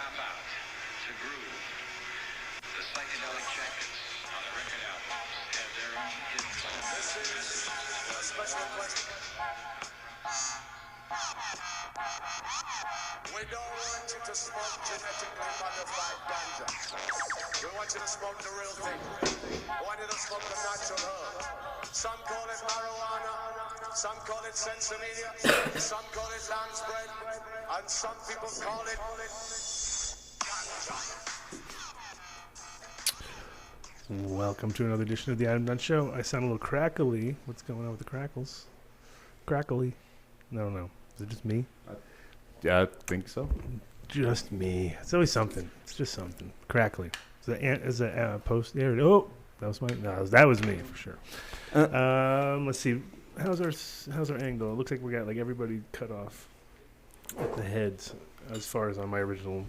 tap out, to groove. The psychedelic jackets on the record albums have their own hidden messages. Special question. We don't want you to smoke genetically modified ganja. We want you to smoke the real thing. We want you to smoke the natural herb. Some call it marijuana, some call it sensimedia, some call it lamb's bread, and some people call it ganja. Welcome to another edition of the Adam Dunn Show. I sound a little crackly. What's going on with the crackles? Crackly. No. Is it just me? Yeah, I think so. Just me. It's always something. It's just something. Crackly. Is that post there? Oh, that was my. No, that was me for sure. Let's see. How's our angle? It looks like we got like everybody cut off at the heads as far as on my original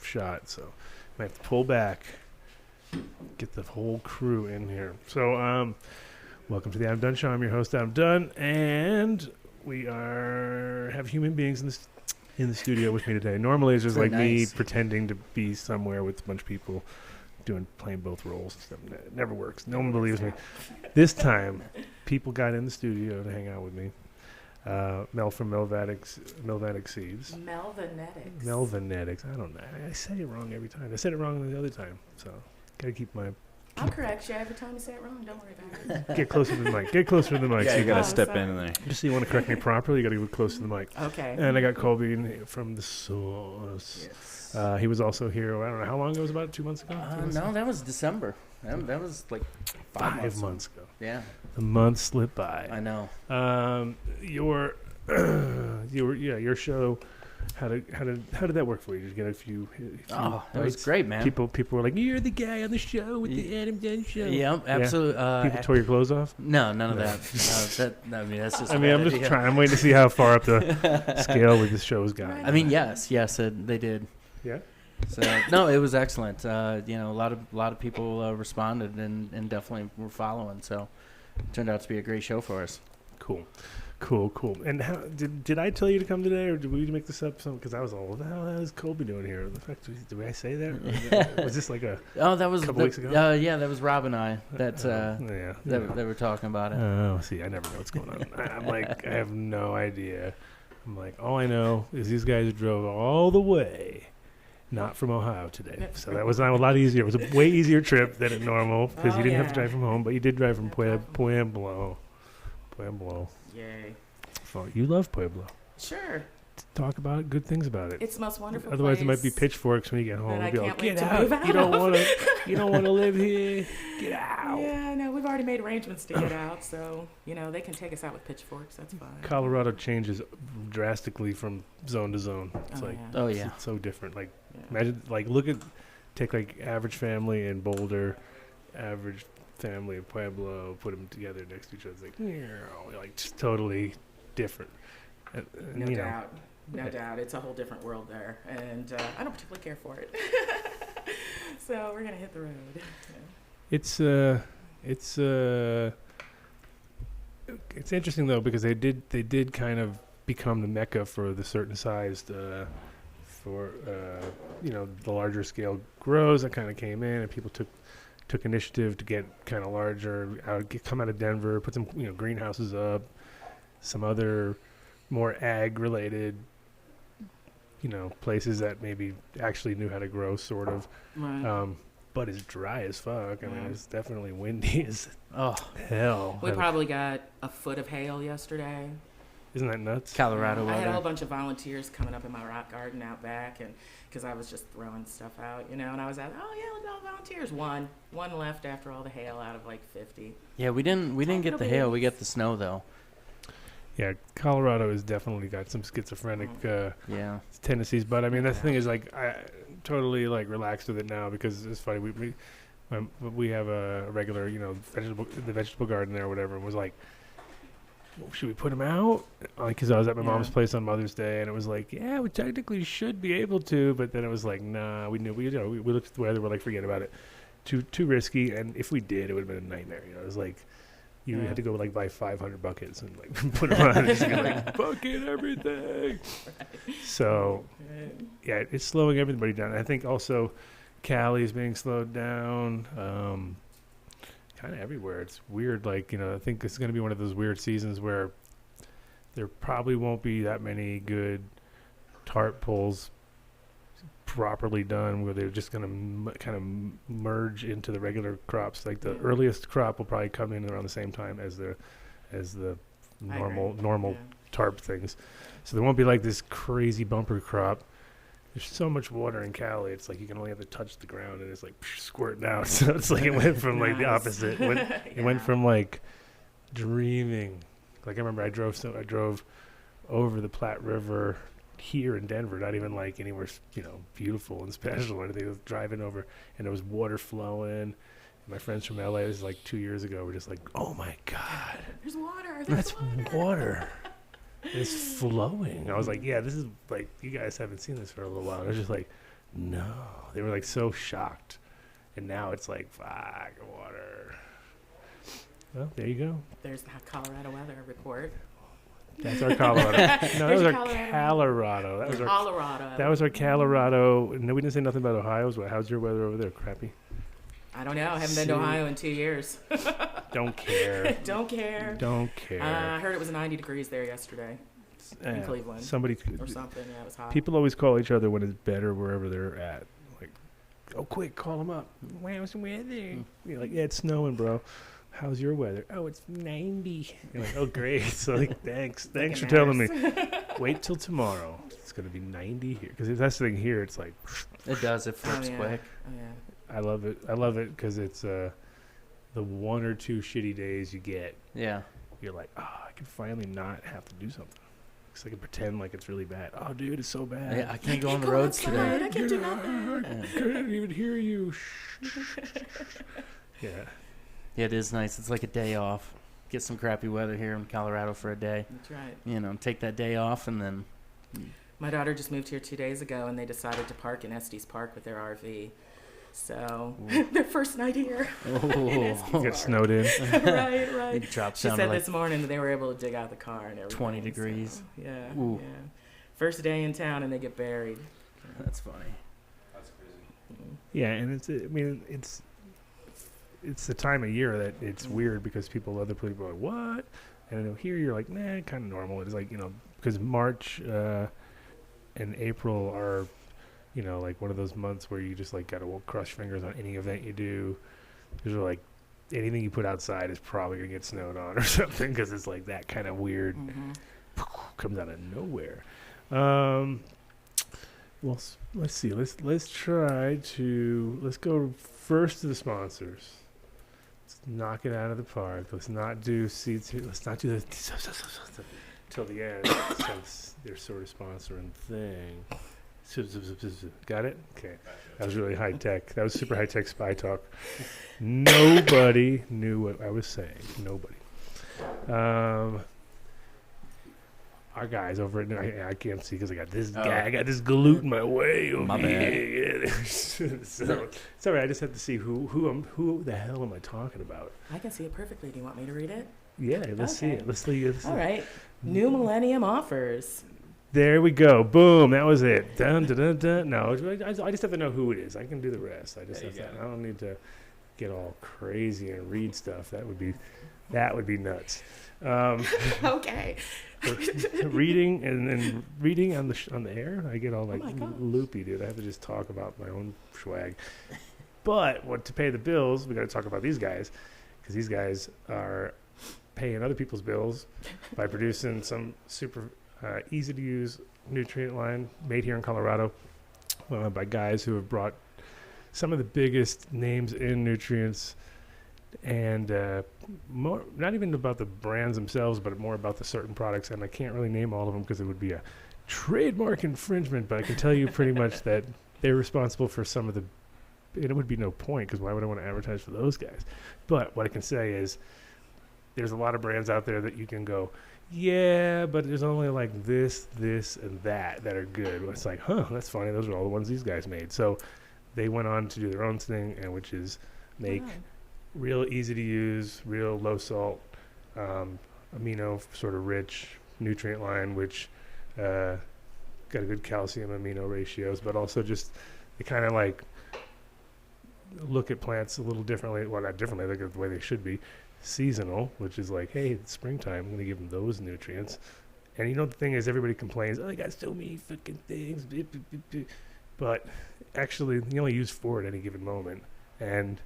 shot. So I have to pull back. Get the whole crew in here. So, welcome to the Adam Dunn Show. I'm your host, Adam Dunn, and we have human beings in the studio with me today. Normally, it's just like me pretending to be somewhere with a bunch of people playing both roles and stuff. It never works. No one believes me. This time, people got in the studio to hang out with me. Mel from Melvanetics Seeds. Melvanetics. I don't know. I say it wrong every time. I said it wrong the other time, so. Gotta keep my. I'll correct you every time you say it wrong. Don't worry about it. Get closer to the mic. Get closer to the mic. Yeah, so you gotta step sorry. in there. Just so you want to correct me properly, you gotta get close to the mic. Okay. And I got Colby from the Source. Yes. He was also here. I don't know how long ago. It was about 2 months ago. No, that was December. That was like 5 months ago. Yeah. The month slipped by. I know. Your show. How did that work for you? Did you get a few? That was great, man. People were like, "You're the guy on the show with the Adam Dunn Show." Yeah, absolutely. People tore your clothes off? No, none of that. That's just. I'm just trying. I'm waiting to see how far up the scale with this show's gotten. I mean, yes, they did. Yeah. So no, it was excellent. A lot of people responded and definitely were following. So it turned out to be a great show for us. Cool. And how did I tell you to come today, or did we make this up? Because I was all, what the hell is Colby doing here? The fact, did I say that? Was this like a couple weeks ago? Yeah, that was Rob and I that were talking about it. Oh, see, I never know what's going on. I'm like, I have no idea. I'm like, all I know is these guys drove all the way, not from Ohio today. So that was not a lot easier. It was a way easier trip than normal because you didn't have to drive from home, but you did drive from Pueblo. Yay. You love Pueblo. Sure. Talk about it, good things about it. It's the most wonderful Otherwise, place. it might be pitchforks when you get home. I You'll be can't like, wait get to out. move out You don't of. want to. You don't want to live here. Get out. Yeah, no, we've already made arrangements to get out, so they can take us out with pitchforks. That's fine. Colorado changes drastically from zone to zone. It's it's so different. Like imagine, take like average family in Boulder, average family in Pueblo, put them together next to each other. It's like just totally different. No doubt. It's a whole different world there, and I don't particularly care for it. So we're gonna hit the road. Yeah. It's interesting though because they did kind of become the mecca for the certain sized the larger scale grows that kind of came in and people took initiative to get kind of larger, come out of Denver, put some greenhouses up, some other more ag related places that maybe actually knew how to grow sort of. Right. But it's dry as fuck. I mean, it's definitely windy as hell. We probably got a foot of hail yesterday. Isn't that nuts? Colorado I had a weather. whole bunch of volunteers coming up in my rock garden out back, and because I was just throwing stuff out, and I was at, look at all the volunteers. One left after all the hail out of like 50. Yeah, we didn't get the hail. We got the snow though. Yeah, Colorado has definitely got some schizophrenic tendencies, but I mean the thing is like I totally like relaxed with it now because it's funny we have a regular vegetable garden there or whatever and was like, should we put them out? Because I was at my mom's place on Mother's Day and it was like, yeah, we technically should be able to, but then it was like, nah, we looked at the weather, we're like, forget about it, too risky, and if we did, it would have been a nightmare. It was like. You had to go like buy 500 buckets and like put them on and just be like bucket everything. Right. So yeah, it's slowing everybody down. I think also Cali is being slowed down. Kind of everywhere. It's weird. Like, I think it's going to be one of those weird seasons where there probably won't be that many good tarp pulls properly done, where they're just going to kind of merge into the regular crops. Like the earliest crop will probably come in around the same time as the normal Yeah. tarp things. So there won't be like this crazy bumper crop. There's so much water in Cali. It's like you can only have to touch the ground and it's like squirting out. So it's like it went from like the Nice. opposite. It went from like dreaming. Like I remember I drove over the Platte River here in Denver, not even like anywhere, beautiful and special or anything. I was driving over and there was water flowing. And my friends from LA, this is like 2 years ago, were just like, oh my God. There's water. That's water. It's flowing. I was like, yeah, this is like, you guys haven't seen this for a little while. And I was just like, no. They were like so shocked. And now it's like, fuck, water. Well, there you go. There's the Colorado weather report. That's our Colorado. No, that was our Colorado. Colorado. That was our Colorado. That was our Colorado. No, we didn't say nothing about Ohio's. How's your weather over there? Crappy? I don't know. I haven't been to Ohio in 2 years. Don't care. Don't care. Don't care. I heard it was 90 degrees there yesterday in Cleveland. Somebody or something. Yeah, it was hot. People always call each other when it's better wherever they're at. Like, oh, quick, call them up. How's the weather? You're like, yeah, it's snowing, bro. How's your weather? Oh, it's 90. You're like, oh, great. So, like, thanks for telling me. Wait till tomorrow. It's going to be 90 here. Because if that's the thing here, it's like. It does. It flips quick. Oh, yeah. I love it because it's the 1 or 2 shitty days you get. Yeah. You're like, I can finally not have to do something. Because I can pretend like it's really bad. Oh, dude, it's so bad. Yeah, I can't go on the roads today. I can't do nothing. I couldn't even hear you. Yeah. Yeah, it is nice. It's like a day off. Get some crappy weather here in Colorado for a day. That's right. Take that day off and then. My daughter just moved here 2 days ago, and they decided to park in Estes Park with their RV. So their first night here. Oh, Get snowed in. Right. It drops She down said to like this morning that they were able to dig out the car and everything. 20 degrees. So, yeah. Ooh. Yeah. First day in town, and they get buried. That's funny. That's crazy. Yeah, and it's the time of year that it's weird because other people are like, what? And I know here you're like, nah, kind of normal. It's like, because March and April are, like one of those months where you just like got to crush fingers on any event you do. Because you're like, anything you put outside is probably going to get snowed on or something because it's like that kind of weird, comes out of nowhere. Well, let's see. Let's go first to the sponsors. Let's knock it out of the park. Let's not do seats. Let's not do the till the end since they're sort of sponsoring thing. Got it? Okay. That was really high tech. That was super high tech spy talk. Nobody knew what I was saying. Nobody. Our guys over at I can't see because I got this guy. I got this galoot in my way. My bad. So, it's all right. I just have to see who the hell am I talking about? I can see it perfectly. Do you want me to read it? Yeah, let's see it. Let's see it. All right. New Millennium offers. There we go. Boom. That was it. Dun, dun, dun, dun. No, I just have to know who it is. I can do the rest. I don't need to get all crazy and read stuff. That would be nuts. Okay. Reading and reading on the air, I get all like my gosh. loopy, dude. I have to just talk about my own swag. But to pay the bills, we got to talk about these guys because these guys are paying other people's bills by producing some super easy to use nutrient line made here in Colorado by guys who have brought some of the biggest names in nutrients. And more, not even about the brands themselves, but more about the certain products. And I can't really name all of them because it would be a trademark infringement. But I can tell you pretty much that they're responsible for some of the. And it would be no point because why would I want to advertise for those guys? But what I can say is, there's a lot of brands out there that you can go, yeah, but there's only like this, and that are good. It's like, that's funny. Those are all the ones these guys made. So they went on to do their own thing, and which is make. Real easy to use, real low salt, amino sort of rich nutrient line, which got a good calcium amino ratios, but also just they kind of like look at plants a little differently. Well, not differently, look at the way they should be. Seasonal, which is like, hey, it's springtime, I'm going to give them those nutrients. And the thing is, everybody complains, oh, I got so many fucking things. But actually, you only use 4 at any given moment. And,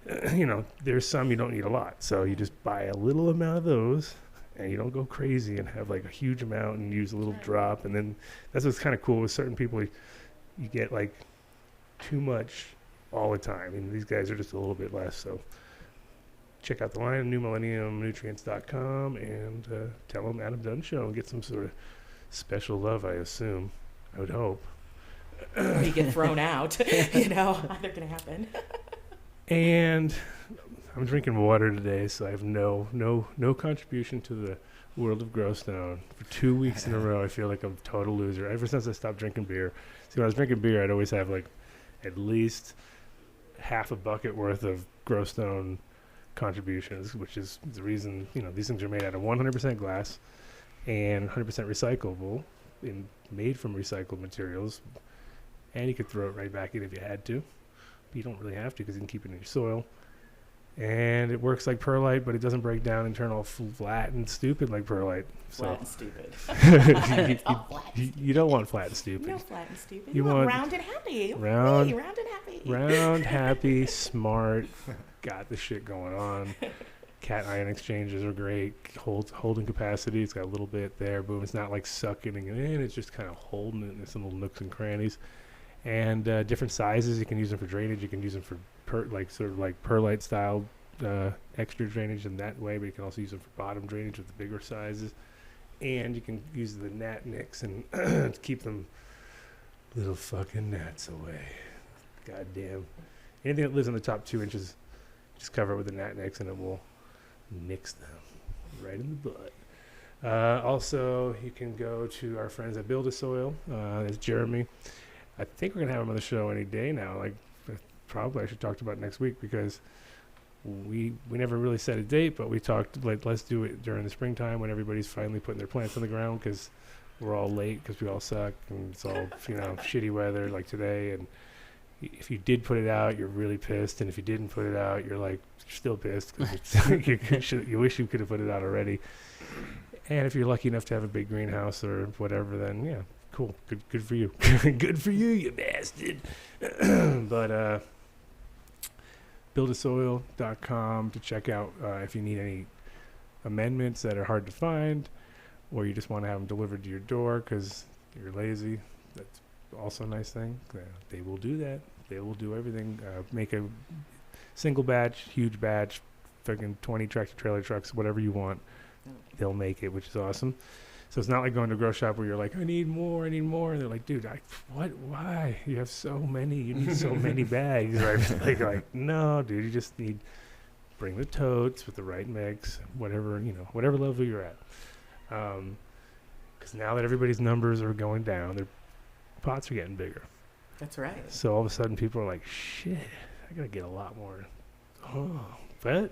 there's some you don't need a lot. So you just buy a little amount of those, and you don't go crazy and have like a huge amount and use a little drop. And then that's what's kind of cool with certain people. You get like too much all the time. And these guys are just a little bit less. So check out the line, newmillenniumnutrients.com, and tell them Adam Dunn Show and get some sort of special love, I assume. I would hope. Or you get thrown out. Either going to happen. And I'm drinking water today, so I have no contribution to the world of Growstone. For 2 weeks in a row, I feel like I'm a total loser. Ever since I stopped drinking beer. See, when I was drinking beer, I'd always have like at least half a bucket worth of Growstone contributions, which is the reason these things are made out of 100% glass and 100% recyclable, and made from recycled materials, and you could throw it right back in if you had to, but you don't really have to because you can keep it in your soil. And it works like perlite, but it doesn't break down and turn all flat and stupid like perlite. Flat and stupid. You don't want flat and stupid. No flat and stupid. You want want round and happy. round and happy. Round, happy, smart, got the shit going on. Cation exchanges are great. Holding capacity. It's got a little bit there. Boom. It's not like sucking it in. It's just kind of holding it in some little nooks and crannies. And different sizes. You can use them for drainage. You can use them for sort of like perlite style extra drainage in that way. But you can also use them for bottom drainage with the bigger sizes. And you can use the gnat nicks and keep them little fucking gnats away. Goddamn. Anything that lives in the top 2 inches, just cover it with the gnat nicks and it will nix them right in the butt. Also, you can go to our friends at Build a Soil. It's Jeremy. I think we're going to have him on the show any day now. Like, probably I should talk about it next week because we never really set a date, but we talked, like, let's do it during the springtime when everybody's finally putting their plants on the ground because we're all late because we all suck and it's all, shitty weather like today. And if you did put it out, you're really pissed. And if you didn't put it out, you're still pissed because you wish you could have put it out already. And if you're lucky enough to have a big greenhouse or whatever, then yeah, cool. Good for you. Good for you, you bastard. But buildasoil.com to check out if you need any amendments that are hard to find, or you just want to have them delivered to your door because you're lazy. That's also a nice thing. They will do that. They will do everything. Make a single batch, huge batch, fucking 20 tractor trailer trucks, whatever you want. They'll make it, which is awesome. So it's not like going to a grocery shop where you're like, I need more. And they're like, dude, what? Why? You have so many. You need so many bags. Right? like, no, dude, you just need bring the totes with the right mix, whatever level you're at. Because now that everybody's numbers are going down, their pots are getting bigger. That's right. So all of a sudden people are like, shit, I got to get a lot more. Oh, but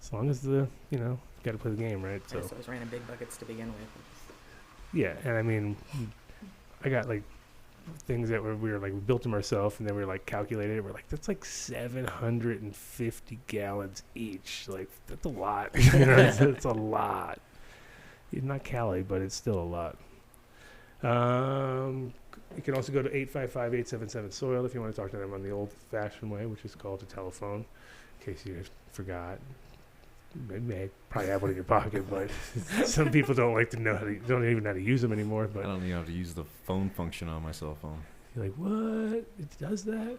as long as got to play the game, right? So I was running big buckets to begin with. Yeah, and I mean, I got like things that we built them ourselves, and then we were like calculated it. We're like, that's like 750 gallons each. Like that's a lot. It's a lot. It's not Cali, but it's still a lot. You can also go to 855-877-SOIL if you want to talk to them on the old-fashioned way, which is called a telephone, in case you forgot. You may probably have one in your pocket, but some people don't don't even know how to use them anymore. But I don't even know how to use the phone function on my cell phone. You're like, what? It does that?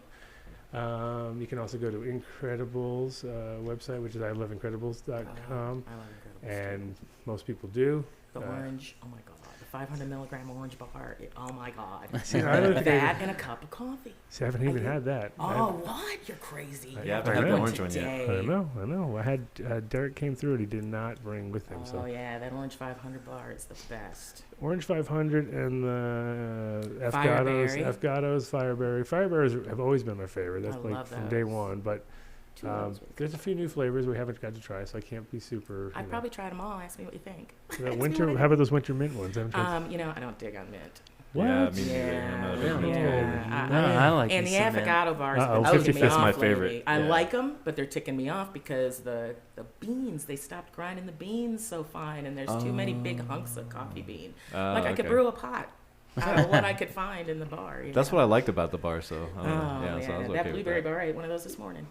You can also go to Incredibles website, which is iloveincredibles.com. I love Incredibles. And most people do. The orange, oh my God. The 500 milligram orange bar, oh my God. See, I don't think that and a cup of coffee. See, I haven't even had that. Oh, what? You're crazy. Yeah, I haven't had the orange one yet. I know. I had Derek came through and he did not bring with him. Oh, yeah, that orange 500 bar is the best. Orange 500 and the Afgatos, Fireberry. Fireberries have always been my favorite. That's like from day one. But Two of those. There's a few new flavors we haven't got to try, so I can't be super. I probably tried them all. Ask me what you think. Winter. How about those winter mint ones? I don't dig on mint. What? Yeah, me neither. I'm not a big Really? fan. No, I like And me the some mint. avocado bars Uh-oh. have been ticking me That's off my lately. favorite. I Yeah. like them, but they're ticking me off because the beans, they stopped grinding the beans so fine, and there's too many big hunks of coffee bean. I could brew a pot out of what I could find in the bar. That's what I liked about the bar, so Oh, so I was okay that with blueberry that. bar, I ate one of those this morning.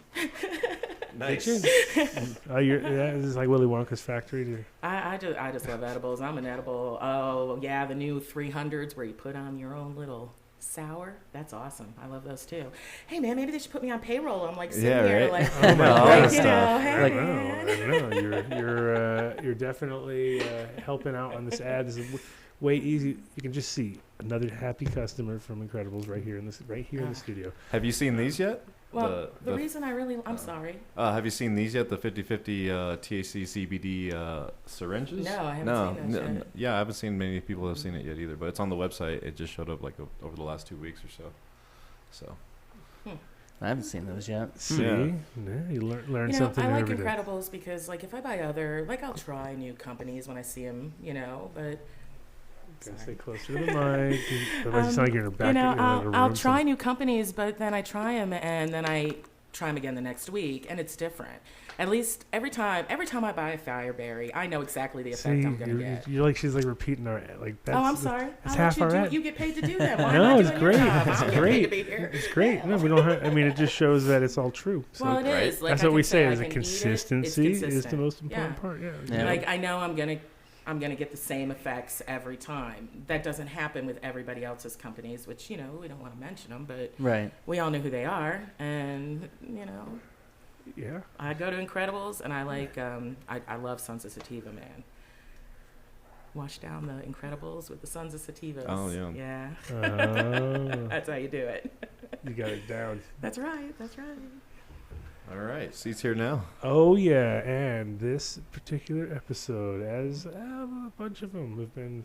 Nice. This is like Willy Wonka's factory. I just love edibles. I'm an edible. Oh, yeah, the new 300s where you put on your own little sour. That's awesome. I love those too. Hey, man, maybe they should put me on payroll. I'm like sitting here right? like, Oh my all like, that you know, stuff. hey, I man. know. You're definitely helping out on this ad. This is way easy. You can just see another happy customer from Incredibles right here in the studio. Have you seen these yet? Well, the reason I'm sorry. Have you seen these yet? The 50/50 THC CBD syringes? No, I haven't seen those yet. Yeah, I haven't seen many people have seen it yet either. But it's on the website. It just showed up like over the last 2 weeks or so. So. I haven't seen those yet. See, Yeah. you learn You know, something I new like every day. Incredibles because, like, if I buy I'll try new companies when I see them, but. Gotta Sorry. stay closer to the mic. Otherwise, it's not like you're in the back. I'll try new companies, but then I try them, and then I try them again the next week, and it's different. At least every time I buy a Fireberry, I know exactly the effect I'm gonna get. You're like she's like repeating our like. That's, I'm sorry. That's I'll half let our you ad. You get paid to do that. Why No, am I it's doing great. Your job? It's I don't get great. paid to be here. It's great. No, we don't. I mean, it just shows that it's all true. So Well, it is. Like, that's I what we can say. I Is can that eat it. It's consistency is the consistent. most important Yeah. part. Yeah. Yeah. Like, I know I'm gonna get the same effects every time. That doesn't happen with everybody else's companies, which we don't want to mention them, but Right. we all know who they are, and Yeah. I go to Incredibles, and I like I love Sons of Sativa, man. Wash down the Incredibles with the Sons of Sativas. Oh, yeah. Yeah. Oh, That's how you do it. you got it down. That's right. That's right. All right. Seats here now. Oh yeah, and this particular episode, as a bunch of them have been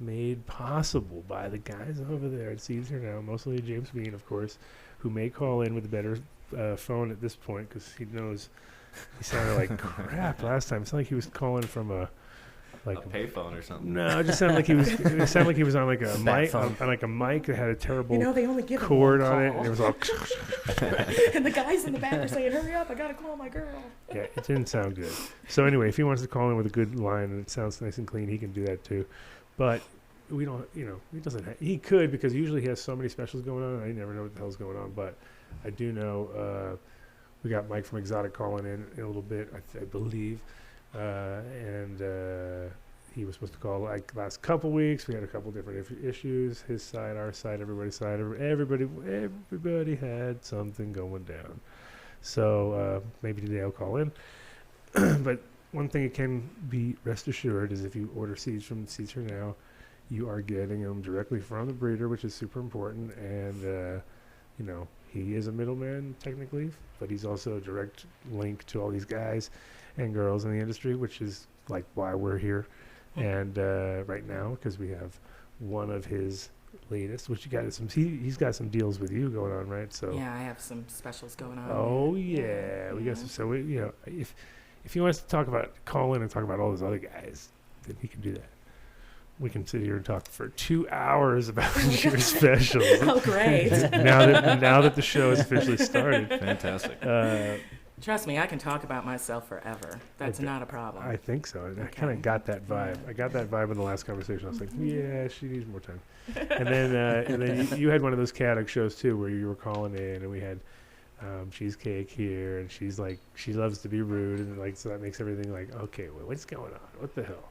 made possible by the guys over there at Seeds Here Now, mostly James Bean, of course, who may call in with a better phone at this point because he knows he sounded like crap last time. It sounded like he was calling from a payphone or something. No, it just sounded like he was. It sounded like he was on like a Bad mic, phone. on like a mic that had a terrible They only give cord one on it, call. and it was all. And the guys in the back are saying, "Hurry up! I gotta call my girl." Yeah, it didn't sound good. So anyway, if he wants to call in with a good line and it sounds nice and clean, he can do that too. But we don't, he doesn't. He could because usually he has so many specials going on, and I never know what the hell's going on. But I do know we got Mike from Exotic calling in a little bit, I believe, and he was supposed to call like last couple weeks. We had a couple different issues, his side, our side, everybody's side. Everybody had something going down. So maybe today I'll call in. But one thing you can be rest assured is if you order seeds from Seeds Here Now, you are getting them directly from the breeder, which is super important. And, he is a middleman technically, but he's also a direct link to all these guys and girls in the industry, which is like why we're here. And right now, because we have one of his latest, which he's got some deals with you going on, right? So Yeah, I have some specials going on. oh yeah, we got some. So if he wants to call in and talk about all those other guys, then he can do that. We can sit here and talk for 2 hours about your specials. Oh, great. now that the show has officially started. Fantastic. Trust me, I can talk about myself forever. That's not a problem. I think so. And I Okay. kind of got that vibe. I got that vibe in the last conversation. I was like, yeah, she needs more time. And then you had one of those chaotic shows too, where you were calling in, and we had Cheesecake here, and she's like, she loves to be rude, and like, so that makes everything like, okay, well, what's going on? What the hell?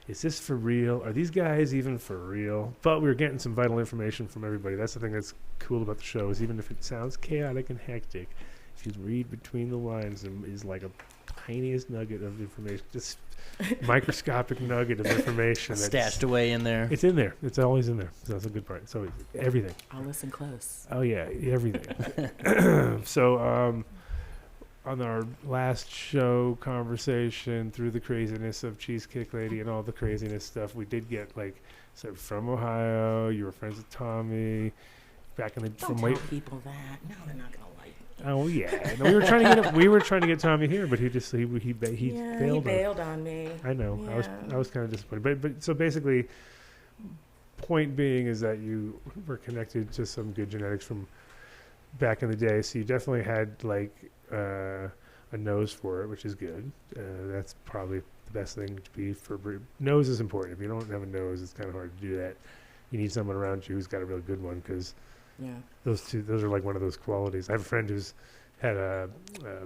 Is this for real? Are these guys even for real? But we were getting some vital information from everybody. That's the thing that's cool about the show is even if it sounds chaotic and hectic, if you read between the lines, there is like a tiniest nugget of information, just microscopic nugget of information that's Stashed away in there. It's in there. It's always in there. So that's a good part. So everything. I'll listen close. Oh yeah, everything. So on our last show conversation through the craziness of Cheesecake Lady and all the craziness stuff, we did get so from Ohio. You were friends with Tommy back in the Don't tell people that. No, they're not gonna like. Oh yeah, no, we were trying to get Tommy here, but he bailed. He bailed on me. I know. Yeah. I was kind of disappointed, but so basically, point being is that you were connected to some good genetics from back in the day. So you definitely had like a nose for it, which is good. That's probably the best thing to be for nose is important. If you don't have a nose, it's kind of hard to do that. You need someone around you who's got a real good one because. Yeah. Those are like one of those qualities. I have a friend who's had a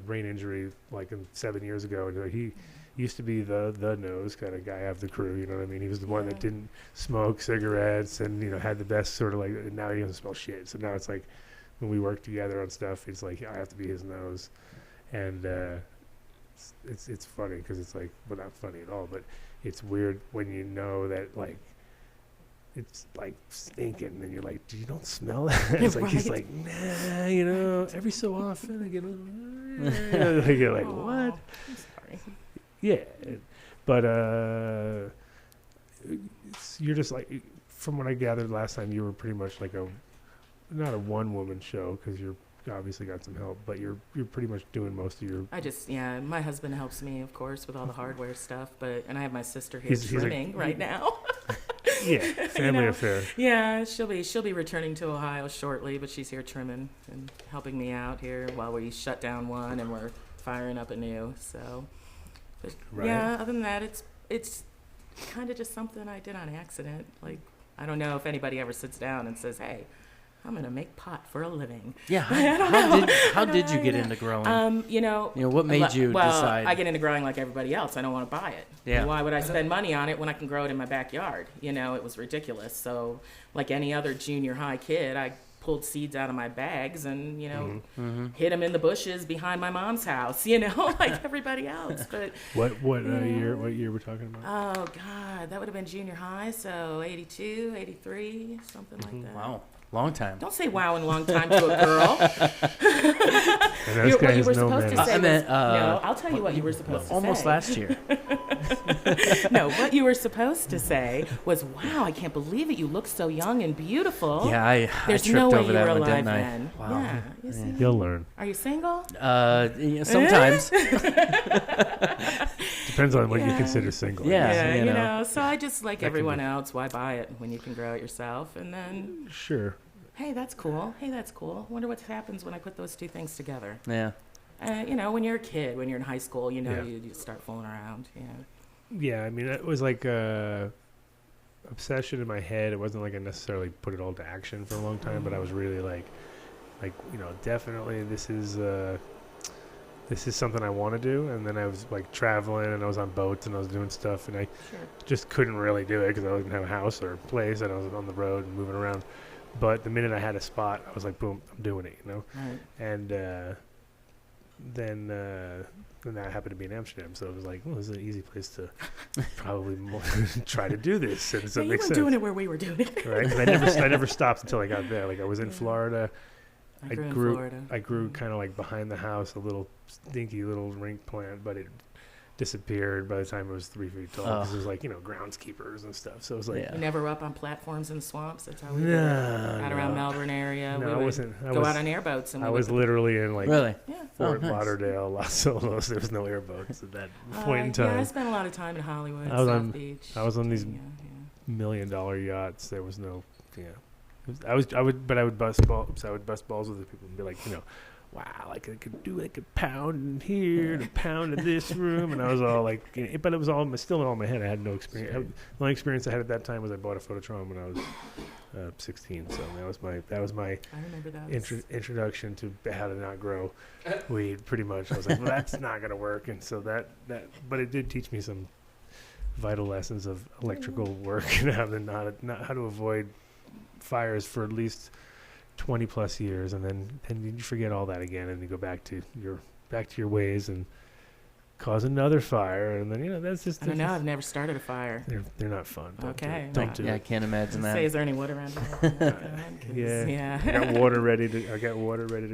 brain injury like 7 years ago, and he used to be the nose kind of guy of the crew. You know what I mean? He was the one that didn't smoke cigarettes and had the best sort of like. And now he doesn't smell shit. So now it's like when we work together on stuff, it's like I have to be his nose, and it's funny because it's like well not funny at all, but it's weird when you know that like. It's like stinking, and you're like, "You don't smell that?" It's like he's like, "Nah, every so often I get a little." You're like, "What?" I'm sorry. Yeah, but you're just like, from what I gathered last time, you were pretty much like not a one-woman show because you're obviously got some help, but you're pretty much doing most of your. My husband helps me, of course, with all the hardware stuff, and I have my sister here trimming right now. Yeah, family affair. Yeah, she'll be returning to Ohio shortly, but she's here trimming and helping me out here while we shut down one and we're firing up a new. So, but yeah, other than that, it's kind of just something I did on accident. Like I don't know if anybody ever sits down and says, "Hey, I'm gonna make pot for a living." Yeah. How did you get into growing? What made you decide? I get into growing like everybody else. I don't want to buy it. Yeah. Why would I spend money on it when I can grow it in my backyard? It was ridiculous. So, like any other junior high kid, I pulled seeds out of my bags and hid them in the bushes behind my mom's house. Like everybody else. But what year? What year we're talking about? Oh God, that would have been junior high. So 82, 83, something like that. Wow. Long time. Don't say wow and long time to a girl. What you were supposed to say no, I'll tell you what you were supposed to say. Almost last year. No, what you were supposed to say was, wow, I can't believe it. You look so young and beautiful. Yeah, There's I no tripped way over you were that one, alive didn't I? then. Wow. Yeah. You'll learn. Are you single? Sometimes. Depends on what you consider single. Yeah, so I just like everyone else, why buy it when you can grow it yourself? And then sure. Hey, that's cool. Wonder what happens when I put those two things together. Yeah. When you're a kid, when you're in high school, you start fooling around. Yeah, I mean, it was like a obsession in my head. It wasn't like I necessarily put it all to action for a long time, but I was really like definitely this is something I want to do. And then I was like traveling, and I was on boats, and I was doing stuff, and I just couldn't really do it because I didn't have a house or a place, and I was on the road and moving around. But the minute I had a spot, I was like, boom, I'm doing it, Right. And then that happened to be in Amsterdam, so it was like, well, this is an easy place to probably try to do this. And so it makes sense. You weren't doing it where we were doing it, right? 'Cause I never stopped until I got there. Like I was in Florida. I grew in Florida. I grew kind of like behind the house, a little stinky little rink plant, but it disappeared by the time it was 3 feet tall because it was like groundskeepers and stuff. So it was like you never were up on platforms in the swamps. That's how we did it. Out around Melbourne area. No, we would go out on airboats. And I was literally in like Fort nice. Lauderdale, Los Alamos. There was no airboats at that point in time. Yeah, I spent a lot of time in Hollywood, South Beach. I was on these $1 million yachts. There was no, I would bust balls. I would bust balls with the people and be like, wow, like I could do like a pound in here, and a pound in this room, and I was all like, but it was all still all in my head. I had no experience. The only experience I had at that time was I bought a Phototron when I was 16. So that was my I remember that. Introduction to how to not grow weed. Pretty much, I was like, well, that's not gonna work, and so but it did teach me some vital lessons of electrical work and how to avoid fires for at least 20 plus years, and then you forget all that again, and you go back to your ways and cause another fire, and then that's just. I don't know. I've never started a fire. They're not fun. Okay. Don't do it. I can't imagine that. Say, is there any wood around here? Yeah. I got water ready to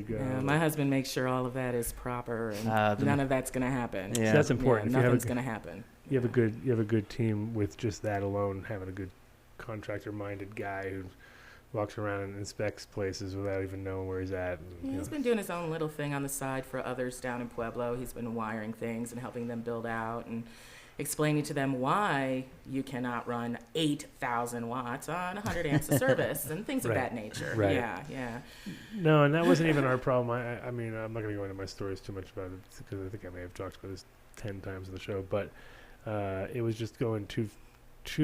go. Yeah, my husband makes sure all of that is proper, and none of that's gonna happen. Yeah, so that's important. Nothing's gonna happen. You have a good team with just that alone, having a good contractor-minded guy who walks around and inspects places without even knowing where he's at. And, Yeah, he's been doing his own little thing on the side for others down in Pueblo. He's been wiring things and helping them build out and explaining to them why you cannot run 8,000 watts on 100 amps of service and things of that nature. Right. Yeah. No, and that wasn't even our problem. I mean, I'm not going to go into my stories too much about it because I think I may have talked about this 10 times in the show, but it was just going too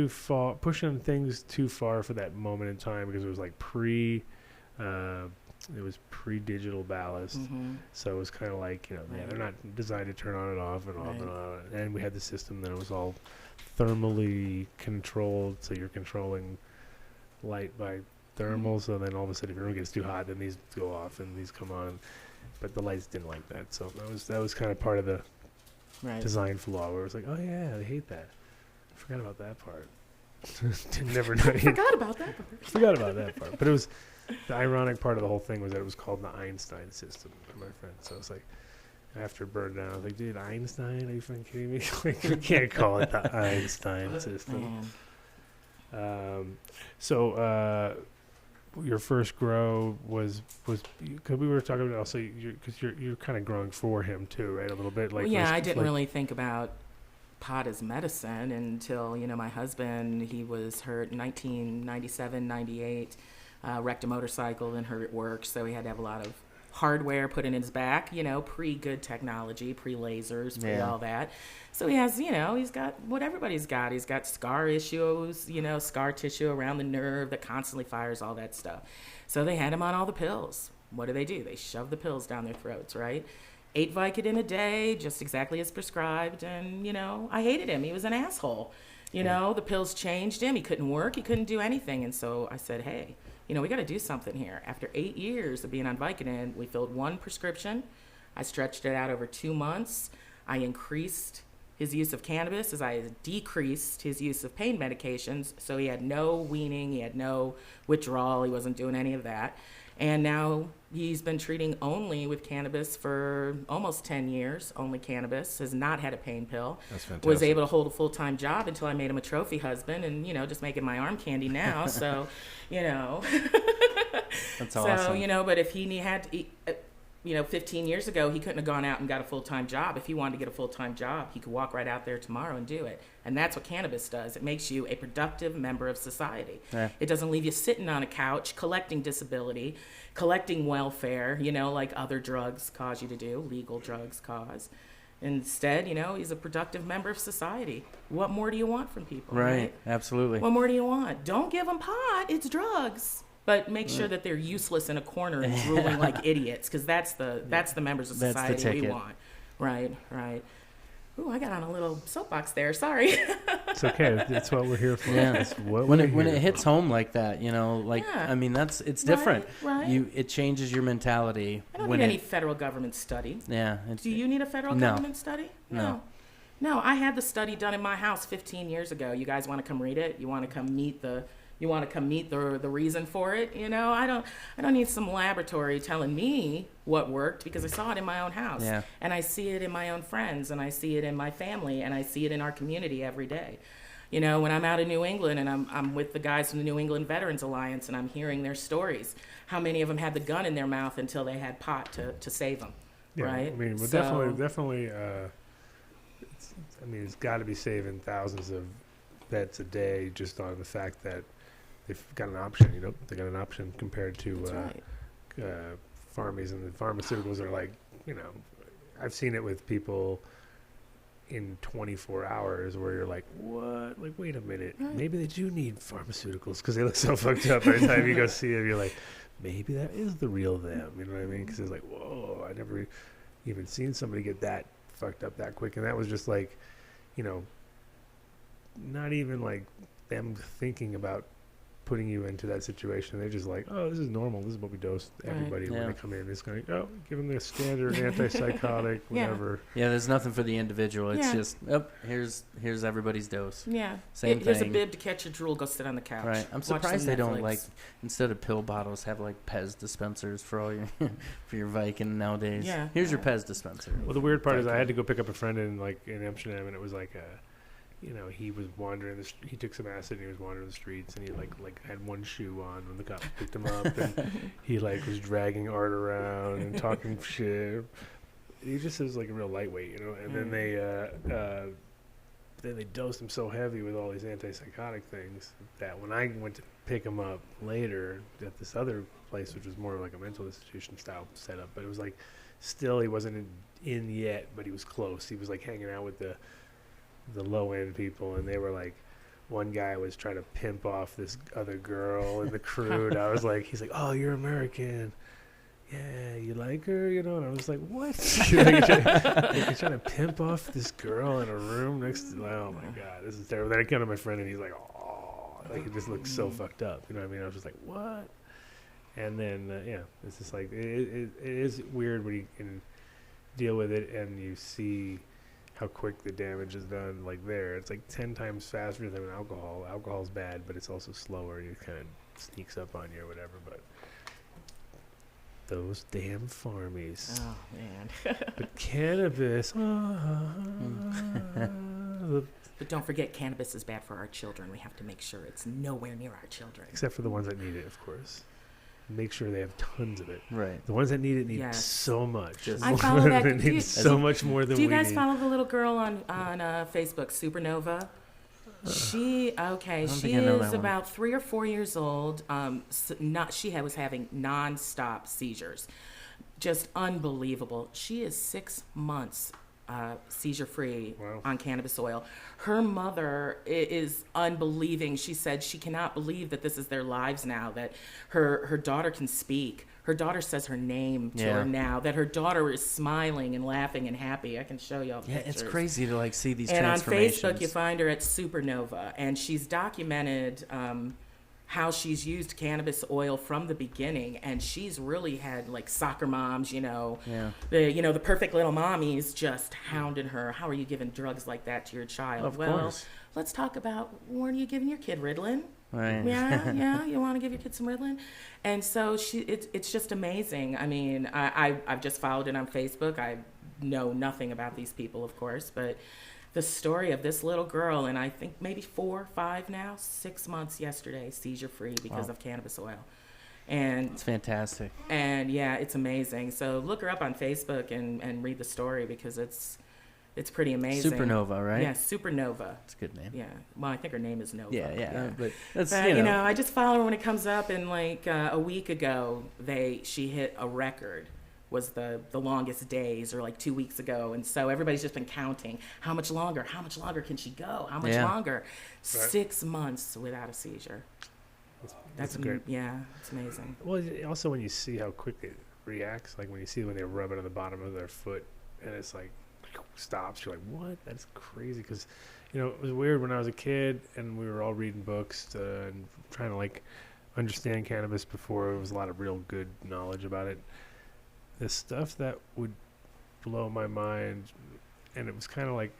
far, pushing things too far for that moment in time because it was like pre-digital ballast. Mm-hmm. So it was kind of like, they're not designed to turn on and off and on and on. And we had the system that was all thermally controlled, so you're controlling light by thermal. So then all of a sudden, if your room gets too hot, then these go off and these come on. But the lights didn't like that, so that was kind of part of the design flaw, where it was like, oh yeah, I hate that. I forgot about that part. Forgot about that part. Forgot about that part. But it was the ironic part of the whole thing was that it was called the Einstein system by my friend. So it's like, after it burned down, I was like, dude, Einstein? Are you fucking kidding me? Like, you can't call it the Einstein system. So your first grow was because we were talking about also because you're kind of growing for him too, right? A little bit like. Well, yeah, I didn't really think about pot as medicine until my husband, he was hurt in 1997, 98, wrecked a motorcycle and hurt at work, so he had to have a lot of hardware put in his back, pre-good technology, pre-lasers, pre-all that. So he has, he's got what everybody's got. He's got scar issues, scar tissue around the nerve that constantly fires, all that stuff. So they had him on all the pills. What do? They shove the pills down their throats, right? 8 Vicodin a day, just exactly as prescribed. And, I hated him. He was an asshole. The pills changed him. He couldn't work. He couldn't do anything. And so I said, hey, we got to do something here. After 8 years of being on Vicodin, we filled one prescription. I stretched it out over 2 months. I increased his use of cannabis as I decreased his use of pain medications. So he had no weaning. He had no withdrawal. He wasn't doing any of that. And now he's been treating only with cannabis for almost 10 years, only cannabis, has not had a pain pill. That's fantastic. Was able to hold a full-time job until I made him a trophy husband and, just making my arm candy now. So, That's awesome. So, but if he had to eat, 15 years ago, he couldn't have gone out and got a full-time job. If he wanted to get a full-time job, he could walk right out there tomorrow and do it. And that's what cannabis does. It makes you a productive member of society. Yeah. It doesn't leave you sitting on a couch collecting disability, collecting welfare, like other drugs cause you to do, legal drugs cause. Instead, he's a productive member of society. What more do you want from people? Right? Absolutely. What more do you want? Don't give them pot. It's drugs. But make sure that they're useless in a corner and drooling like idiots, because that's the members of society we want. Right. Ooh, I got on a little soapbox there. Sorry. It's okay. That's what we're here for. Yeah. When it hits home like that, I mean, it's different. Right. It changes your mentality. I don't need any federal government study. Yeah. Do you need a federal government study? No. I had the study done in my house 15 years ago. You guys want to come read it? You want to come meet the reason for it? I don't need some laboratory telling me what worked, because I saw it in my own house. Yeah. And I see it in my own friends, and I see it in my family, and I see it in our community every day. When I'm out in New England and I'm with the guys from the New England Veterans Alliance and I'm hearing their stories, how many of them had the gun in their mouth until they had pot to save them, right? I mean, definitely. It's got to be saving thousands of vets a day just on the fact that they've got an option. They got an option compared to pharmacies, and the pharmaceuticals are like, I've seen it with people in 24 hours where you're like, what? Like, wait a minute. Right. Maybe they do need pharmaceuticals because they look so fucked up. Every time you go see them, you're like, maybe that is the real them. You know what I mean? Because it's like, whoa, I never even seen somebody get that fucked up that quick. And that was just like, not even like them thinking about putting you into that situation. They're just like, oh, this is normal. This is what we dose everybody when they come in. It's going, give them the standard antipsychotic, whatever. Yeah, there's nothing for the individual. It's just, here's everybody's dose. Yeah. Same thing. Here's a bib to catch your drool. Go sit on the couch. Right. I'm surprised they don't, instead of pill bottles, have Pez dispensers for all your for your Vicodin nowadays. Yeah. Here's your Pez dispenser. Well, the weird part is I had to go pick up a friend in Amsterdam, and it was like he was wandering he took some acid and he was wandering the streets, and he like had one shoe on when the cops picked him up, and he like was dragging Art around and talking shit. He just was like a real lightweight, and then they dosed him so heavy with all these antipsychotic things that when I went to pick him up later at this other place, which was more like a mental institution style setup, but it was like still he wasn't in yet, but he was close. He was like hanging out with the low end people, and they were like, one guy was trying to pimp off this other girl in the crew, and I was like, he's like, oh, you're American. Yeah, you like her, and I was like, what? You're trying to pimp off this girl in a room next to, oh my God, this is terrible. Then I come to my friend and he's like, oh, like it just looks so fucked up. You know what I mean? I was just like, what? And then, it's just like, it is weird when you can deal with it and you see how quick the damage is done. Like there, it's like 10 times faster than alcohol. Alcohol's bad, but it's also slower. It kind of sneaks up on you or whatever, but those damn farmies. Oh, man. But cannabis. But don't forget, cannabis is bad for our children. We have to make sure it's nowhere near our children. Except for the ones that need it, of course. Make sure they have tons of it. Right. The ones that need it need so much. I follow that. They need so much more than we need. Do you guys follow the little girl on Facebook, Supernova? She is about 3 or 4 years old. She was having nonstop seizures, just unbelievable. She is 6 months seizure free on cannabis oil. Her mother is unbelieving. She said she cannot believe that this is their lives now. That her daughter can speak. Her daughter says her name to her now, that her daughter is smiling and laughing and happy. I can show y'all pictures. Yeah, it's crazy to like see these and transformations. And on Facebook, you find her at Supernova, and she's documented how she's used cannabis oil from the beginning, and she's really had like soccer moms, the perfect little mommies just hounding her. How are you giving drugs like that to your child? Of course. Let's talk about, when are you giving your kid Ritalin? Right. Yeah. You want to give your kid some Ritalin? And so it's just amazing. I mean, I've just followed it on Facebook. I know nothing about these people, of course, but the story of this little girl, and I think maybe 4, 5 now, 6 months yesterday, seizure free because of cannabis oil. And it's fantastic. And yeah, it's amazing. So look her up on Facebook and read the story, because it's pretty amazing. Supernova, right? Yeah, Supernova. It's a good name. Yeah. Well, I think her name is Nova. Yeah. But that's, I just follow her when it comes up, and like a week ago, she hit a record. Was the longest days, or like 2 weeks ago, and so everybody's just been counting how much longer can she go, how much longer. Right. 6 months without a seizure. That's great. Yeah, it's amazing. Well, also when you see how quick it reacts, like when they rub it on the bottom of their foot and it's like stops, you're like, what? That's crazy. Because it was weird when I was a kid and we were all reading books and trying to like understand cannabis before there was a lot of real good knowledge about it. The stuff that would blow my mind, and it was kind of like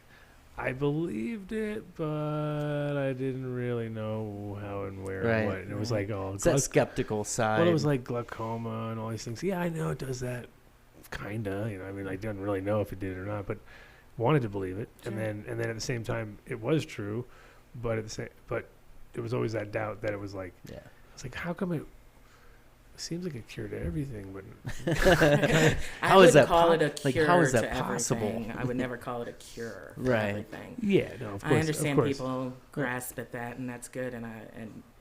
I believed it, but I didn't really know how and where and what. And it was like, it's that skeptical side. Well, it was like glaucoma and all these things. Yeah, I know it does that, kinda. I mean, I didn't really know if it did or not, but wanted to believe it. Sure. And then at the same time, it was true, but it was always that doubt that it was like, it's like, how come it seems like a cure to everything, but how is that call it a cure? Like, how is that to possible? Everything. I would never call it a cure for right. everything. Yeah, no, of course. I understand people grasp at that, and that's good.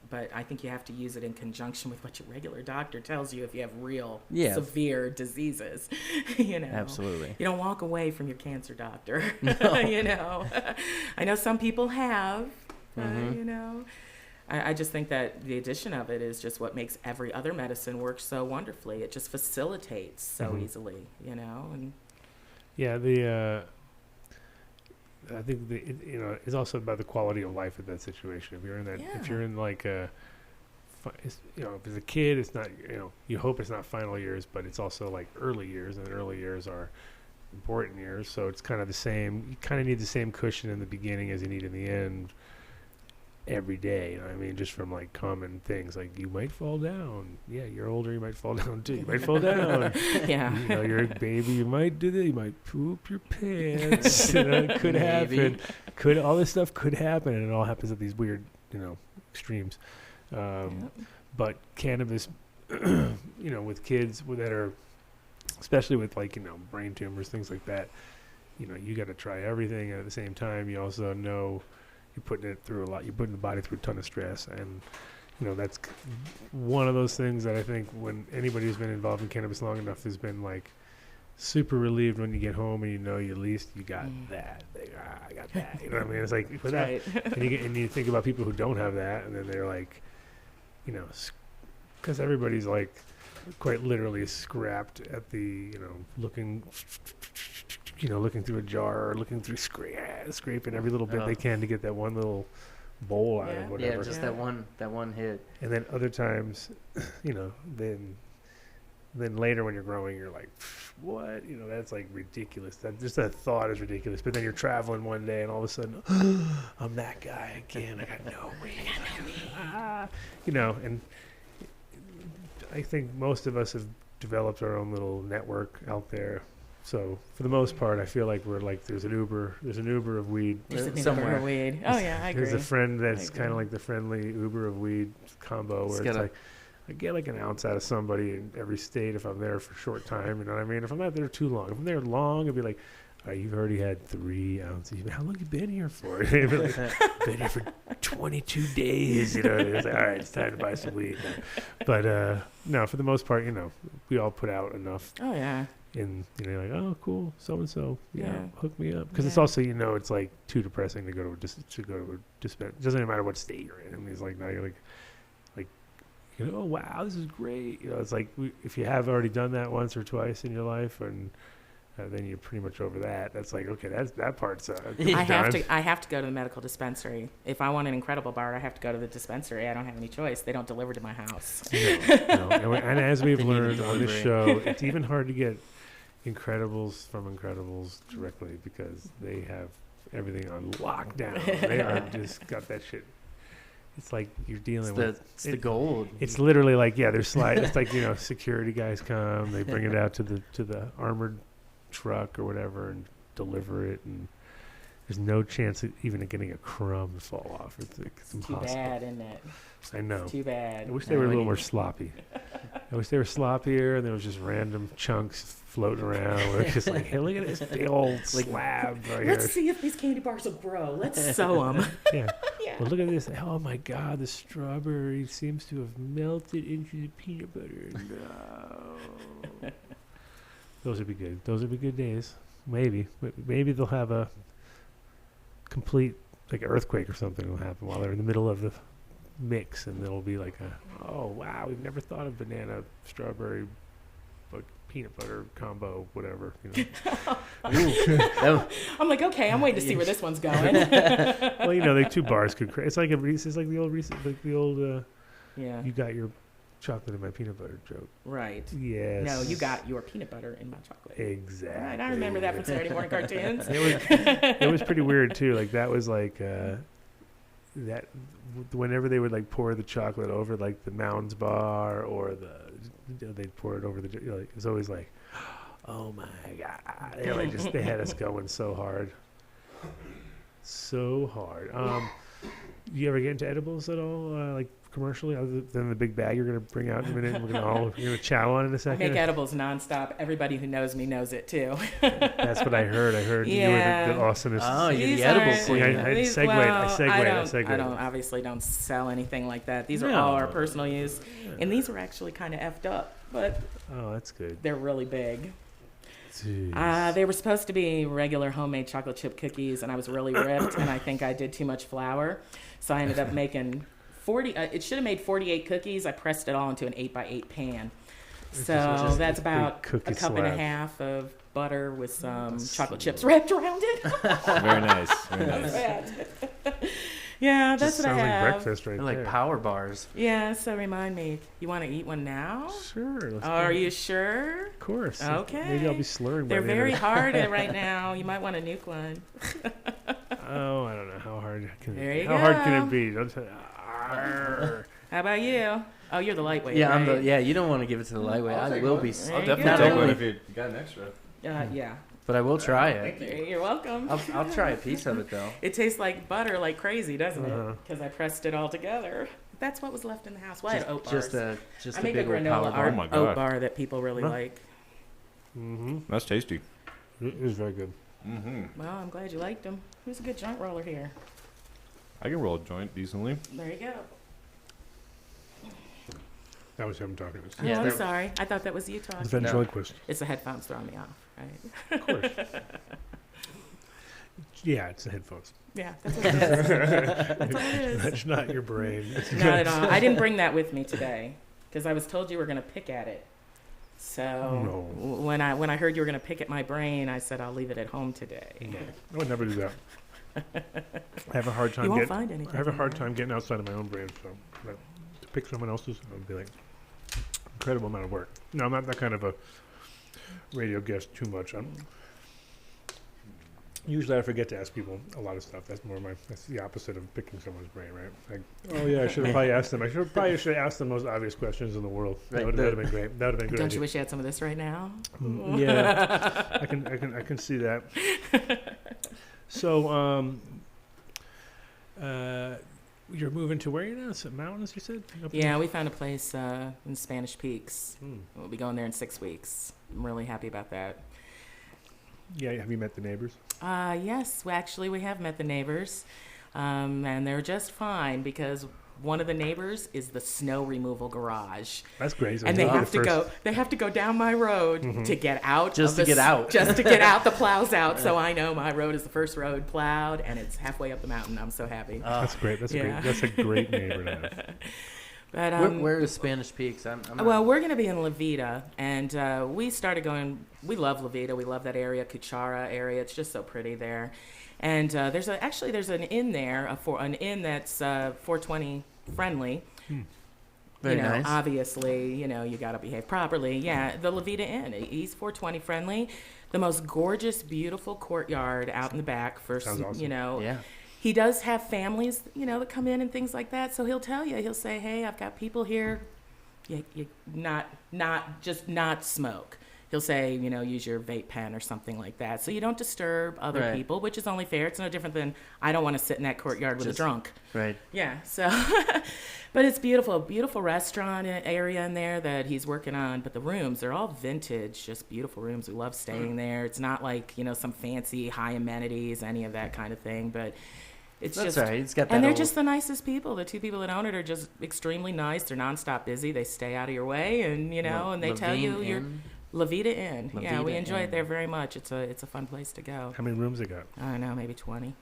But I think you have to use it in conjunction with what your regular doctor tells you if you have real severe diseases. Absolutely. You don't walk away from your cancer doctor. No. I know some people have. I just think that the addition of it is just what makes every other medicine work so wonderfully. It just facilitates so easily, And I think it's also about the quality of life in that situation. If you're in that, if you're in like if it's a kid, it's not, you hope it's not final years, but it's also like early years, and early years are important years. So it's kind of the same. You kind of need the same cushion in the beginning as you need in the end. every day. You know what I mean? Just from like common things like you might fall down. Yeah, you're older, you might fall down too. You might fall down. Yeah. You know, you're a baby, you might do that. You might poop your pants. You know, it could happen. All this stuff could happen, and it all happens at these weird, extremes. But cannabis, with kids that are, especially with like, brain tumors, things like that, you got to try everything. And at the same time, you also know you're putting it through a lot. You're putting the body through a ton of stress. And, that's one of those things that I think when anybody who's been involved in cannabis long enough has been like super relieved when you get home and at least you got that. I got that. You know what I mean? It's like, for that. Right. And you think about people who don't have that, and then they're like, because everybody's like quite literally scrapped at the, looking through a jar or looking through scraping every little bit they can to get that one little bowl out of whatever. Yeah, just that one hit. And then other times, then later when you're growing, you're like, what? that's like ridiculous. That thought is ridiculous. But then you're traveling one day and all of a sudden, I'm that guy again. I got no weed. And I think most of us have developed our own little network out there. So for the most part, I feel like we're like there's an Uber of weed somewhere. Weed. Oh yeah, I agree. There's a friend that's kind of like the friendly Uber of weed combo where it's like I get like an ounce out of somebody in every state if I'm there for a short time. You know what I mean? If I'm not there too long, if I'm there long, it'd be like, all right, you've already had 3 ounces. How long you been here for? Been here for 22 days. It's like, all right, it's time to buy some weed. But no, for the most part, we all put out enough. Oh yeah. And you're like, oh, cool, so and so, hook me up. Because it's also, it's like too depressing to go to a dispenser. It doesn't matter what state you're in. I mean, it's like now you're like, oh wow, this is great. It's like if you have already done that once or twice in your life, and then you're pretty much over that. That's like, okay, that part's I have to go to the medical dispensary. If I want an incredible bar, I have to go to the dispensary. I don't have any choice. They don't deliver to my house. No. And as we've learned on this show, it's even hard to get Incredibles from Incredibles directly because they have everything on lockdown. They are just got that shit. It's like you're dealing with the gold. It's literally like they're sliding. It's like security guys come, they bring it out to the armored truck or whatever and deliver it, and there's no chance of even getting a crumb to fall off. It's impossible. Too bad, isn't it? I know. Too bad. I wish they were a little more sloppy. I wish they were sloppier and there was just random chunks floating around. We're just like, hey, look at this big old slab right Let's here. see if these candy bars will grow. Let's sew them. Yeah. Well, look at this. Oh my God, the strawberry seems to have melted into the peanut butter. No. Those would be good. Those would be good days. Maybe they'll have a complete earthquake or something will happen while they're in the middle of the mix, and it'll be like oh wow, we've never thought of banana strawberry but peanut butter combo, whatever. I'm like, okay, I'm waiting to see where this one's going. Well, the 2 bars could it's like the old you got your chocolate in my peanut butter joke. Right. Yes. No, you got your peanut butter in my chocolate. Exactly. Right, I remember that from Saturday morning cartoons. It was pretty weird too. Like that was like that whenever they would pour the chocolate over the Mounds bar or they'd pour it over it was always like, oh my God. They had us going so hard. So hard. You ever get into edibles at all? Commercially, other than the big bag you're going to bring out in a minute, and we're going to chow on in a second. I make edibles nonstop. Everybody who knows me knows it too. That's what I heard. I heard you were the awesomest. Oh, you're the edible queen. I segued. I obviously don't sell anything like that. These are all our personal use, and these are actually kind of effed up, but that's good. They're really big. Jeez. They were supposed to be regular homemade chocolate chip cookies, and I was really ripped, and I think I did too much flour, so I ended up making 40. It should have made 48 cookies. I pressed it all into an 8x8 pan. So that's about a cup and a half of butter with some chocolate chips wrapped around it. Very nice. Very nice. Yeah, that's what I have. Sounds like breakfast right They're there. like power bars. Yeah, so remind me. You want to eat one now? Sure. Are you sure? Of course. Okay. Maybe I'll be slurring. They're very hard right now. You might want to nuke one. Oh, I don't know how hard hard can There it, you how hard can go. it be? Don't say, "Arr." How about you? Oh, you're the lightweight. Yeah, right? You don't want to give it to the lightweight. I will be, There I'll you definitely go. take one only- if you got an extra. Yeah. but I will try it. You're welcome. I'll try a piece of it though. It tastes like butter, like crazy, doesn't Uh-huh. it? Because I pressed it all together. That's what was left in the house. Well, I had oat bars. Just I a make big a old granola power Oh my oat God. bar that people really Huh? like. Mm-hmm. That's tasty. It is very good. Well, I'm glad you liked them. Who's a good joint roller here? I can roll a joint decently. There you go. That was him talking. Oh, Yeah, I'm there- sorry. I thought that was you The talking. ventriloquist. It's the headphones throwing me off, right? Of course. Yeah, it's the headphones. Yeah, that's what it is. That's all it is. That's not your brain. Not at all. I didn't bring that with me today because I was told you were going to pick at it. So No. when I heard you were going to pick at my brain, I said I'll leave it at home today. No, I would never do that. I have a hard time You won't getting. find anything. I have a hard in time getting outside of my own brain. So but to pick someone else's, I would be like incredible amount of work. No, I'm not that kind of a radio guest too much. Usually I forget to ask people a lot of stuff. That's the opposite of picking someone's brain, right? Like, oh yeah, I should have probably asked them. I should have asked them the most obvious questions in the world. Right, That would have been great. That would have been there. good. Don't you wish you had some of this right now? Yeah, I can see that. So, you're moving to where you now? Is it mountains? You said? Up Yeah, we found a place in Spanish Peaks. Hmm. We'll be going there in 6 weeks. I'm really happy about that. Yeah. Have you met the neighbors? Yes, we have met the neighbors, and they're just fine because one of the neighbors is the snow removal garage, That's great. So and they you're have the to first- go. They have to go down my road to get out. Just of to the get out. Just to get out. The plow's out, so I know my road is the first road plowed, and it's halfway up the mountain. I'm so happy. That's great. That's Yeah. a great neighbor to have. But Where is Spanish Peaks? I'm not- well, we're going to be in Levita, and we started going. We love Levita. We love that area, Cuchara area. It's just so pretty there. And there's an inn there, an inn that's 420 friendly. Very you know, nice. obviously, you got to behave properly. Yeah, the Levita Inn. He's 420 friendly. The most gorgeous, beautiful courtyard out in the back. Sounds awesome. Yeah. He does have families, that come in and things like that. So he'll tell you, he'll say, "Hey, I've got people here. You not smoke." He'll say, use your vape pen or something like that, so you don't disturb other Right. people, which is only fair. It's no different than I don't want to sit in that courtyard with a Just- drunk. Right. Yeah. So, but it's beautiful, beautiful restaurant area in there that he's working on. But the rooms, they're all vintage, just beautiful rooms. We love staying there. It's not like some fancy high amenities, any of that kind of thing, but. It's That's just, all right. It's got that and they're old- just the nicest people. The two people that own it are just extremely nice. They're nonstop busy. They stay out of your way, and and they tell you Levine you're Inn? Levita Inn. Yeah, we Levita enjoy Inn. it there very much. It's a fun place to go. How many rooms they got? I don't know, maybe 20,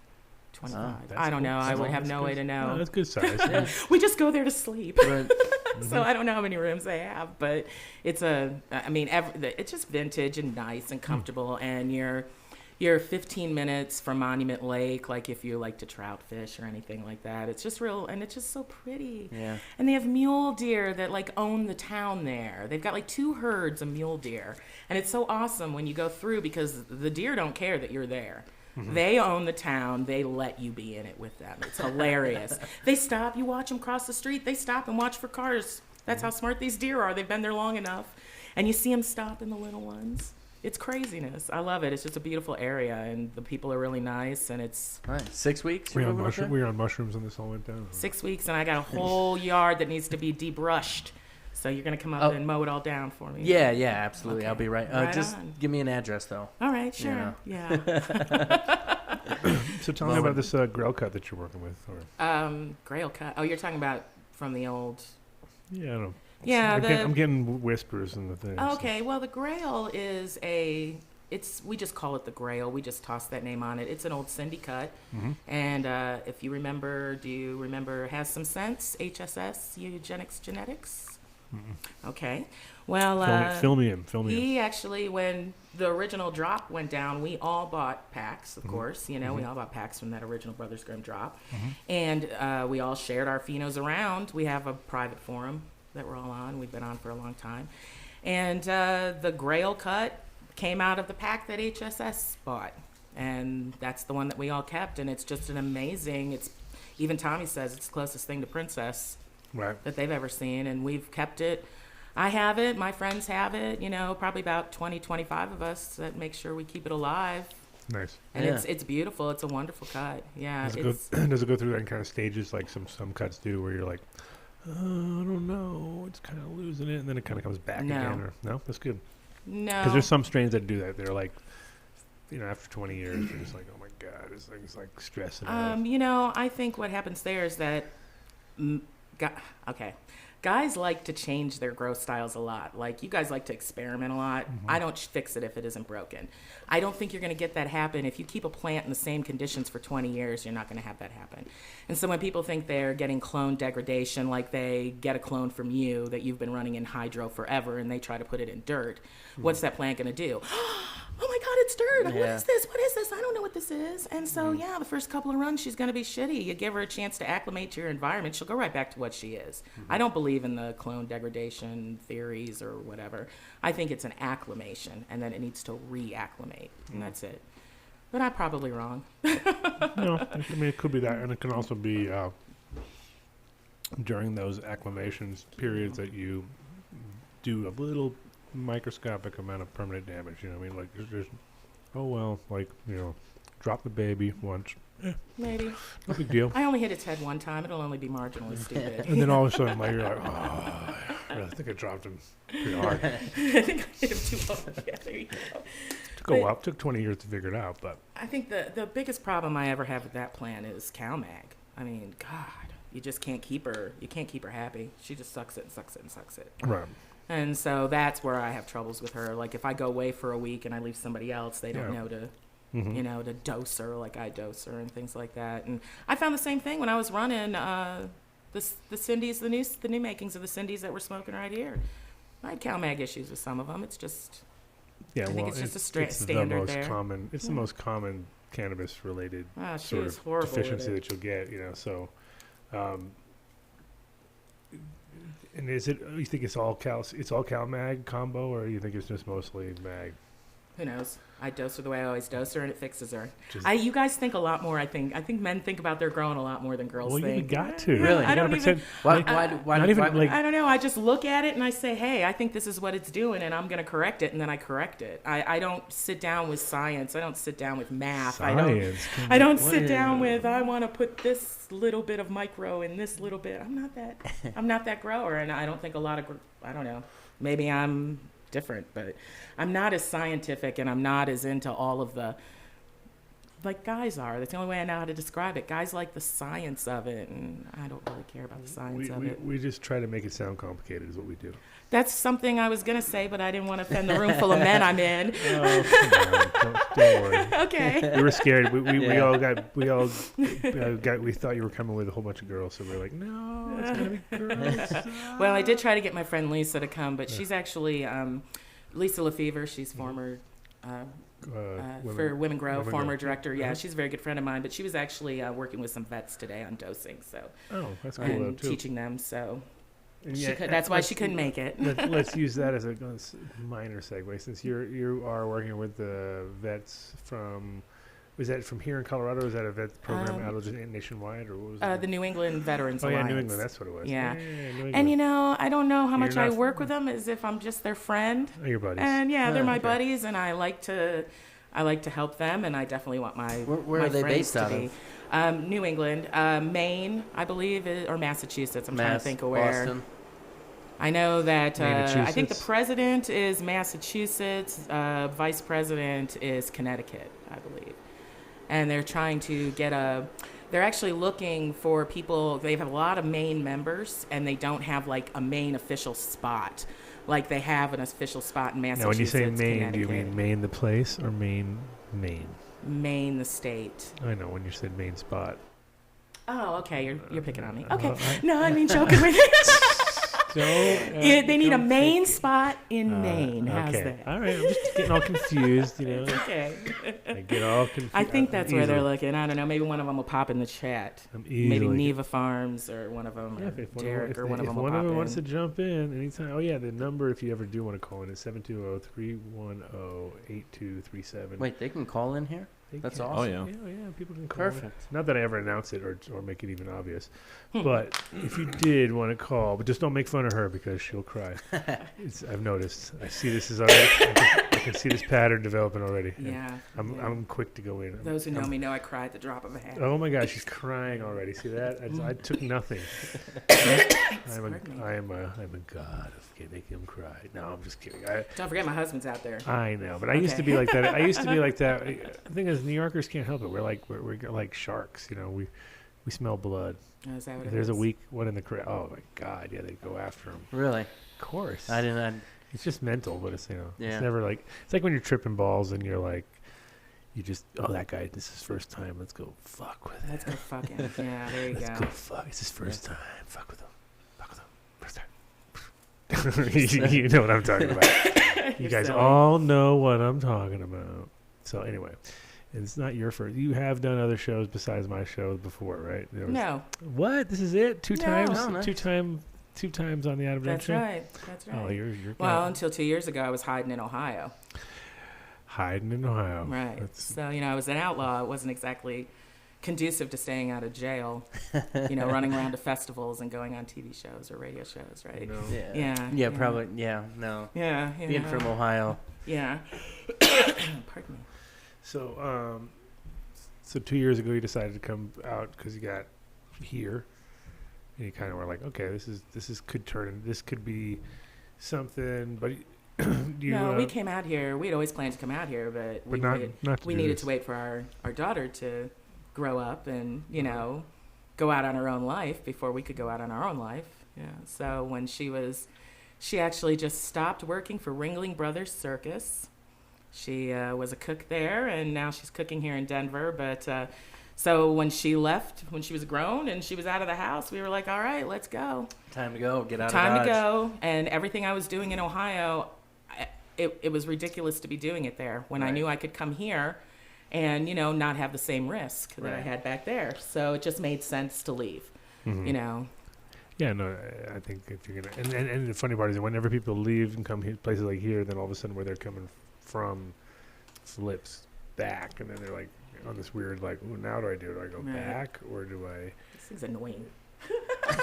25. That's I don't cool. know. I That's would cool. have That's no way good. to know. Oh, that's good size. We just go there to sleep. Right. So I don't know how many rooms they have, but it's it's just vintage and nice and comfortable, and you're 15 minutes from Monument Lake, like if you like to trout fish or anything like that. It's just real, and it's just so pretty. Yeah. And they have mule deer that own the town there. They've got 2 herds of mule deer, and it's so awesome when you go through because the deer don't care that you're there. They own the town. They let you be in it with them. It's hilarious. They stop. You watch them cross the street. They stop and watch for cars. That's how smart these deer are. They've been there long enough. And you see them stopping the little ones. It's craziness. I love it. It's just a beautiful area, and the people are really nice, and it's All right. 6 weeks. We you're were on moving up there? we were on mushrooms when this all went down. 6 weeks, and I got a whole yard that needs to be debrushed. So you're going to come up Oh. and mow it all down for me. Yeah, absolutely. Okay. I'll be right. Right Just on. give me an address, though. All right, sure. know. Yeah. So tell me about this grill cut that you're working with. Or Grail cut. Oh, you're talking about from the old. yeah, I don't know. Yeah, I'm getting whispers in the thing. so- Okay, well, the Grail is we just call it the Grail. We just toss that name on it. It's an old Cindy cut. And if you remember, do you remember Has Some Sense, HSS, Eugenics Genetics? Okay. Well, Fill me in. he actually, when the original drop went down, we all bought packs, of course. We all bought packs from that original Brothers Grimm drop. And we all shared our phenos around. We have a private forum that we're all on. We've been on for a long time. And the Grail cut came out of the pack that HSS bought. And that's the one that we all kept, and it's just an amazing, even Tommy says it's the closest thing to Princess that they've ever seen, and we've kept it. I have it, my friends have it, probably about 20, 25 of us that make sure we keep it alive. Nice. And it's beautiful. It's a wonderful cut. Yeah. Does it go through that in kind of stages like some cuts do, where you're like, I don't know, it's kind of losing it, and then it kind of comes back again? Or, no, that's good. No. Because there's some strains that do that. They're like, after 20 years, they're just like, oh my God, it's like stressing out. I think what happens there is that, guys like to change their growth styles a lot. Like, you guys like to experiment a lot. I don't fix it if it isn't broken. I don't think you're going to get that happen. If you keep a plant in the same conditions for 20 years, you're not going to have that happen. And so when people think they're getting clone degradation, like they get a clone from you that you've been running in hydro forever and they try to put it in dirt, what's that plant going to do? Oh my God, it's dirt. What is this? What is this? I don't know what this is. And so, the first couple of runs, she's going to be shitty. You give her a chance to acclimate to your environment, she'll go right back to what she is. I don't believe in the clone degradation theories or whatever. I think it's an acclimation, and then it needs to reacclimate, and that's it. But I'm probably wrong. No, it could be that, and it can also be during those acclimations periods that you do a little microscopic amount of permanent damage. Like there's drop the baby once. Maybe. No big deal. I only hit its head one time. It'll only be marginally stupid. And then all of a sudden, you're like, oh, I think I dropped him pretty hard. I think I hit him too hard. Yeah, there you go. Took a while. Took 20 years to figure it out, but I think the biggest problem I ever have with that plant is CalMag. I mean, God, you just can't keep her. You can't keep her happy. She just sucks it and sucks it and sucks it. Right. And so that's where I have troubles with her. Like, if I go away for a week and I leave somebody else, they don't know to, to dose her like I dose her and things like that. And I found the same thing when I was running the Cindy's, the new makings of the Cindy's that we're smoking right here. I had CalMag issues with some of them. It's just, I think it's just a standard there. It's the most common cannabis-related sort of deficiency that you'll get. So. And is it? You think it's all CalMag combo, or you think it's just mostly mag? Who knows? I dose her the way I always dose her, and it fixes her. You guys think a lot more. I think men think about their growing a lot more than girls think. Well, you got to. Really? I don't even. Why I don't know. I just look at it and I say, hey, I think this is what it's doing, and I'm going to correct it, and then I correct it. I don't sit down with science. I don't sit down with math. Science. I don't sit down with, I want to put this little bit of micro in this little bit. I'm not that grower, and I don't think a lot of. I don't know. Maybe I'm different, but I'm not as scientific, and I'm not as into all of the, like guys are. That's the only way I know how to describe it. Guys like the science of it, and I don't really care about the science of it. We just try to make it sound complicated is what we do. That's something I was going to say, but I didn't want to offend the room full of men I'm in. Oh, come on. Don't worry. Okay. We were scared. We all thought you were coming with a whole bunch of girls, so we were like, no, it's going to be girls. Well, I did try to get my friend Lisa to come, but she's actually, Lisa Lefevre, she's former, for Women Grow, former director. Yeah, she's a very good friend of mine, but she was actually working with some vets today on dosing, so. Oh, that's cool. And teaching them, so. That's why she couldn't make it. Let's use that as a minor segue, since you are working with the vets from. Was that from here in Colorado? Or was that a vet program out of nationwide, or what was it? The New England Veterans Alliance. New England. That's what it was. Yeah. New England. And I don't know how much I work with them as if I'm just their friend. Oh, your buddies. And they're my buddies, and I like to help them, and I definitely want my where my are they friends based to out be. of? New England, Maine, I believe, or Massachusetts. I'm trying to think of where. Boston. I know that I think the president is Massachusetts, vice president is Connecticut, I believe. And they're trying to they're actually looking for people. They have a lot of Maine members, and they don't have like a Maine official spot. Like they have an official spot in Massachusetts. Now, when you say Maine, do you mean Maine the place or Maine? Maine the state. I know, when you said Maine spot. Oh, okay. You're picking on me. Okay. No, I mean joking with you. They need a main spot in Maine. How's that? All right. I'm just getting all confused, Okay. I get all confused. I think that's where they're looking. I don't know. Maybe one of them will pop in the chat. Maybe Neva Farms or one of them. Or Derek or one of them will pop in. If one of them wants to jump in anytime. Oh, yeah. The number, if you ever do want to call in, is 720-310-8237. Wait, they can call in here? That's can. awesome. Oh, yeah. Yeah, people can call. Perfect. Not that I ever announce it or make it even obvious, but if you did want to call, but just don't make fun of her because she'll cry. I've noticed. I see this is already. I can see this pattern developing already. Yeah. I'm quick to go in. Those who know me know I cry at the drop of a hat. Oh my gosh, she's crying already. See that? I took nothing. I'm a god of making him cry. No, I'm just kidding. Don't forget my husband's out there. I know, but I used to be like that. I used to be like that. The thing is, New Yorkers can't help it. We're like sharks. You know, we smell blood. Oh, is that what If it there's a is? weak one in the crowd, oh my god, yeah, they go after him. Really? Of course. I didn't. It's just mental, but it's Yeah. it's never like it's like when you're tripping balls and you're like, you just that guy. This is his first time. Let's go fuck with it. Let's go fuck him. Yeah, there you Let's go. go fuck. It's his first time. Fuck with him. Fuck with him. First time. You know what I'm talking about. You guys silly. all know what I'm talking about. So anyway, it's not your first. You have done other shows besides my show before, right? There was- No, What? This is it? Two No. times? Oh, nice. Two times on the Out of Date that's show? right. That's right. Oh, you're Well, until 2 years ago, I was hiding in Ohio. hiding in Ohio. Right. That's, So, I was an outlaw. It wasn't exactly conducive to staying out of jail, running around to festivals and going on TV shows or radio shows, right? no. Yeah. Yeah. Yeah, probably. Yeah, no. Yeah. Being from Ohio. Yeah. Pardon me. So 2 years ago, you decided to come out because you got here, and you kind of were like, okay, this could be something. But you, No, we came out here. We'd always planned to come out here, but we not to we do needed this. to wait for our daughter to grow up and go out on her own life before we could go out on our own life. Yeah. So when she actually just stopped working for Ringling Brothers Circus. She was a cook there, and now she's cooking here in Denver. But so when she left, when she was grown and she was out of the house, we were like, all right, let's go. Time to go. Get out Time of to Dodge. go. And everything I was doing in Ohio, it was ridiculous to be doing it there when I Right. knew I could come here and, not have the same risk that I Right. had back there. So it just made sense to leave, Mhm. Yeah, no, I think if you're gonna, and the funny part is that whenever people leave and come here, places like here, then all of a sudden where they're coming from flips back, and then they're like on this weird like, ooh, now do I do? Do I go Right. back or do I? This is annoying.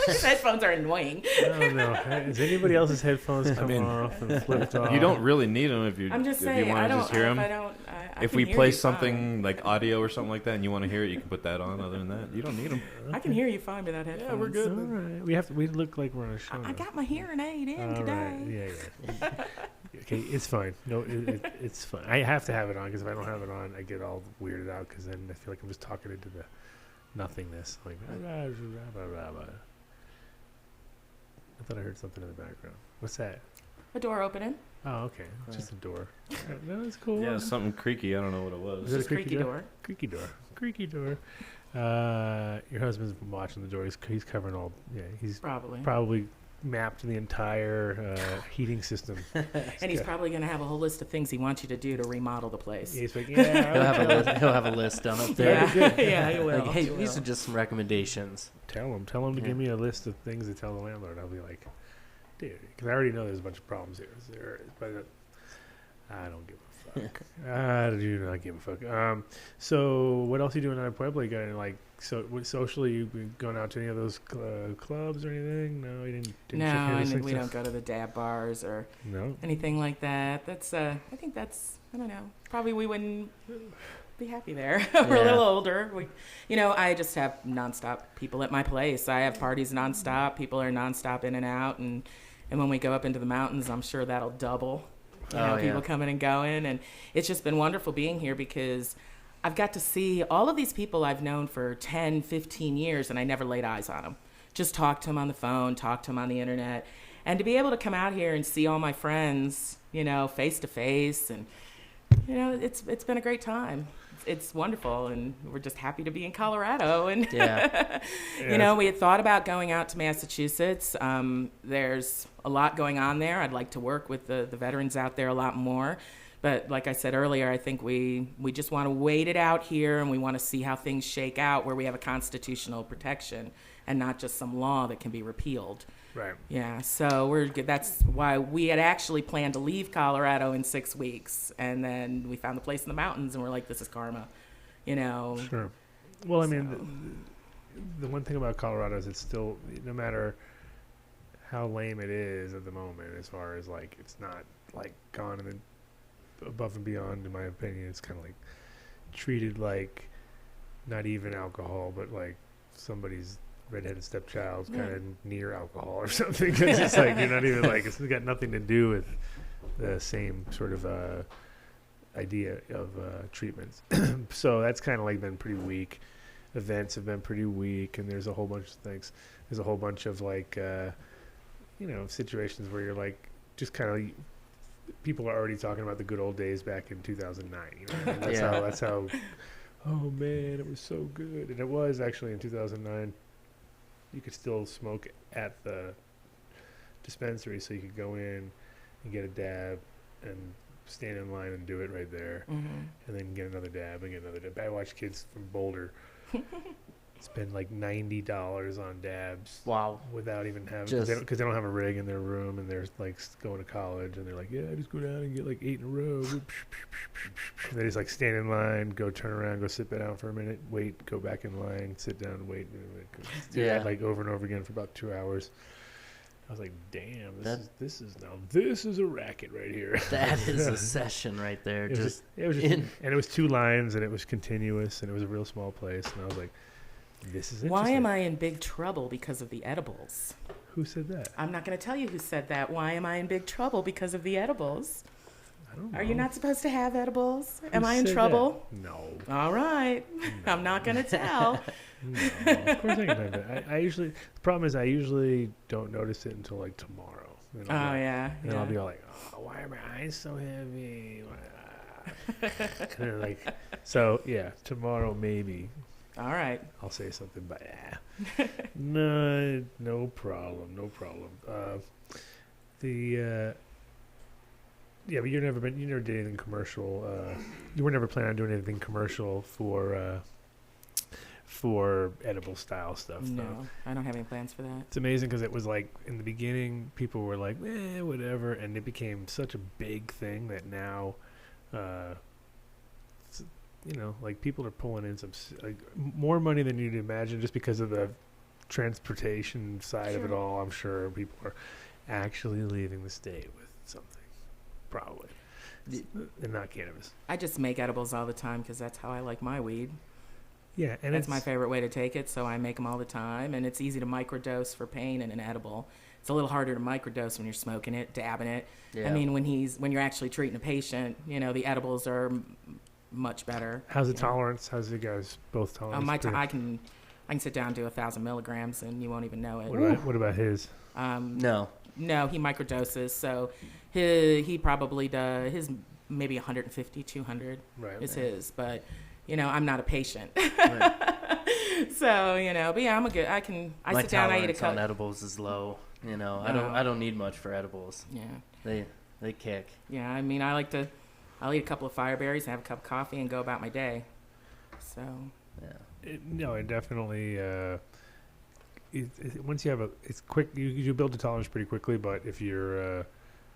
These headphones are annoying. I don't know. Is anybody else's headphones come off and flipped off? You don't really need them if you I'm just if saying, you I want to don't. just hear If them. I don't, I If can we hear play you something like audio or something like that, and you want to hear it, you can put that on. Other than that, you don't need them. fine. I can hear you fine without headphones. Yeah, we're good. All right. We look like we're on a show. I now. got my hearing aid in All today. right. Yeah. Okay, it's fine. No, it's fine. I have to have it on because if I don't have it on, I get all weirded out because then I feel like I'm just talking into the nothingness. Like, I thought I heard something in the background. What's that? A door opening. Oh, okay. It's just a door. No, it's cool. Yeah, something creaky. I don't know what it was. Is it a Just creaky creaky door? door. Creaky door. Creaky door. Your husband's watching the door. He's covering all. Yeah, he's Probably. probably mapped the entire heating system. And he's probably going to have a whole list of things he wants you to do to remodel the place. He's like, He'll yeah. have a list done up there. Yeah, yeah, he will. Like, hey, He these will. are just some recommendations. Tell him to Yeah. give me a list of things to tell the landlord. I'll be like, dude, because I already know there's a bunch of problems here. But I don't give a fuck. I do not give a fuck. So what else are you doing out in Puebla? You got any, like, socially, you been going out to any of those clubs or anything? No, you didn't No, check any of those and we things? don't go to the dab bars or No. anything like that. That's I think that's, I don't know. Probably we wouldn't be happy there. We're a Yeah. little older. I just have nonstop people at my place. I have parties nonstop. People are nonstop in and out, and when we go up into the mountains, I'm sure that'll double. Oh, People yeah. coming and going, and it's just been wonderful being here because I've got to see all of these people I've known for 10, 15 years, and I never laid eyes on them. Just talk to them on the phone, talk to them on the internet, and to be able to come out here and see all my friends, face to face, and it's been a great time. It's wonderful, and we're just happy to be in Colorado. And Yeah. we had thought about going out to Massachusetts. There's a lot going on there. I'd like to work with the veterans out there a lot more. But like I said earlier, I think we just want to wait it out here, and we want to see how things shake out where we have a constitutional protection and not just some law that can be repealed. Right. Yeah, so that's why we had actually planned to leave Colorado in 6 weeks, and then we found the place in the mountains, and we're like, this is karma. Sure. Well, I mean, So- the one thing about Colorado is it's still, no matter how lame it is at the moment, as far as like it's not like gone and above and beyond, in my opinion. It's kind of like treated like not even alcohol, but like somebody's redheaded stepchild's kind of near alcohol or something. 'Cause it's like you're not even like, it's got nothing to do with the same sort of idea of treatments. So that's kind of like been pretty weak. Events have been pretty weak, and there's a whole bunch of things. There's a whole bunch of like situations where you're like just kind of, people are already talking about the good old days back in 2009. And that's how oh man, it was so good. And it was actually in 2009. You could still smoke at the dispensary, so you could go in and get a dab and stand in line and do it right there, and then get another dab and get another dab. I watch kids from Boulder spend like $90 on dabs. Wow. Without even having, because they don't have a rig in their room, and they're like going to college, and they're like, yeah, just go down and get like 8 in a row. They just like stand in line, go turn around, go sit down for a minute, wait, go back in line, sit down, wait. Do that like over and over again for about 2 hours. I was like, damn, this is a racket right here. That is a session right there. It was just and it was 2 lines, and it was continuous, and it was a real small place, and I was like, this is interesting. Why am I in big trouble because of the edibles? Who said that? I'm not going to tell you who said that. Why am I in big trouble because of the edibles? I don't know. Are you not supposed to have edibles? Am I in said trouble? that? No. All right. No. I'm not going to tell. No, of course I can have that. I usually, the problem is I usually don't notice it until like tomorrow. And I'll be like, Yeah. And I'll be all like, oh, why are my eyes so heavy? And then like, so yeah, tomorrow maybe All right. I'll say something, but no problem. Yeah, but you never did anything commercial. You were never planning on doing anything commercial for edible style stuff. No, though. I don't have any plans for that. It's amazing because it was like in the beginning, people were like, whatever, and it became such a big thing that now, like people are pulling in some more money than you'd imagine just because of the transportation side of it all. I'm sure people are actually leaving the state with something, probably, and not cannabis. I just make edibles all the time because that's how I like my weed. Yeah, and that's my favorite way to take it, so I make them all the time, and it's easy to microdose for pain in an edible. It's a little harder to microdose when you're smoking it, dabbing it. Yeah. I mean, when you're actually treating a patient, the edibles are much better. How's the tolerance? How's you guys both tolerance? I can sit down and do 1,000 milligrams, and you won't even know it. What about his? No, he microdoses, so he probably does his maybe 150, 200 is his, but. I'm not a patient. Right. So, but yeah, I sit down, I eat a cup. My tolerance on edibles is low. I don't need much for edibles. Yeah. They kick. Yeah, I mean, I'll eat a couple of fireberries, have a cup of coffee, and go about my day. So. Yeah. It definitely, once you have it's quick, you build a tolerance pretty quickly, but if you're,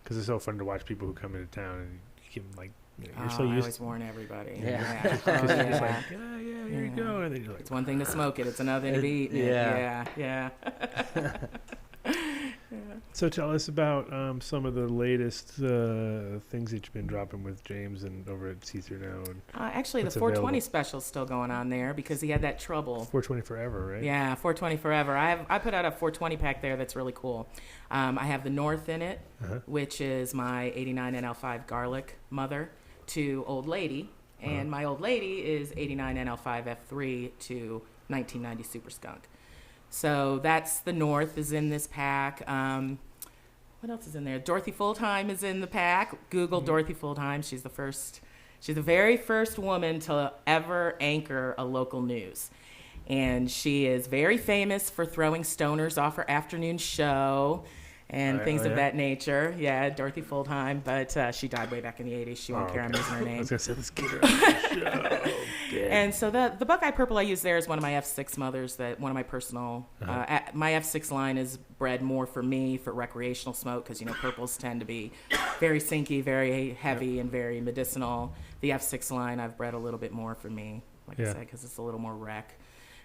because it's so fun to watch people who come into town and you can like, you're so used. I always warn everybody. Yeah. Because you're just like, here you go. And then you're like, it's one thing to smoke it. It's another thing to be eating it. Yeah. So tell us about some of the latest things that you've been dropping with James and over at C3 now. And actually, the 420 special's still going on there because he had that trouble. 420 Forever, right? Yeah, 420 Forever. I put out a 420 pack there that's really cool. I have the North in it, which is my 89 NL5 garlic mother to Old Lady, and my Old Lady is 89 NL5 F3 to 1990 Super Skunk. So that's the North is in this pack. What else is in there? Dorothy Fulltime is in the pack. Google Dorothy Fulltime. She's the very first woman to ever anchor a local news. And she is very famous for throwing stoners off her afternoon show and things of that nature. Yeah, Dorothy Fulltime, but she died way back in the 80s. She won't care I'm using her name. I was going to say, let's get her on the show. And so the Buckeye Purple I use there is one of my F6 mothers, one of my personal, my F6 line is bred more for me for recreational smoke because, purples tend to be very sinky, very heavy, and very medicinal. The F6 line I've bred a little bit more for me. like I said, because it's a little more rec.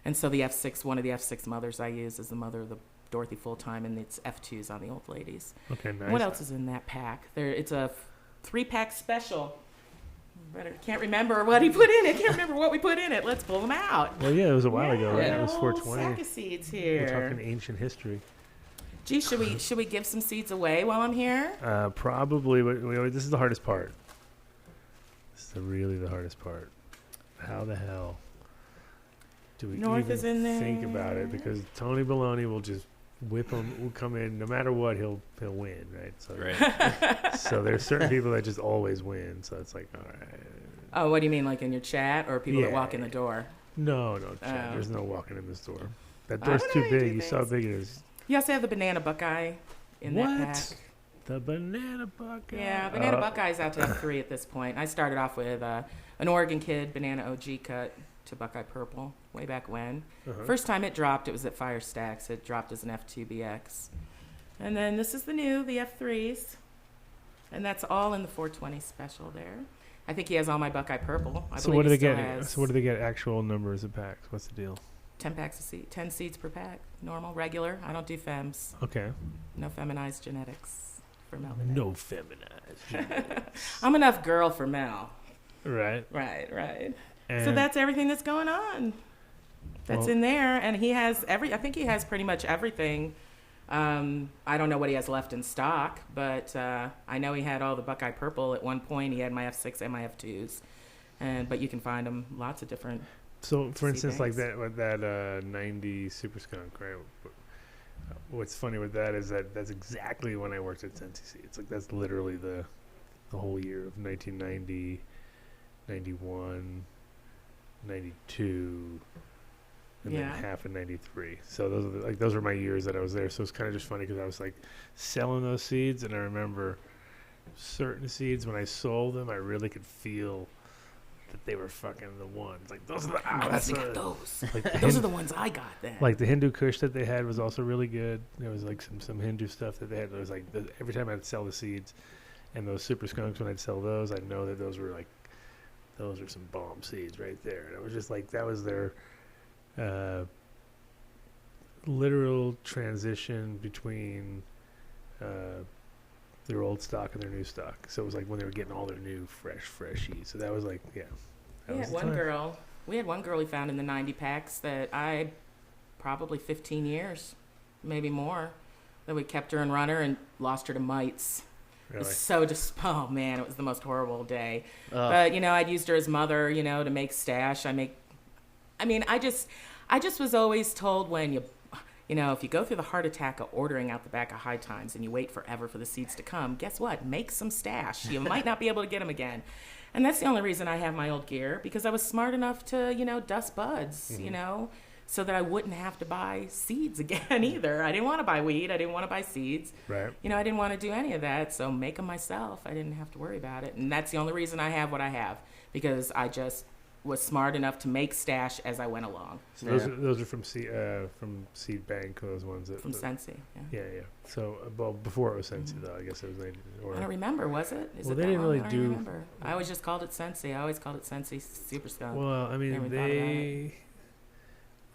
And so the F6, one of the F6 mothers I use is the mother of the Dorothy Full-Time, and it's F2s on the old ladies. Okay, nice. What else is in that pack? It's a 3-pack special. Can't remember what he put in it. Can't remember what we put in it. Let's pull them out. Well, yeah, it was a while ago. Right? Yeah, It was a whole 420. sack of seeds here. We're talking ancient history. Gee, should we give some seeds away while I'm here? Probably, but this is the hardest part. This is really the hardest part. How the hell do we North even is in there. think about it? Because Tony Baloney will just whip him. Will come in no matter what. He'll win, right? So, Right. so there's certain people that just always win. So it's like, all right. Oh, what do you mean, like in your chat or people that walk in the door? No, Chad, Oh. there's no walking in this door. That I door's don't too know how you big. do You saw how things. big it is. You also have the banana buckeye in that pack. The banana bucket. Yeah, banana buckeye's out to F3 at this point. I started off with an Oregon Kid banana OG cut to Buckeye Purple way back when. First time it dropped, it was at Fire Stacks. It dropped as an F2BX. And then this is the F3s. And that's all in the 420 special there. I think he has all my Buckeye Purple. So what do they get? So what do they get? Actual numbers of packs? What's the deal? 10 packs of seed, 10 seeds per pack. Normal, regular. I don't do fems. Okay. No feminized genetics for Melvanetics. No feminized. I'm enough girl for Mel. Right. Right. And So that's everything that's going on. That's Well- in there, and he has I think he has pretty much everything. I don't know what he has left in stock, but I know he had all the Buckeye Purple at one point. He had my F6 and my F2s, but you can find them lots of different. So, for Sea instance, like bags. that with that 90 Super Skunk, right? What's funny with that is that's exactly when I worked at Sensi. It's like that's literally the whole year of 1990, 91, 92, and Yeah. then half of 93. So those were my years that I was there. So it's kind of just funny because I was like selling those seeds, and I remember certain seeds when I sold them, I really could feel that they were fucking the ones. Like those are the That's those. like the Those are the ones I got then. like the Hindu Kush that they had was also really good. There was like some Hindu stuff that they had. It was like every time I'd sell the seeds, and those Super Skunks when I'd sell those, I'd know that those are some bomb seeds right there. And it was just like that was their literal transition between their old stock and their new stock. So it was like when they were getting all their new fresh heat. So that was like that We was had the one time. girl. We had one girl we found in the 90 packs that I probably 15 years, maybe more, that we kept her and run her and lost her to mites. It Really. was so oh man, it was the most horrible day. Oh. But I'd used her as mother, to make stash. I just was always told when if you go through the heart attack of ordering out the back of High Times and you wait forever for the seeds to come, guess what? Make some stash. You might not be able to get them again. And that's the only reason I have my old gear, because I was smart enough to, dust buds, so that I wouldn't have to buy seeds again either. I didn't want to buy weed. I didn't want to buy seeds. Right. I didn't want to do any of that. So make them myself. I didn't have to worry about it. And that's the only reason I have what I have, because I just was smart enough to make stash as I went along. So those are from Seed Bank, those ones that From Sensi. Yeah. Yeah. So before it was Sensi though, I guess it was 90. I don't remember, was it? Is Well, it they that didn't long? really I don't do- remember. I always just called it Sensi. I always called it Sensi Super Skunk. Well, I mean Never thought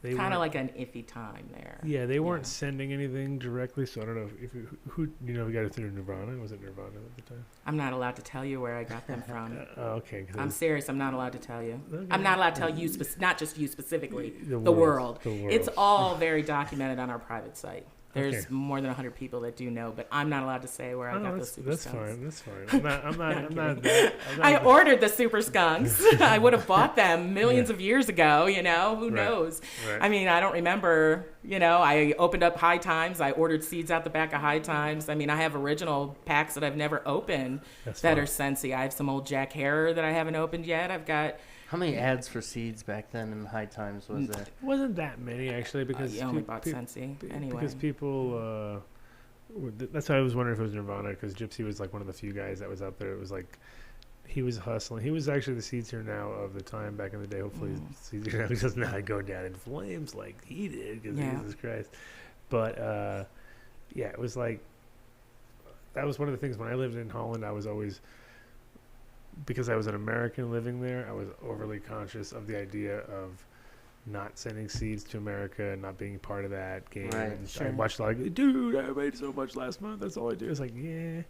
they kind weren't- of like an iffy time there. Yeah, they weren't Yeah. sending anything directly, so I don't know if who we got it through Nirvana. Was it Nirvana at the time? I'm not allowed to tell you where I got them from. Okay. 'Cause it I'm was- serious. I'm not allowed to tell you. Okay. I'm not allowed to tell you, not just you specifically, The the world. world. The world. It's all very documented on our private site. There's Okay. more than 100 people that do know, but I'm not allowed to say where I got those super that's skunks. fine. That's fine. I'm not. I'm not kidding. that. I ordered the super skunks. I would have bought them millions of years ago, Who Right. knows? Right. I mean, I don't remember, I opened up High Times. I ordered seeds out the back of High Times. I mean, I have original packs that I've never opened That's that fine. are Sensi. I have some old Jack Harrer that I haven't opened yet. I've got, How many ads for seeds back then in High Times was there? It wasn't that many actually because you only peop- bought peop- Sensi Be- anyway. Because people, that's why I was wondering if it was Nirvana, because Gypsy was like one of the few guys that was out there. It was like, he was hustling. He was actually the Seeds Here Now of the time back in the day. Hopefully, Seeds Here Now does not go down in flames like he did, because Yeah. Jesus Christ. But, it was like, that was one of the things when I lived in Holland, I was always because I was an American living there, I was overly conscious of the idea of not sending seeds to America and not being part of that game. Right, And sure. I watched like, dude, I made so much last month. That's all I do. It's like, yeah,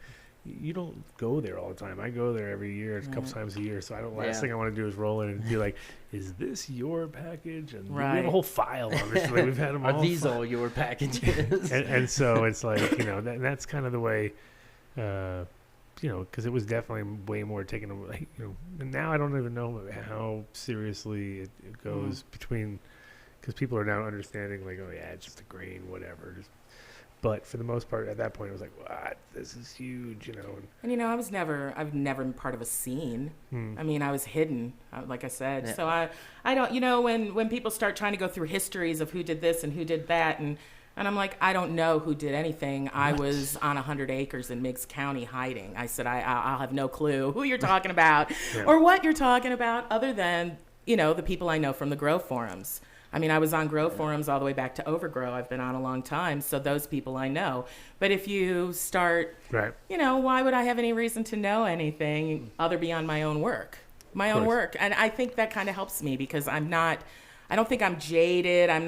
you don't go there all the time. I go there every year, a couple times a year. So I don't. Last Yeah. thing I want to do is roll in and be like, is this your package? And we have Right. a whole file on this. Like, we've had them all. Are these all your packages? And so it's like, that's kind of the way, because it was definitely way more taken away. And now I don't even know how seriously it goes between, because people are now understanding like, oh yeah, it's just a grain, whatever. But for the most part, at that point, it was like, what? This is huge, And I've never been part of a scene. I mean, I was hidden, like I said. Yeah. So I don't, when people start trying to go through histories of who did this and who did that, and I'm like, I don't know who did anything. I was on 100 acres in Meigs County hiding. I said, I'll have no clue who you're talking about or what you're talking about, other than, the people I know from the Grow forums. I mean, I was on Grow forums all the way back to Overgrow. I've been on a long time, so those people I know. But if you start, right? Why would I have any reason to know anything other beyond my own work? And I think that kind of helps me because I don't think I'm jaded. I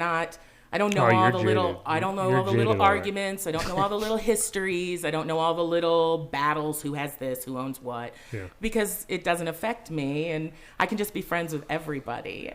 don't know all the little arguments. I don't know all the little histories. I don't know all the little battles, who has this, who owns what, because it doesn't affect me, and I can just be friends with everybody.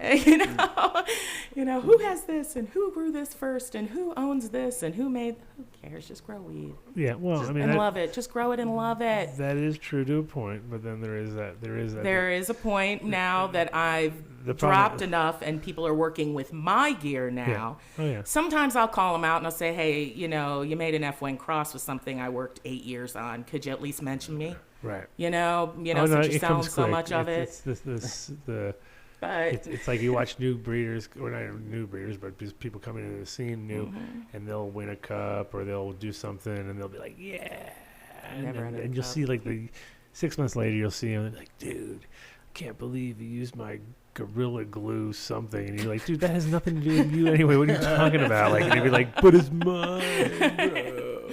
Who has this, and who grew this first, and who owns this, and who cares? Just grow weed. Yeah, well, love it. Just grow it and love it. That is true to a point, but then there is that. There is a point now that I've dropped enough, and people are working with my gear now. Yeah. Oh yeah. Sometimes I'll call them out and I'll say, hey, you made an F1 cross with something I worked 8 years on. Could you at least mention me? Right. Since you're selling so much of it. It's like you watch new breeders, or not new breeders, but just people coming into the scene new, and they'll win a cup or they'll do something, and they'll be like, yeah. And you'll see like the 6 months later, you'll see them like, dude, I can't believe you used my Gorilla Glue something, and you're like, dude, that has nothing to do with you anyway. What are you talking about? Like, and you'd be like, but it's mine, bro.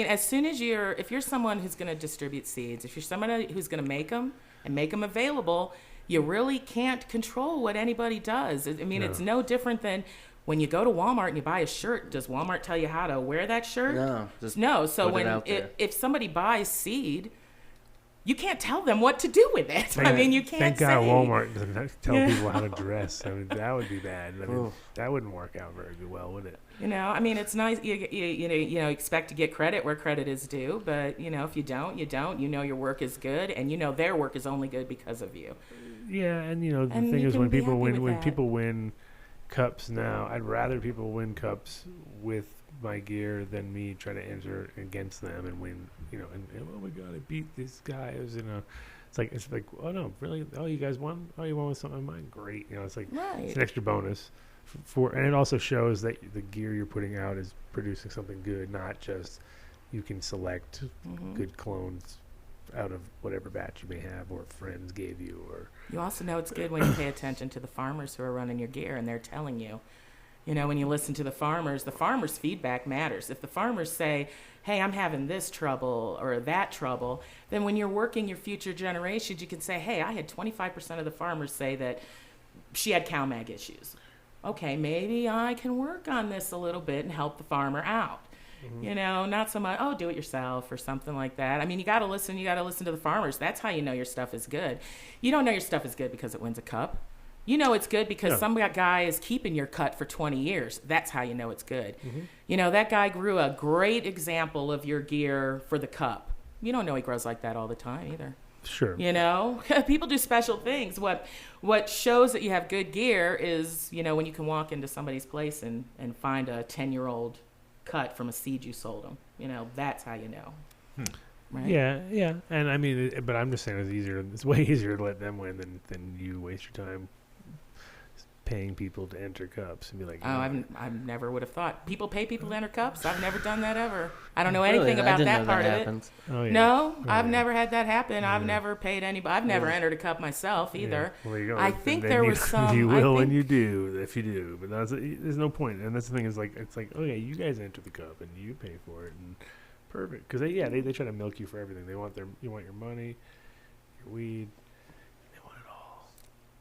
As soon as if you're someone who's going to distribute seeds, if you're someone who's going to make them and make them available, you really can't control what anybody does. It's no different than when you go to Walmart and you buy a shirt. Does Walmart tell you how to wear that shirt? No. So if somebody buys seed, you can't tell them what to do with it. You can't. Thank God Walmart doesn't tell people how to dress. That would be bad. That wouldn't work out very well, would it? It's nice. You expect to get credit where credit is due, but if you don't, you don't. Your work is good, and their work is only good because of you. Yeah, and the thing is, when people win cups now, I'd rather people win cups with my gear than me try to enter against them and win. And oh my God, I beat this guy. It's like, oh no, really? Oh, you guys won? Oh, you won with something of mine? Great. It's like it's an extra bonus and it also shows that the gear you're putting out is producing something good, not just you can select good clones out of whatever batch you may have or friends gave you. Or you also know it's good when you pay attention to the farmers who are running your gear and they're telling you. When you listen to the farmers' feedback matters. If the farmers say, hey, I'm having this trouble or that trouble, then when you're working your future generations, you can say, hey, I had 25% of the farmers say that she had cow mag issues. Okay, maybe I can work on this a little bit and help the farmer out. Not so much, do it yourself or something like that. You got to listen to the farmers. That's how you know your stuff is good. You don't know your stuff is good because it wins a cup. It's good because some guy is keeping your cut for 20 years. That's how you know it's good. That guy grew a great example of your gear for the cup. You don't know he grows like that all the time either. Sure. People do special things. What shows that you have good gear is, when you can walk into somebody's place and find a 10-year-old cut from a seed you sold them. That's how you know. Right? Yeah. And but I'm just saying it's way easier to let them win than you waste your time paying people to enter cups and be like, I never would have thought people pay people to enter cups. I've never done that ever. I don't know anything about that part of it. Oh, yeah. No, I've never had that happen. I've never paid anybody. I've never entered a cup myself either. Yeah. Well, there you go. I think there was some. You will when you do, if you do. But there's no point. And that's the thing is it's like, oh yeah, you guys enter the cup and you pay for it and perfect because they try to milk you for everything. You want your money. your weed. They want it all.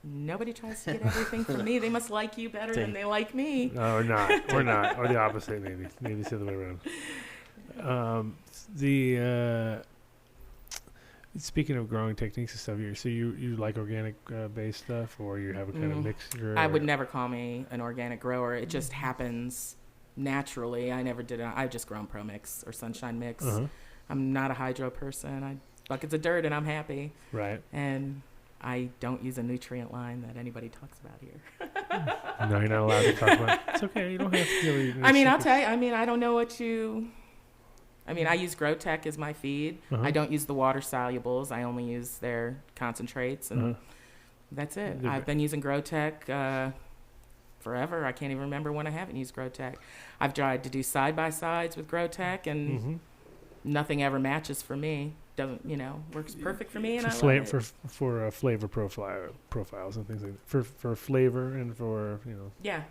Nobody tries to get everything from me. They must like you better than they like me. No, or not. Or not. Or the opposite, maybe. Maybe it's the other way around. Speaking of growing techniques and stuff, you like organic based stuff, or you have a kind of mixture? I would never call me an organic grower. It just happens naturally. I never did it. I've just grown Pro Mix or Sunshine Mix. I'm not a hydro person. Buckets of dirt and I'm happy. Right. And I don't use a nutrient line that anybody talks about here. No, you're not allowed to talk about it. It's okay. You don't have to. I'll tell you. I don't know what you... I use GrowTech as my feed. I don't use the water solubles. I only use their concentrates, and that's it. I've been using GrowTech forever. I can't even remember when I haven't used GrowTech. I've tried to do side-by-sides with GrowTech, and nothing ever matches for me. Doesn't, works perfect for me, and I love it. For flavor profiles and things like that. For flavor and for, Yeah.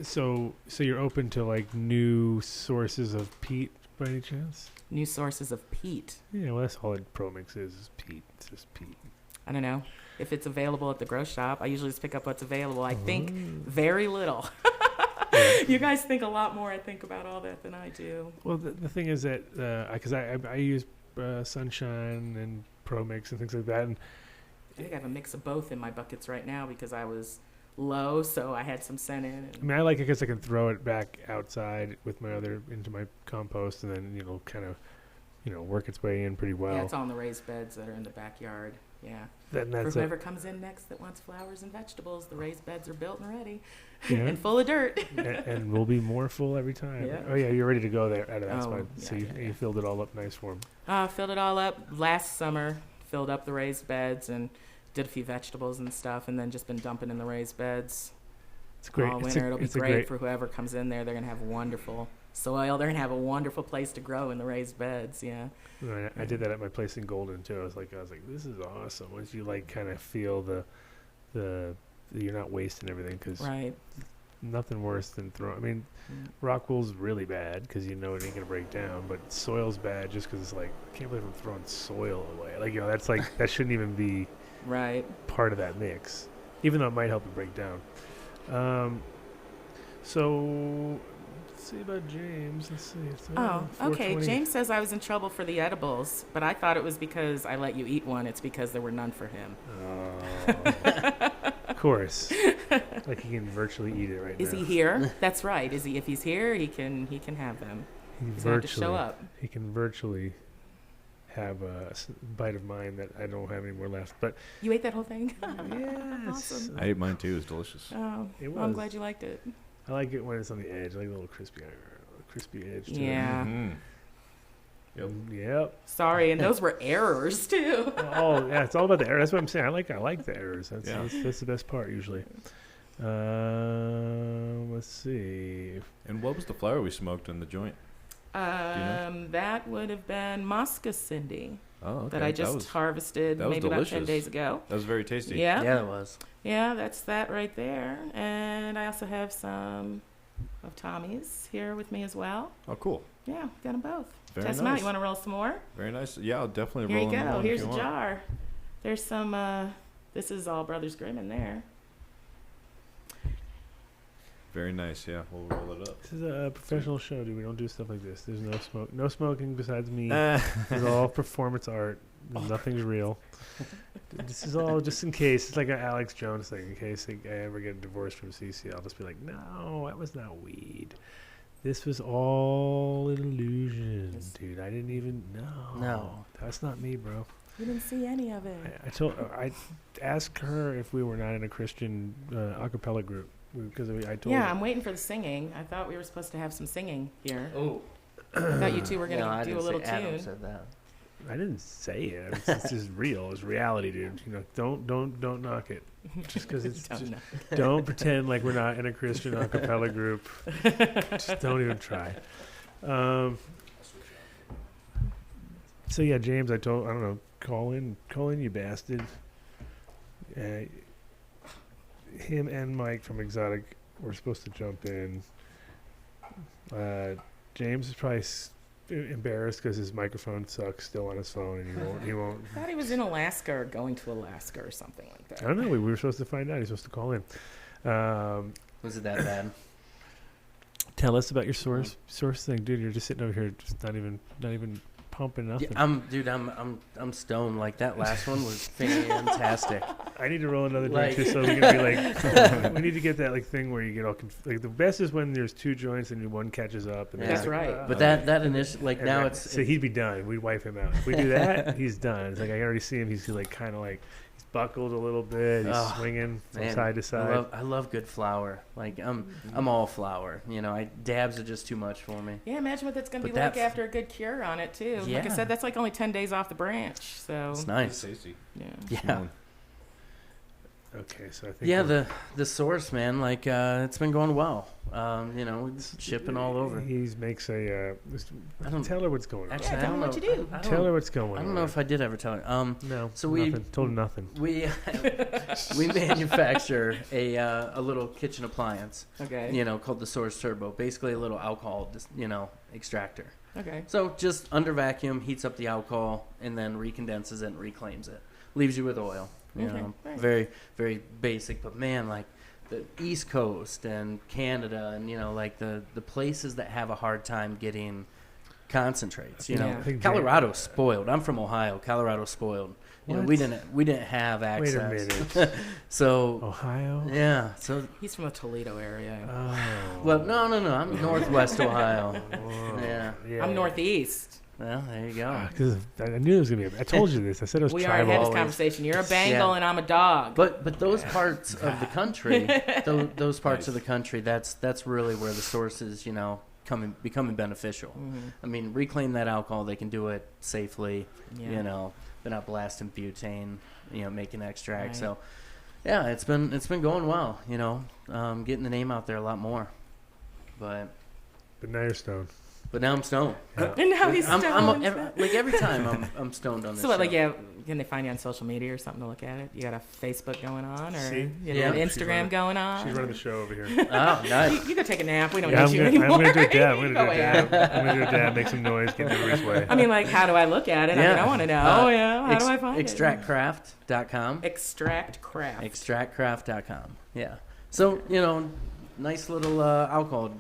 So you're open to like new sources of peat by any chance? New sources of peat. Yeah, well that's all Pro Mix is peat. It's just peat. I don't know if it's available at the grow shop. I usually just pick up what's available. I think very little. You guys think a lot more, I think, about all that than I do. Well, the thing is that because I use Sunshine and Pro Mix and things like that, and I think I have a mix of both in my buckets right now because I was low, so I had some sent in. I like it because I can throw it back outside with my into my compost, and then kind of work its way in pretty well. Yeah, it's all in the raised beds that are in the backyard. Yeah. That's for whoever comes in next that wants flowers and vegetables, the raised beds are built and ready, and full of dirt. and we'll be more full every time. Yeah. Oh yeah, you're ready to go there out of that spot. Yeah, so you filled it all up nice for them. Filled it all up last summer. Filled up the raised beds and did a few vegetables and stuff, and then just been dumping in the raised beds. It's great. All winter. It'll be great for whoever comes in there. They're gonna have wonderful soil. They're gonna have a wonderful place to grow in the raised beds. Yeah. Right. I did that at my place in Golden too. I was like, this is awesome. Once you kind of feel the you're not wasting everything, because nothing worse than throwing. Rock wool's really bad because it ain't gonna break down, but soil's bad just because it's like, I can't believe I'm throwing soil away. That's like that shouldn't even be part of that mix, even though it might help it break down. So let's see about James. Let's see. Okay. James says I was in trouble for the edibles, but I thought it was because I let you eat one. It's because there were none for him. Of course. Like he can virtually eat it right now. Is he here? That's right. If he's here, he can have them. He's going to have to show up. He can virtually have a bite of mine that I don't have any more left. But you ate that whole thing? Yes. Awesome. I ate mine too. It was delicious. Oh, well, I'm glad you liked it. I like it when it's on the edge. I like a little crispy edge to yeah. it. Mm-hmm. Yep. Sorry, and those were errors too. Oh yeah, it's all about the errors. That's what I'm saying. I like the errors. That's the best part usually. Let's see. And what was the flower we smoked in the joint? That would have been Mosca Cindy. Oh, okay. That I just harvested maybe about 10 days ago. That was very tasty. Yeah. Yeah, it was. Yeah, that's that right there. And I also have some of Tommy's here with me as well. Oh, cool. Yeah, got them both. Very Test them out. You want to roll some more? Very nice. Yeah, I'll definitely Here roll them. Here you go. Here's a jar. There's some, this is all Brothers Grimm in there. Very nice. Yeah, we'll roll it up. This is a professional show, dude. We don't do stuff like this. There's no smoke. No smoking besides me. It's all performance art. Nothing's real. This is all just in case. It's like an Alex Jones thing. In case I ever get divorced from CC, I'll just be like, no, that was not weed. This was all an illusion, dude. I didn't even know. No. That's not me, bro. You didn't see any of it. I asked her if we were not in a Christian a cappella group. Because I told I'm waiting for the singing. I thought we were supposed to have some singing here. Oh. I thought you two were going to do a little tune. Adam said that. I didn't say it. It's just real. It's reality, dude. Don't knock it. Just because it's don't pretend like we're not in a Christian a cappella group. Just don't even try. So yeah, James, I don't know, call in, you bastard. Him and Mike from Exotic were supposed to jump in. James is probably embarrassed because his microphone sucks still on his phone, and he won't. I thought he was in Alaska or going to Alaska or something like that. I don't know. We were supposed to find out. He's supposed to call in. Was it that bad? Tell us about your source thing, dude. You're just sitting over here, just not even pumping nothing. Yeah, I'm stoned. Like that last one was fantastic. I need to roll another drink too, so we can be like, we need to get that like thing where you get all like the best is when there's two joints and one catches up. And That's like, right. But that initial like now it's so he'd be done. We'd wipe him out. If we do that, he's done. It's like I already see him. He's like kind of like he's buckled a little bit. He's swinging from side to side. I love good flour. Like I'm all flour. You know, dabs are just too much for me. Yeah, imagine what that's going to be But like after a good cure on it too. Like I Yeah. said, that's like only 10 days off the branch. So It's nice. Tasty. yeah. Yeah. Okay, so I think Yeah, the source, man, like it's been going well. You know, it's shipping all over. he makes a. I don't Tell her what's going on. actually. Yeah, I tell don't me know. what you do. Tell her what's going on. I don't know if I did ever tell her. No. So we- nothing. Told him nothing. We we manufacture a little kitchen appliance, Okay. you know, called the Source Turbo. Basically, a little alcohol, extractor. Okay. So just under vacuum, heats up the alcohol, and then recondenses it and reclaims it. Leaves you with oil. You Okay, know, right. very, very basic. But man, like the East Coast and Canada, and like the places that have a hard time getting concentrates. You know, Yeah. I think Colorado's spoiled. I'm from Ohio. Colorado's spoiled. You know, What? we didn't have access. Wait a minute. So Ohio. yeah, so He's from the Toledo area. Oh. well, no, I'm Northwest Ohio. Whoa. Yeah. I'm Northeast. Well, there you go. Because I knew it was gonna be. I told you this. I said it was We already tribal. had this always. conversation. You're a Bengal Yeah. and I'm a dog. But those parts of the country, those parts of the country, that's really where the source is, becoming beneficial. Mhm. I mean, reclaim that alcohol. They can do it safely. Yeah. They're not blasting butane. Making extract. Right. So, yeah, it's been going well. Getting the name out there a lot more. But But now you're stoned. now I'm stoned. And now he's stoned. Every time I'm stoned on this. So what, like, show. yeah, can they find you on social media or something to look at it? You got a Facebook going on, or See? Yeah. an She's Instagram running- going on? She's running the show over here. Oh, nice. You go take a nap. We don't Yeah, need you anymore. I'm gonna do a dab. I'm You gonna go do a ahead. dab. I'm gonna do a dab. Make some noise. Get everybody's way. I mean, like, how do I look at it? I mean, Yeah. I want to know. How do I find it? Extractcraft.com. Extract craft. Extractcraft.com. Yeah. So, nice little alcohol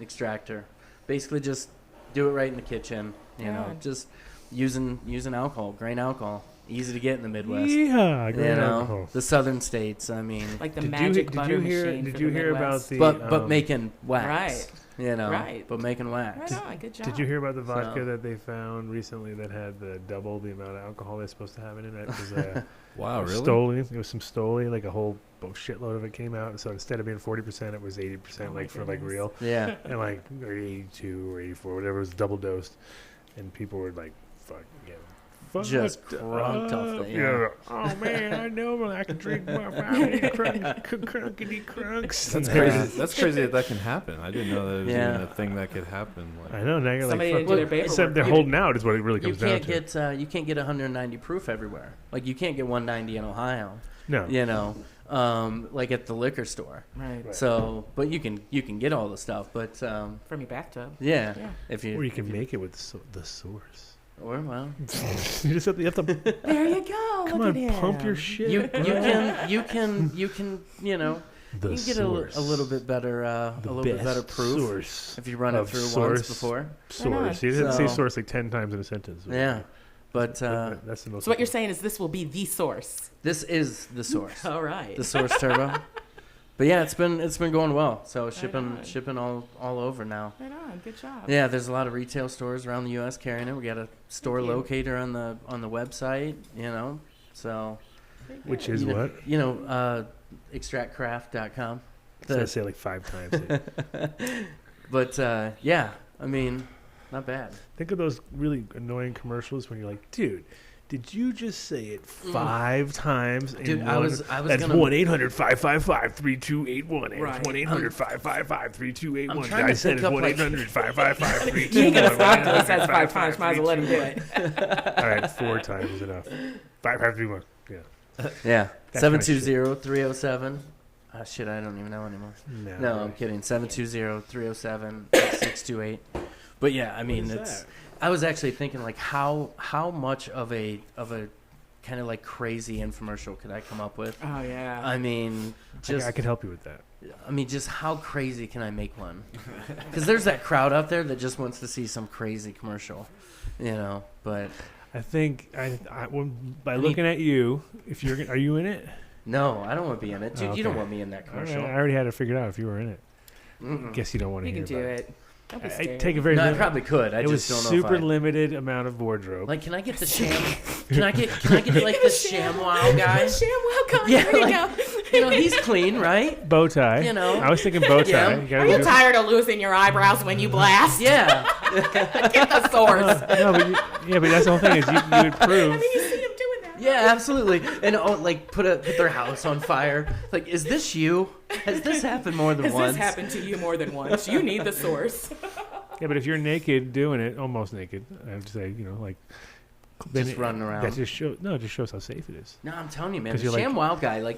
extractor. Basically just do it right in the kitchen, Yeah. just using alcohol, grain alcohol. Easy to get in the Midwest. Yeah, great alcohol. The southern states, I mean, Like the Did magic you butter hear? machine. Did for you the hear about Midwest. the? but making wax. Right. Right. But making wax. Right on. Good job. Did you hear about the vodka So- that they found recently that had double the amount of alcohol they're supposed to have in it? It was Wow, really? Stoli. It was some Stoli, like a whole shitload of it came out. So instead of being 40%, it was 80%, Oh my like for like goodness. real, Yeah. and like or 82 or 84, whatever. It was double dosed, and people were like, "Fuck yeah." Just fucked crunked off up. the- Yeah. Oh man, I know I can drink my crunkity crunks. That's crazy. That's crazy that can happen. I didn't know that it was Yeah. even a thing that could happen. I know. Now you're Somebody like, didn't fuck, do their paperwork. except they're You- holding out is what it really You comes down can't to. get 190 proof everywhere. Like you can't get 190 in Ohio. No. Like at the liquor store. Right. Right. So, but you can get all the stuff. But From your bathtub. yeah, Yeah. if you Or you can make it with the source. or well, You just you have to There you go. come Look on, at pump him. your shit. you bro. can The you can get source. a little bit better The a little bit best better proof source. if you run it of through source. once before. Source. You didn't say So- source like 10 times in a sentence. Yeah, but That's the most. So what you're saying is this will be the source. this is the source, All right. the Source Turbo. But yeah, it's been going well. So on. shipping all over now. Right on. Good job. Yeah, there's a lot of retail stores around the U.S. carrying it. We got a store Thank you. locator on the website. So Very good. Which is what? Extractcraft.com. I was say like 5 times. But yeah, I mean, not bad. Think of those really annoying commercials when you're like, dude. Did you just say it 5 times? Dude, in I one? was That's gonna 1-800-555-3281 and Right. 1-800-555-3281. I'm trying I to said think it's of, like- 1-800-555-3281. You ain't gonna stop till he says 5 times. Might as well let him do it. All right, 4 times is enough. 5-5-3-1. Yeah. Yeah, That kind of shit. 720-307. Shit, I don't even know anymore. No, I'm kidding. 720-307-8628. But yeah, I mean, What is I was actually thinking like how much of a kind of like crazy infomercial could I come up with? Oh yeah. I mean, just I could help you with that. I mean, just how crazy can I make one? Because there's that crowd out there that just wants to see some crazy commercial, you know. But I think by looking at you, if are you in it? no, I don't want to be in it, dude. Okay. You don't want me in that All right, commercial. I already had it figured out if you were in it. Mm-mm. Guess you don't want to You hear can do about it. Don't be I scared. take a very No, I lim- probably could. I it was just don't know super if I... limited amount of wardrobe. Like, can I get the sham? Can I get like the ShamWow guy? ShamWow guy. Yeah, there you like- go. You know, he's clean, right? bow tie. You know. I was thinking bow tie. Yeah. You gotta Are you do- tired of losing your eyebrows when you blast? Yeah. Get the source. No, but but that's the whole thing is you would prove. I mean, you see him doing that. Yeah, absolutely. And like put their house on fire. Like, is this you? Has this happened more than Has once? this happened to you more than once? You need the source. Yeah, but if you're naked doing it, almost naked, I have to say, like then Just running around. That just shows how safe it is. No, I'm telling you, man. 'Cause The you're like- ShamWow guy, like I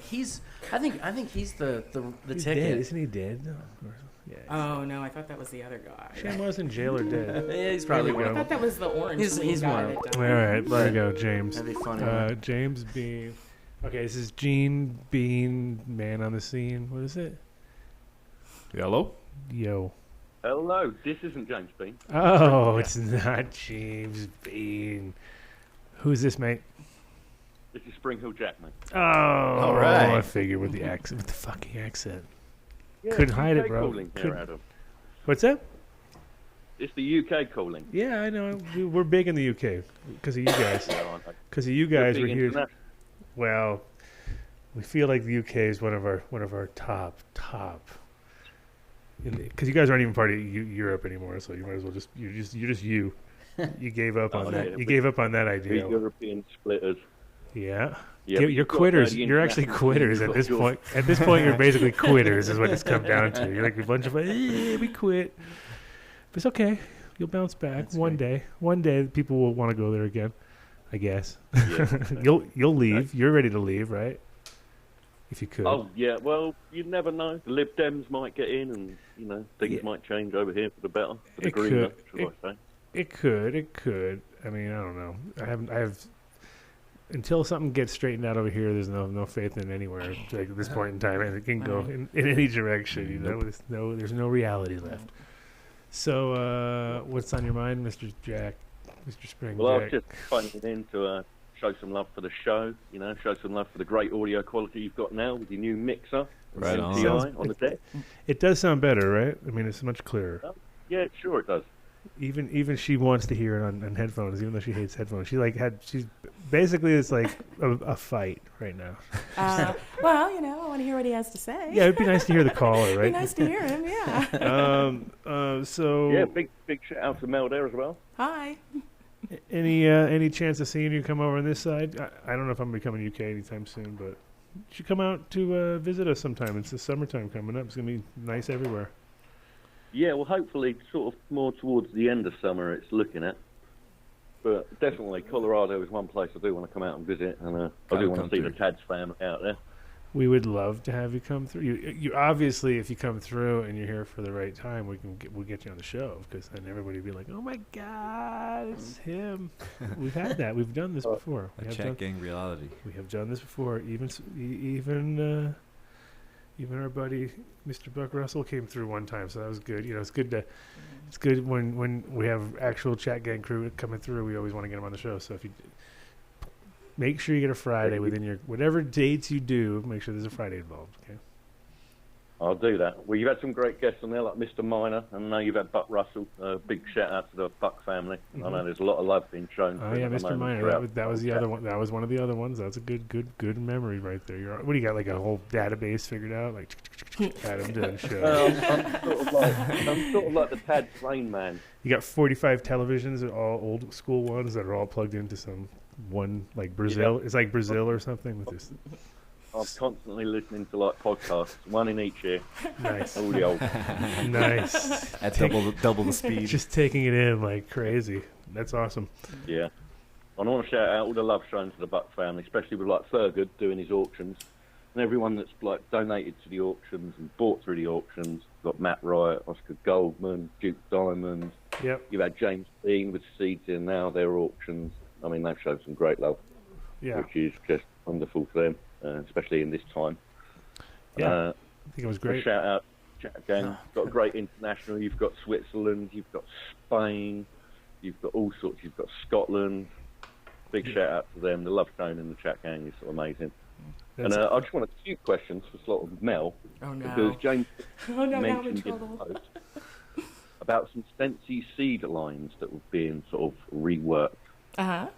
think he's the He's ticket. dead, isn't he dead? No, of course. Yeah. Oh no, I thought that was the other guy. Sham in jail or dead. Yeah, he's probably There we one I of go. thought that was the orange He's sleeve guy one. that All died. right, there you go, James. That'd be funny. James Bean. Okay, this is Gene Bean, man on the scene. What is it? Hello? Yo. Hello, this isn't James Bean. Oh, it's not James Bean. Who's this, mate? This is Spring Hill Jack, mate. Oh, all right. I figured with the accent, with the fucking accent. Yeah, Couldn't hide it, UK bro. Calling here, Couldn't- Adam. What's that? It's the UK calling. Yeah, I know. We're big in the UK because of you guys. Yeah, aren't they? Because of you guys, You're we're big here. international. Well, we feel like the UK is one of our top. Because you guys aren't even part of Europe anymore, so you might as well you're just you. You gave up on Oh, that. yeah, You we- gave up on that The idea. European splitters. Yeah. Yeah, You're but you've got, quitters. the You're actually international quitters scene, at you've this got point. At this point, you're basically quitters, is what it's come down to. You're like a bunch of, we quit. But it's okay. You'll bounce back That's one great. day. One day, people will want to go there again. I guess. Yeah. You'll leave. You're ready to leave, right? If you could. Oh, yeah, well, you never know. The Lib Dems might get in and, things Yeah. might change over here for the better. For the It greener, could. shall I say. It could. I mean, I don't know. I have. Until something gets straightened out over here, there's no faith in anywhere. Like at this point in time, and it can go in any direction. There's no reality left. So, what's on your mind, Mr. Jack, Mr. Spring? Well, I was Jack? just phoning in to show some love for the show, show some love for the great audio quality you've got now with your new mixer, Right on. MPI on the deck. It does sound better, right? I mean, it's much clearer. Yeah, sure it does. Even she wants to hear it on headphones, even though she hates headphones. She's basically it's like a fight right now. Well, I want to hear what he has to say. Yeah, it'd be nice to hear the caller, It'd right? be nice to hear him. Yeah. So Yeah, big shout out to Mel there as well. Hi. any chance of seeing you come over on this side? I don't know if I'm going to be coming to UK anytime soon, but you should come out to visit us sometime. It's the summertime coming up. It's going to be nice everywhere. Yeah, well, hopefully, sort of more towards the end of summer, it's looking at. But definitely, Colorado is one place I do want to come out and visit, and I Gotta do want come to see through. the Tads family out there. We would love to have you come through. You obviously, if you come through and you're here for the right time, we'll get you on the show because then everybody will be like, "Oh my God, it's him." We've had that. We've done this before. A chat gang reality. We have done this before. Even our buddy Mr. Buck Russell came through one time, so that was good. It's good when we have actual chat gang crew coming through. We always want to get them on the show. So if you make sure you get a Friday within your whatever dates you do, make sure there's a Friday involved. Okay. I'll do that. Well, you've had some great guests on there, like Mr. Minor, and I know you've had Buck Russell. Big shout out to the Buck family. I know there's a lot of love being shown. Oh to yeah, them at the Mr. moment Minor. throughout That was the the other one. That was one of the other ones. That's a good memory right there. What do you got? Like a whole database figured out? Like Adam doing show. I'm sort of like the Tads Rain Man. You got 45 televisions, they're all old school ones that are all plugged into some one like Brazil. Yeah. It's like Brazil or something with this. I'm constantly listening to like podcasts, one in each ear. Nice, All the old. nice. At double the speed. Just taking it in like crazy. That's awesome. Yeah. And I want to shout out all the love shown to the Buck family, especially with like Thurgood doing his auctions, and everyone that's like donated to the auctions and bought through the auctions. Got Matt Wright, Oscar Goldman, Duke Diamond, Yep. You've had James Dean with seeds in now, their auctions. I mean, they've shown some great love, which is just wonderful for them, especially in this time. Yeah, I think it was great. Shout out, Chat Gang. You've got a great international. You've got Switzerland. You've got Spain. You've got all sorts. You've got Scotland. Big shout out to them. The love shown in the Chat Gang is sort of amazing. And I just want a few questions for sort of Mel. Oh, no. Because James now I'm in mentioned in trouble. the post about some Sensi seed lines that were being sort of reworked. Uh-huh.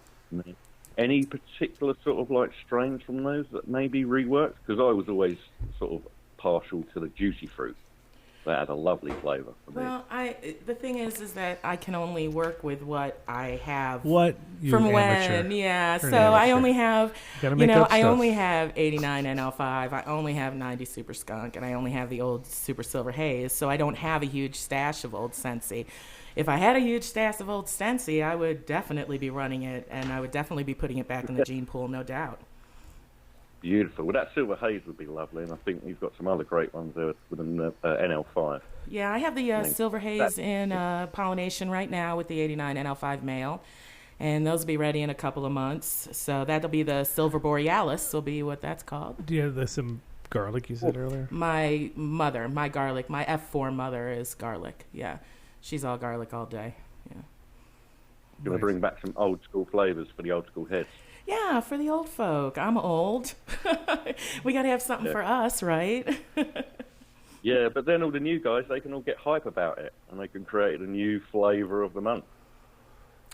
Any particular sort of like strains from those that may be reworked? Because I was always sort of partial to the juicy fruit. That had a lovely flavour for me. Well, the thing is that I can only work with what I have. What you from amateur. when? Yeah. You're So an I amateur. only have, Gotta make up I stuff. only have 89 NL5. I only have 90 Super Skunk, and I only have the old Super Silver Haze. So I don't have a huge stash of old Sensi. If I had a huge stash of old Sensi, I would definitely be running it, and I would definitely be putting it back in the gene pool, no doubt. Beautiful. Well, that Silver Haze would be lovely, and I think you've got some other great ones there with an NL5. Yeah, I have the Silver Haze in pollination right now with the 89 NL5 male, and those will be ready in a couple of months. So that'll be the Silver Borealis, will be what that's called. Do you have some garlic you said earlier? My mother, my garlic, my F4 mother is garlic. Yeah, she's all garlic all day. Yeah. You're going to bring back some old school flavours for the old school heads. Yeah, for the old folk. I'm old. We got to have something for us, right? Yeah, but then all the new guys, they can all get hype about it, and they can create a new flavour of the month.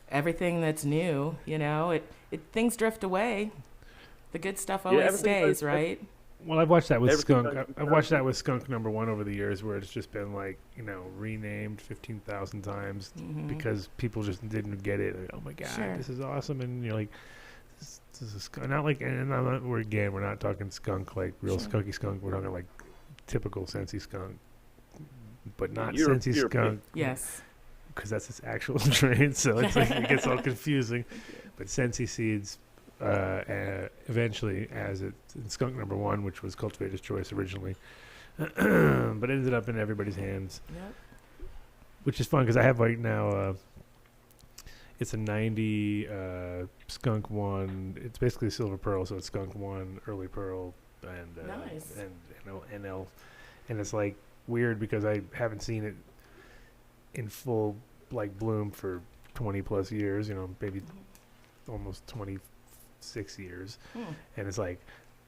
Everything that's new, things drift away. The good stuff always stays, right? Well, I've watched that with Everything Skunk. goes- I've watched that with Skunk #1 over the years, where it's just been like, renamed 15,000 times because people just didn't get it. Like, oh my god, Sure. this is awesome, and you're like, this is skunk. Not like, and we're not talking skunk like real skunky skunk. We're talking like typical Sensi skunk, but not Sensi skunk. Yes. Because that's its actual strain, so it's like it gets all confusing. But Sensi seeds, eventually, as it's in Skunk #1, which was Cultivator's Choice originally, but it ended up in everybody's hands, Yep. which is fun because I have right now. It's a 90 Skunk 1. It's basically a Silver Pearl, so it's Skunk 1, Early Pearl, and Nice. and NL, and it's like weird because I haven't seen it in full bloom for 20 plus years, maybe almost 26 years. And it's like,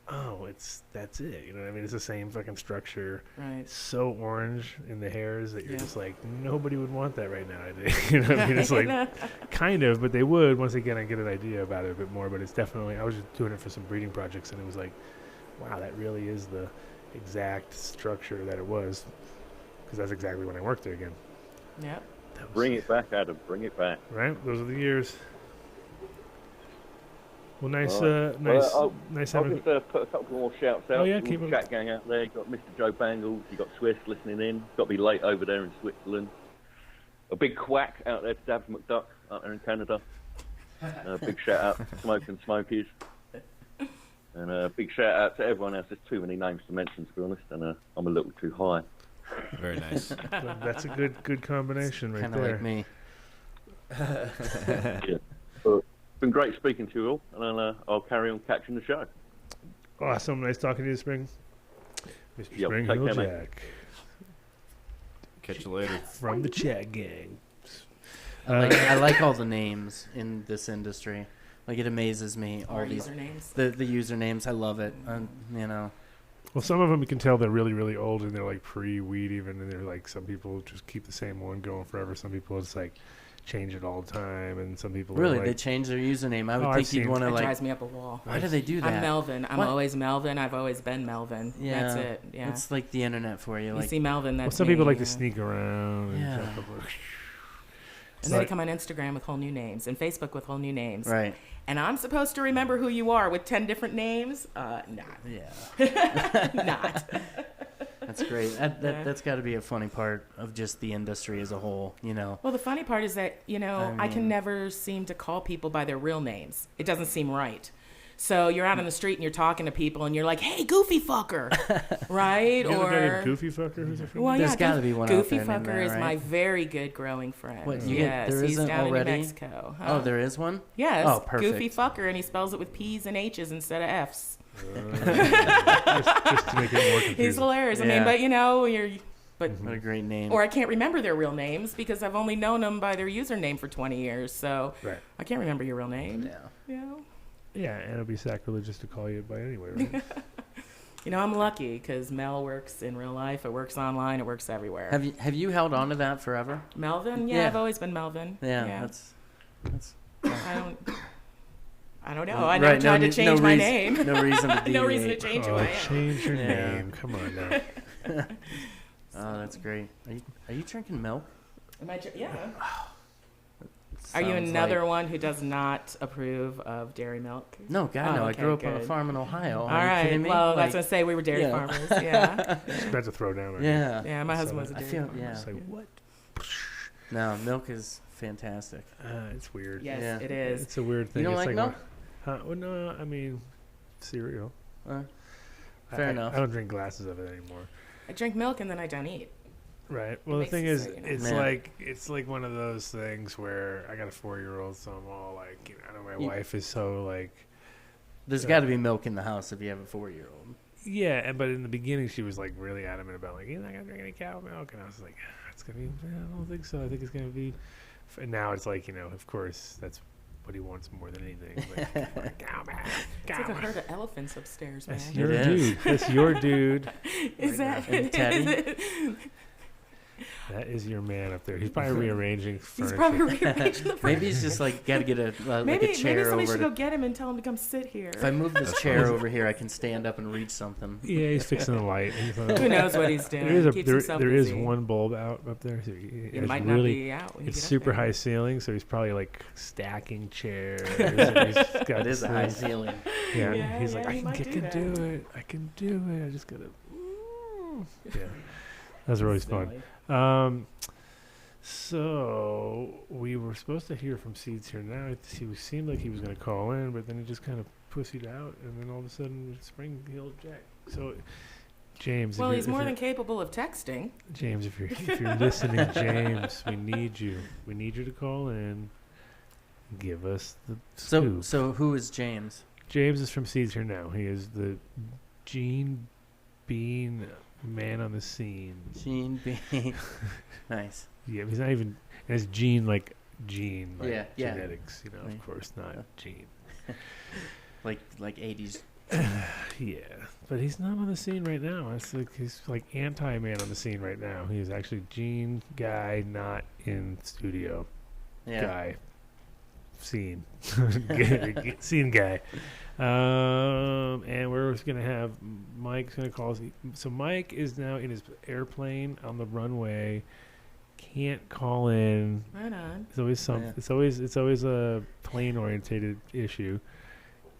oh, that's it. You know what I mean? It's the same fucking structure. Right. It's so orange in the hairs that you're Yeah. just like, nobody would want that right now. You know what I mean? It's like, kind of, but they would once again I get an idea about it a bit more. But it's definitely, I was just doing it for some breeding projects, and it was like, wow, that really is the exact structure that it was. Because that's exactly when I worked there again. Yep. Bring it back, Adam. Bring it back. Right? Those are the years. Well, nice, All nice I'll having. just put a couple more shouts out. Oh, yeah, All keep the 'em. Chat Gang out there. You've got Mr. Joe Bangles. You've got Swiss listening in. Got to be late over there in Switzerland. A big quack out there to Dabs McDuck out there in Canada. Big shout out to Smoke and Smokies. And a big shout out to everyone else. There's too many names to mention, to be honest, and I'm a little too high. Very nice. That's a good combination right Kind of there. like me. Yeah. But it's been great speaking to you all, and I'll carry on catching the show. Awesome. Nice talking to you, Spring. Mr. Yep, Spring take Hill care, mate. Jack Catch you later. from the Chat Gang. I like all the names in this industry. Like, it amazes me. All these usernames. the usernames. I love it. Well, some of them you can tell they're really, really old, and they're like pre-weed even, and they're like, some people just keep the same one going forever. Some people just like change it all the time, and some people Really, are like, they changed their username. I would I've think you'd seen- want to It like. drives me up a wall. Why do they do that? I'm Melvin. I'm What? always Melvin. I've always been Melvin. Yeah, That's it. Yeah. It's like the internet for you. You Like, see Melvin, that's well, some me, people like yeah. to sneak around. And Yeah. jump up. And then they come on Instagram with whole new names and Facebook with whole new names. right? And I'm supposed to remember who you are with 10 different names? Not. Yeah, Not. that's great. That's got to be a funny part of just the industry as a whole. Well, the funny part is that, I I can mean- never seem to call people by their real names. It doesn't seem right. So you're out on the street and you're talking to people and you're like, "Hey, goofy fucker," right? You ever got Or a goofy fucker who's a friend? well, There's yeah, gotta be one out Goofy there named fucker that, is right? my very good growing friend. What, yes, there he's isn't down already? in New Mexico. Oh, there is one? Yes, Oh, perfect. Goofy fucker, and he spells it with P's and H's instead of F's. just to make it more confusing. He's hilarious. I Yeah. mean, but you know, but What a great name. or I can't remember their real names because I've only known them by their username for 20 years. So Right. I can't remember your real name. Yeah. You know? Yeah, and it'll be sacrilegious to call you by anyway, right? You know, I'm lucky because Mel works in real life. It works online. It works everywhere. Have you held on to that forever? Melvin? Yeah, Yeah. I've always been Melvin. Yeah, that's I don't know. I never tried to change my name. No reason to No reason to deviate. change who I am. Change your Yeah. name. Come on now. Oh, that's great. Are you drinking milk? Yeah. Are you Sounds another like- one who does not approve of dairy milk? No, God, Oh, no. I okay, grew up on a good. farm in Ohio. All Are you right. kidding me? Well, Like, that's what I say. We were dairy yeah. farmers. Yeah. Just about to throw down. Right yeah. Yeah, my husband was a I dairy feel farmer. yeah. It's like, what? No, milk is fantastic. It's weird. Yes, Yeah. it is. It's a weird thing. You don't It's like milk? Well, no, I mean, cereal. Fair enough. I don't drink glasses of it anymore. I drink milk and then I don't eat. Right. Well, the makes thing you is, say, you know. it's Man. like one of those things where I got a 4-year-old, so I'm all like, you know, I know my You- wife is so like, There's Yeah. got to be milk in the house if you have a 4-year-old. yeah. But in the beginning, she was like really adamant about like, you're not gonna drink any cow milk, and I was like, it's gonna be. I don't think so. I think it's gonna be. And now it's like, you know, of course, that's what he wants more than anything. Like, cow milk. It's like a herd of elephants upstairs, man. That's your It is. dude. That's your dude. Is that And Teddy? That is your man up there. He's probably rearranging He's furniture. probably rearranging the Maybe he's just like got to get a maybe like a chair somebody over. should To, go get him and tell him to come sit here. if I move this chair over here, I can stand up and read something. Yeah, he's fixing the light. Who knows what he's doing? There is, Keeps there himself is busy. one bulb out up there. So It might not be out when you It's get up super there. high ceiling, so he's probably like stacking chairs. and he's got That is a high this- ceiling. Yeah, Yeah, he's yeah, like, he I might can do that." do it. I can do it. I just gotta. Yeah, that was really fun. So we were supposed to hear from Seeds here now. He seemed like he was going to call in, but then he just kind of pussied out, and then all of a sudden, Spring Hill Jack. So, James, Well, if he's you're- more if than you're- capable of texting. James, if you're listening, James, we need you. We need you to call in. Give us the scoop. So who is James? James is from Seeds here now. He is the Gene Bean man on the scene. Gene Bean. Nice. Yeah, he's not even. And it's Gene like Yeah, yeah. genetics. You know, Right. of course, not Yeah. Gene. Like 80s. Yeah, but he's not on the scene right now. It's like he's like anti-man on the scene right now. He's actually Gene guy, not in studio Yeah. guy. Scene, scene guy. And we're gonna have Mike's gonna call us. So Mike is now in his airplane on the runway. Can't call in. Right on. It's always some. Yeah. It's always a plane orientated issue.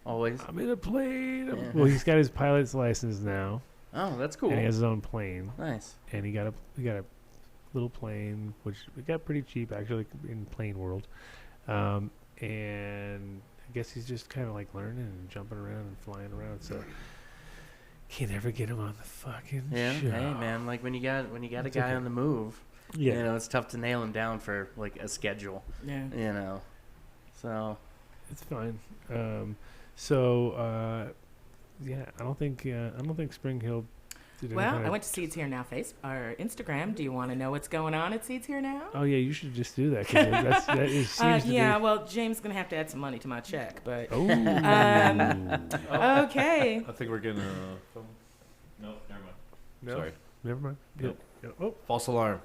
Always. I'm in a plane. Yeah. Well, he's got his pilot's license now, Oh, that's cool. and he has his own plane. Nice. And he got a little plane, which we got pretty cheap actually in plane world. And I guess he's just kind of like learning and jumping around and flying around. So can't ever get him on the fucking Yeah. show. Hey, man. Like when you got a It's guy okay. on the move, Yeah. you know, it's tough to nail him down for like a schedule. Yeah. You know. So. It's fine. Yeah, I don't think Spring Hill did any Well, kind I of- went to Seeds Here Now or Instagram. Do you want to know what's going on at Seeds Here Now? Oh yeah, you should just do that because that is seems to Yeah, be. well, James is going to have to add some money to my check, but Oh. okay. I think we're getting a phone. No, never mind. No, Sorry. never mind. Nope. Yeah. Oh, False alarm.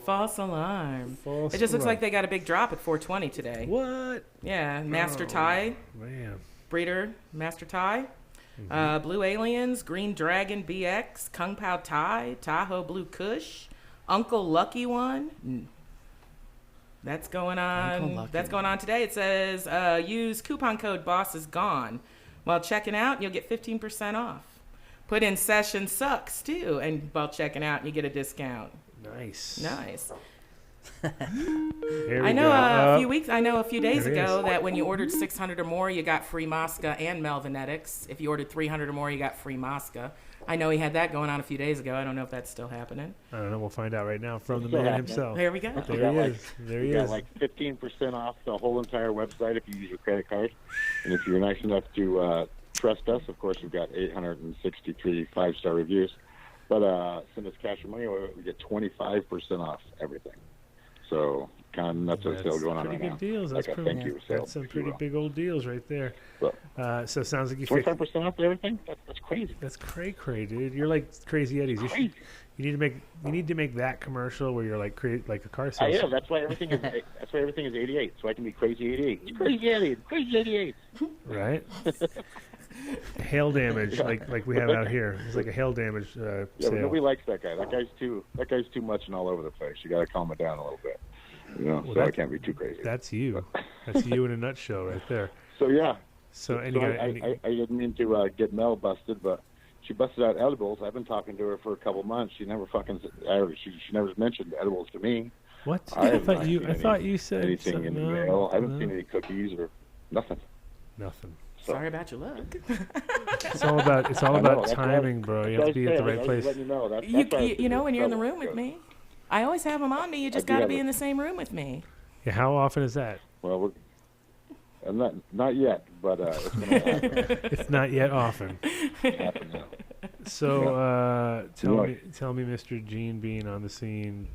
False alarm. false It just looks alarm. like they got a big drop at 420 today. What? Yeah, Master Oh. Tie, Man. Breeder, Master Tie, Blue Aliens, Green Dragon BX, Kung Pao Tie, Tahoe Blue Kush, Uncle Lucky One. That's going Uncle on. Lucky That's going on today. It says use coupon code Boss is Gone. While checking out, you'll get 15% off. Put in session sucks too, and while checking out, you get a discount. Nice. Nice. Here we I know go. a few days There it ago is. that when you ordered 600 or more, you got free Mosca and Melvanetics. If you ordered 300 or more, you got free Mosca. I know he had that going on a few days ago. I don't know if that's still happening. I don't know. We'll find out right now from the Still man happening. himself. There we go. There he is. There he You got is. like 15% off the whole entire website if you use your credit card. And if you're nice enough to trust us, of course, we've got 863 five-star reviews. But send us cash or money, we get 25% off everything. So kind of nuts of sale going on right pretty now. good deals. That's Like a pretty, thank you sale, that's some if you pretty will. big old deals right there. But So it sounds like you fixed. 25% off everything? That's crazy. That's cray, dude. You're like Crazy Eddie's. Crazy. You need to make that commercial where you're like like a car I salesman. am. That's why everything is 88. So I can be Crazy 88. It's Crazy Eddie. It's Crazy 88. Right? Hail damage, like we have out here. It's like a hail damage Yeah, but sale. nobody likes that guy. That guy's too much and all over the place. You got to calm it down a little bit. You know, Well, so I that- can't be too crazy. That's you. That's you in a nutshell right there. So yeah. So, and So you got, I didn't mean to get Mel busted, but she busted out edibles. I've been talking to her for a couple months. She never she never mentioned edibles to me. what? I I have thought not you. seen I thought you said anything in the mail. I haven't seen any cookies or nothing. nothing. So- Sorry about your luck. It's all about I know, about that's why- timing, bro. You have to be at the right place. Letting you know. That's You, why I was you know, when you're in the trouble, room with because- me, I always have them on me. You just do got to have be it. in the same room with me. Yeah, how often is that? Well, not yet, but it's going to happen. It's not yet often. Happen now. So tell Yeah. me, Mr. Gene being on the scene.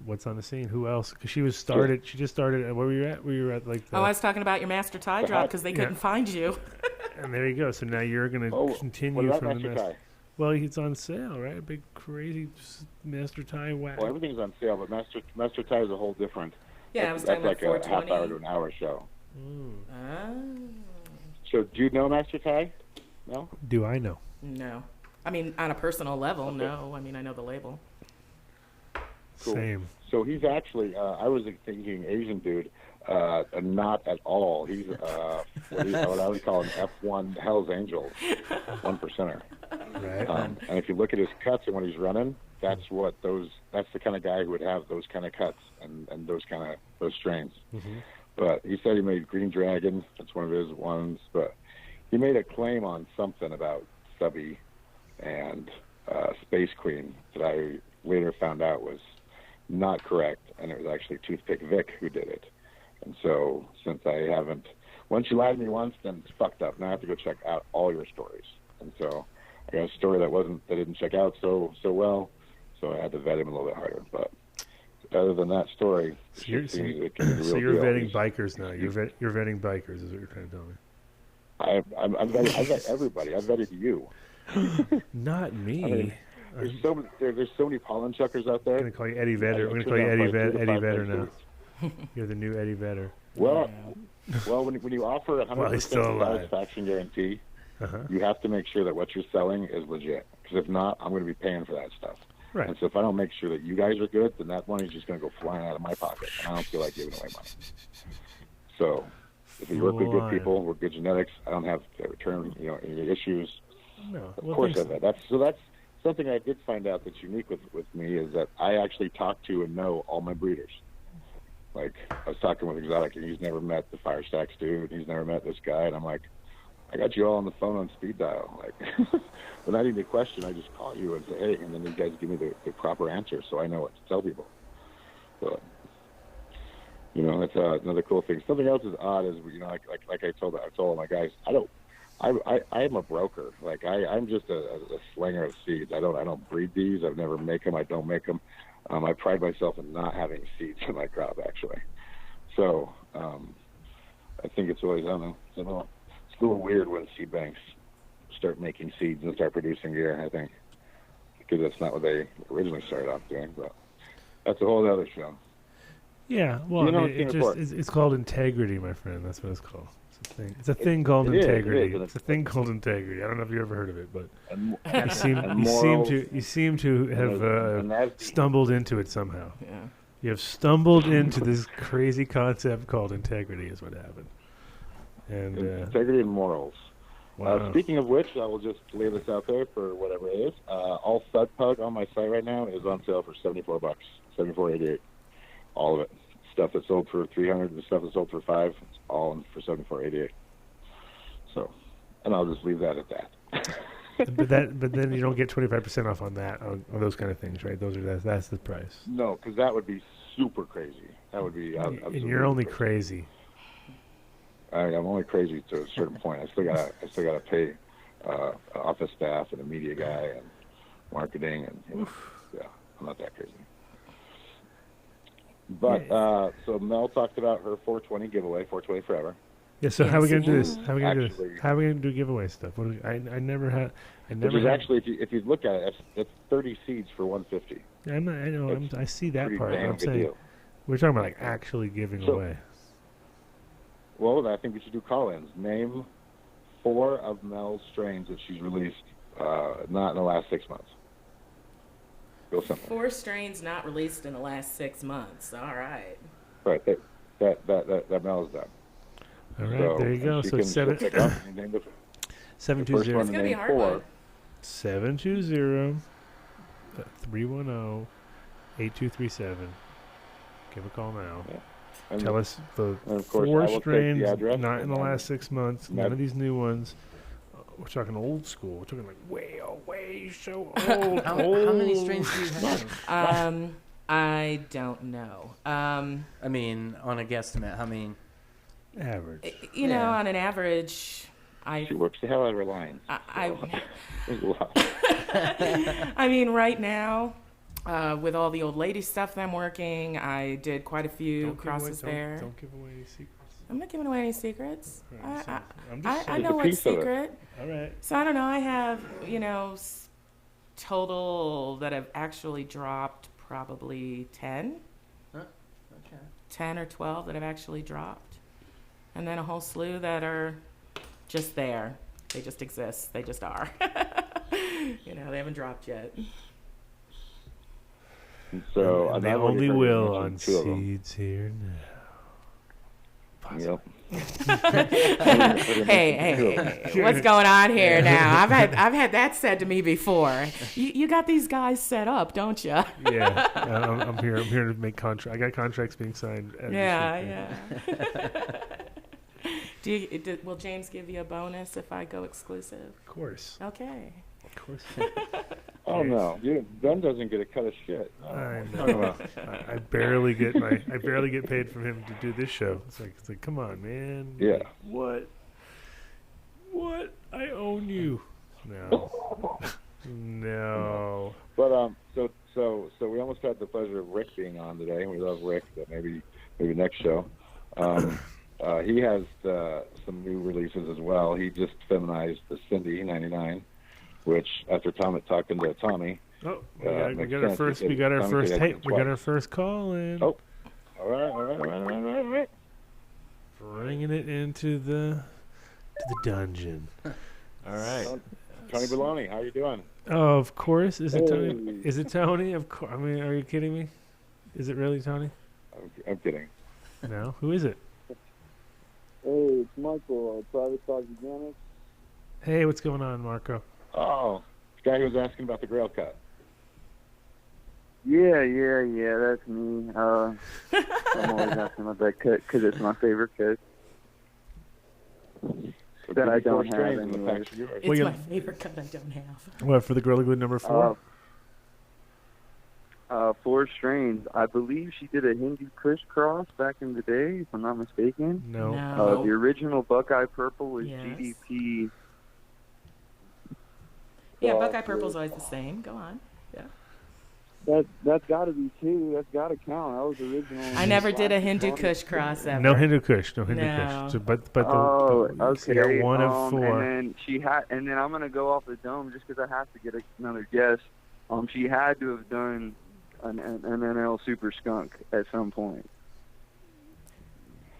What's on the scene? Who else? Because she was started. She just started. Where were you at? Were you at like? The, Oh, I was talking about your master tie drop because they Yeah. couldn't find you. and there you go. So now you're gonna What continue about from the Master master. Tie? Well, it's on sale, right? Big crazy master tie whack. Well, everything's on sale, but Master Tie is a whole different. Yeah, I was that's talking about like a half hour 420. to an hour show. Ah, So, do you know Master Tie? No. Do I know? no. I mean, on a personal level, no. I mean, I know the label. Cool. Same. So he's actually. I was thinking Asian dude. Not at all. He's what I would call an F1 Hell's Angels, 1%er. Right. And if you look at his cuts and when he's running, that's the kind of guy who would have those kind of cuts and those strains. Mm-hmm. But he said he made Green Dragon. That's one of his ones. But he made a claim on something about Stubby and Space Queen that I later found out was not correct, and it was actually Toothpick Vic who did it. And so, since I haven't, once you lied to me once, then it's fucked up. Now I have to go check out all your stories. And so, I got a story that didn't check out so well, so I had to vet him a little bit harder. But other than that story, So you're, it seems it can be the so real you're deal. vetting bikers now. You're vetting bikers, is what you're trying to tell me. I vet everybody. I vetted you. Not me. I mean, there's so many pollen chuckers out there. I'm gonna call you Eddie Vedder. We're gonna call you Eddie Vedder now. You're the new Eddie Vedder. Well, when you offer a Well, he's still 100% alive. satisfaction guarantee, Uh-huh. you have to make sure that what you're selling is legit. Because if not, I'm going to be paying for that stuff. Right. And so if I don't make sure that you guys are good, then that money's just going to go flying out of my pocket. And I don't feel like giving away money. So if we work with good people, we're good genetics. I don't have to return, any issues. No. Of Well, course I thanks. have that. That's something I did find out that's unique with me is that I actually talk to and know all my breeders. Like, I was talking with Exotic, and he's never met the Fire Stacks dude. He's never met this guy. And I'm like, I got you all on the phone on speed dial. Like, when I need a question, I just call you and say, hey, and then you guys give me the proper answer so I know what to tell people. So, that's another cool thing. Something else is odd is, like I told all my guys, I am a broker. Like, I'm just a slinger of seeds. I don't breed these. I've never make them. I don't make them. I pride myself in not having seeds in my crop, actually. So, I think it's always, I don't know, it's a little weird when seed banks start making seeds and start producing gear, I think, because that's not what they originally started off doing, but that's a whole other show. Yeah. Well, it's called integrity, my friend. That's what it's called. It's a thing. It's a thing called integrity. It's a thing called integrity. I don't know if you ever heard of it, but you seem to have stumbled into it somehow. Yeah. You have stumbled into this crazy concept called integrity, is what happened. And integrity and morals. Wow. Speaking of which, I will just lay this out there for whatever it is. All Thud Pug on my site right now is on sale for $74. $74.88. All of it. Stuff that sold for $300 and stuff that sold for $5, it's all in for $74.88. So, and I'll just leave that at that. but then you don't get 25% off on that on those kind of things, right? That's the price. No, because that would be super crazy. That would be. And you're only crazy. I'm only crazy to a certain point. I still gotta pay office staff and a media guy and marketing and yeah, I'm not that crazy. But so Mel talked about her 420 giveaway, 420 forever. Yeah. So how are we gonna do this? How are we gonna do this? How are we gonna do giveaway stuff? I never had. Which is actually, if you look at it, it's 30 seeds for 150. I know. I see that part. I'm saying deal. we're talking about like actually giving away. Well, I think we should do call-ins. Name 4 of Mel's strains that she's released, not in the last 6 months. Real simple. 4 strains not released in the last 6 months. All right. Right. That Mel's done. All right, so there you go. So 720. It's gonna be a hard one. 720-310-8237. Give a call now. Yeah. Tell us the of course, 4 strains address, not in the last 6 months. None of these new ones. We're talking old school. We're talking like way so old. How many strains do you have? I don't know. I mean, on a guesstimate, how many? Average. You know, on an average, She works the hell out of her lines. There's a lot. I mean, right now, with all the old lady stuff that I'm working, I did quite a few crosses there. Don't give away any secrets. I'm not giving away any secrets. Right, I know what's secret. All right. So I don't know. I have, total that have actually dropped probably 10. Huh? Okay. 10 or 12 that have actually dropped. And then a whole slew that are just there. They just exist. They just are. They haven't dropped yet. So and they only will on Seeds Here Now. Yep. Hey, what's going on here now? I've had that said to me before. You got these guys set up, don't you? Yeah, I'm here to make contract. I got contracts being signed. Yeah. Will James give you a bonus if I go exclusive? Of course. Okay. Of course. Oh no, Dunn doesn't get a cut of shit. I know. I barely get paid from him to do this show. It's like, come on, man. Yeah. What? I own you. No. No. But so we almost had the pleasure of Rick being on today. We love Rick. But maybe next show. He has some new releases as well. He just feminized the Cindy 99, which after talking to Tommy. Oh, we got our first call in. Oh, all right. Bringing it into the dungeon. All right. Tony Baloney, how you doing? Oh, of course. Is it Tony? Is it Tony? Of course. I mean, are you kidding me? Is it really Tony? I'm kidding. No. Who is it? Hey, it's Michael, Private Dog Organics. Hey, what's going on, Marco? Oh, the guy who was asking about the Grail cut. Yeah, that's me. I'm always asking about that cut because it's my favorite cut. That I don't have anyway. It's my favorite cut I don't have. What, for the Gorilla Glue number 4? 4 strains. I believe she did a Hindu Kush cross back in the day, if I'm not mistaken. No. The original Buckeye Purple was GDP. Yeah, Buckeye Purple's always the same. Go on. Yeah. That's got to be 2. That's got to count. That was original. I never did a Hindu Kush cross ever. No Hindu Kush. So, but okay. You got one of 4. And then I'm gonna go off the dome just because I have to get another guess. She had to have done an NL Super Skunk at some point.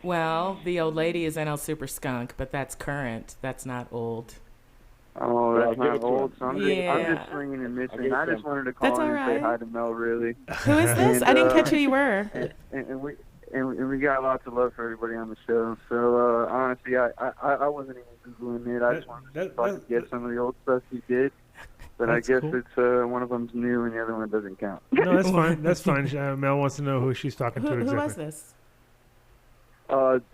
Well, the old lady is NL Super Skunk, but that's current. That's not old. Oh, that's not old. So I'm just swinging and missing. I just wanted to call and say hi to Mel, really. Who is this? I didn't catch who you were. and we got lots of love for everybody on the show. So honestly, I wasn't even Googling it. I just wanted to see if I could get some of the old stuff he did. But I guess cool. it's one of them's new and the other one doesn't count. No, that's fine. That's fine. Mel wants to know who she's talking to exactly. Who was this?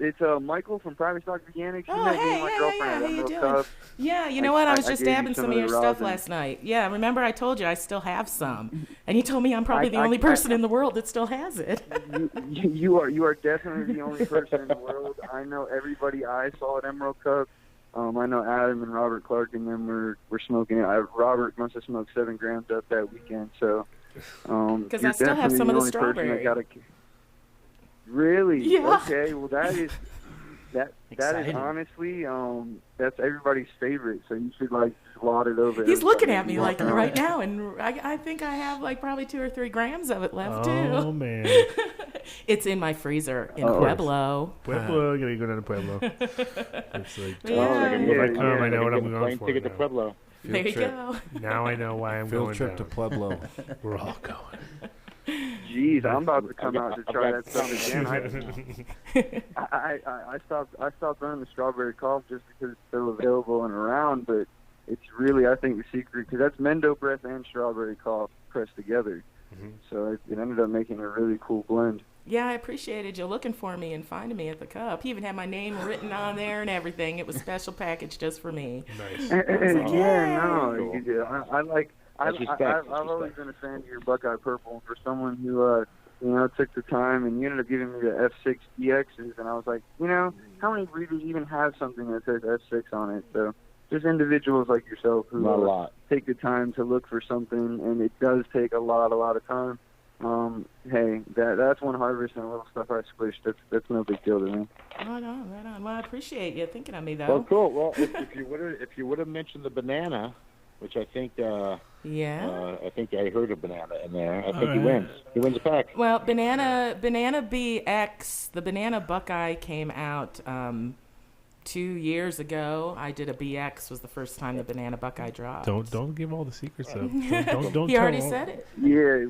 It's Michael from Private Stock Organics. Oh, hey, yeah. How you doing? Yeah, you know what? I was just dabbing some of your stuff last night. Yeah, remember I told you I still have some, and you told me I'm probably the only person in the world that still has it. You are definitely the only person in the world. I know everybody I saw at Emerald Cup. I know Adam and Robert Clark and them were smoking it. Robert must have smoked 7 grams up that weekend. So, because I still have some of the strawberry. Really? Yeah. Okay. Well, that is honestly that's everybody's favorite. So you should like slot it over. He's looking at me like right now, and I think I have like probably 2 or 3 grams of it left too. Oh man. It's in my freezer in Pueblo. Pueblo, gotta go down to Pueblo. It's like, I know what I'm going for. Ticket to Pueblo. There you go. Now I know why I'm going trip down. to Pueblo. We're all going. Jeez, I'm about to come out to try that stuff again. I stopped running the strawberry cough just because it's still available and around, but it's really, I think, the secret, because that's Mendo breath and strawberry cough pressed together. Mm-hmm. So it ended up making a really cool blend. Yeah, I appreciated you looking for me and finding me at the cup. He even had my name written on there and everything. It was special package just for me. Nice. I've always been a fan of your Buckeye Purple. For someone who took the time, and you ended up giving me the F6 DXs, and I was like, how many breeders even have something that says F6 on it? So just individuals like yourself who take the time to look for something, and it does take a lot of time. Hey, that's one harvest and a little stuff I squished. That's no big deal to me. Right on. Well, I appreciate you thinking of me, though. Well, cool. Well, if you would have mentioned the banana, which I think I think I heard a banana in there. I think he wins. He wins a pack. Well, banana BX, the banana Buckeye came out 2 years ago. I did a BX, was the first time the banana Buckeye dropped. Don't give all the secrets though. Don't he already said it. Yeah,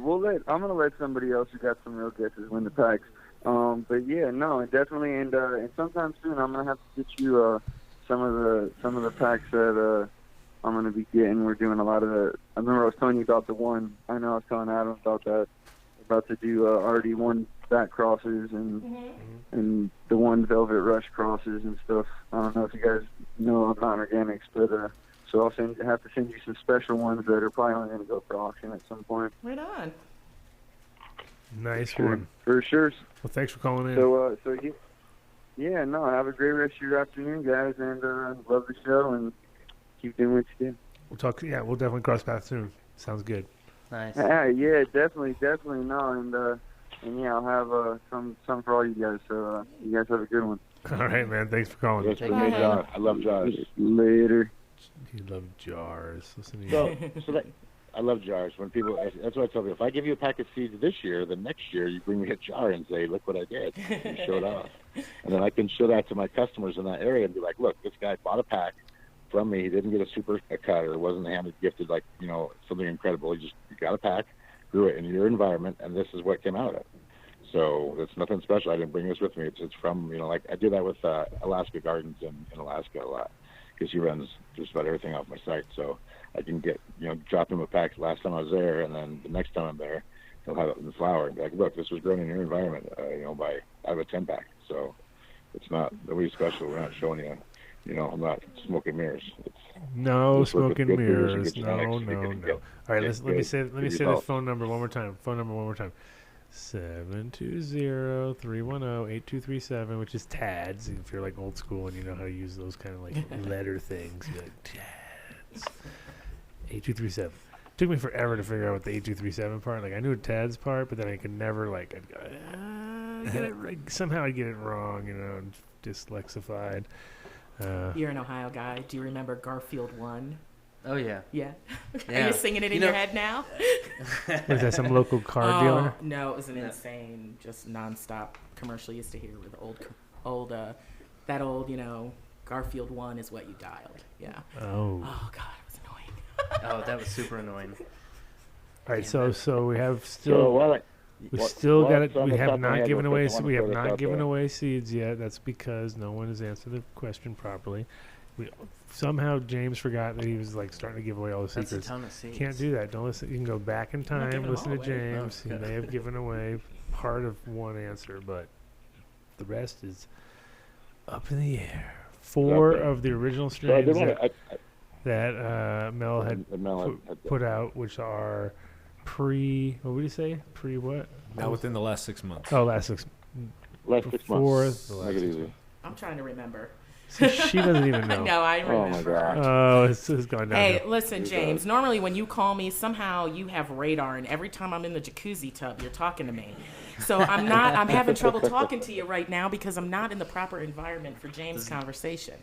I'm gonna let somebody else who got some real guesses win the packs. But yeah, no, definitely, and sometime soon I'm gonna have to get you some of the packs that I'm gonna be getting. We're doing a lot of the. I remember I was telling you about the one. I know I was telling Adam about that. About to do RD1 back crosses and the one Velvet Rush crosses and stuff. I don't know if you guys know I'm not organics, but so I'll have to send you some special ones that are probably only going to go for auction at some point. Right on. Nice one. For sure. Well, thanks for calling in. So have a great rest of your afternoon, guys, and love the show and keep doing what you do. We'll talk. Yeah, we'll definitely cross paths soon. Sounds good. Nice. Yeah, definitely no, and yeah, I'll have some for all you guys. So you guys have a good one. All right, man. Thanks for calling. Yes, I love jars. Later. You love jars. Listen to you. I love jars. When people, that's what I tell people. If I give you a pack of seeds this year, then next year you bring me a jar and say, "Look what I did." You show it off, and then I can show that to my customers in that area and be like, "Look, this guy bought a pack from me. He didn't get a super cut or wasn't handed gifted like something incredible. He got a pack, grew it in your environment, and this is what came out of it. So it's nothing special. I didn't bring this with me. It's from like I do that with Alaska Gardens in Alaska a lot because he runs just about everything off my site. So I can get drop him a pack last time I was there, and then the next time I'm there, he'll have it in the flower and be like, look, this was grown in your environment. By out of a 10-pack. So it's not nobody's special. We're not showing you. I'm not smoking mirrors. No smoking mirrors. No. All right, let me say the phone number one more time. 720-310-8237, which is TADS. If you're like old school and you know how to use those kind of like letter things, you're like TADS. 8237. Took me forever to figure out what the 8237 part. Like I knew the TADS part, but then I could never get it right. Somehow I'd get it wrong. Dyslexified. You're an Ohio guy. Do you remember Garfield 1? Oh, yeah. Yeah. Are you singing it in your head now? Was that some local car dealer? No, it was an insane, just nonstop commercial you used to hear with that old, Garfield 1 is what you dialed. Yeah. Oh. Oh, God, it was annoying. Oh, that was super annoying. All right, so we have still... We What- still what? got it. So on We the have top of my not head, given real away. quick, I wanna We have throw this not out given there. away seeds yet. That's because no one has answered the question properly. We somehow James forgot that he was like starting to give away all the That's a secrets. ton of seeds. Can't do that. Don't listen. You can go back in not time, giving them listen to all away. James. Oh, He okay. may have given away part of one answer, but the rest is up in the air. 4 Okay. of the original So I strains did want to. that Mel had Mel put out, which are what would you say? Pre what? Now within the last 6 months. Oh, last 6. last 6 before months. the last Make it 6 easy. I'm trying to remember. See, she doesn't even know. No, I Oh my remember. God. Oh, it's gone down. Hey, listen, James. Normally, when you call me, somehow you have radar, and every time I'm in the jacuzzi tub, you're talking to me. So I'm not. I'm having trouble talking to you right now because I'm not in the proper environment for James' conversation.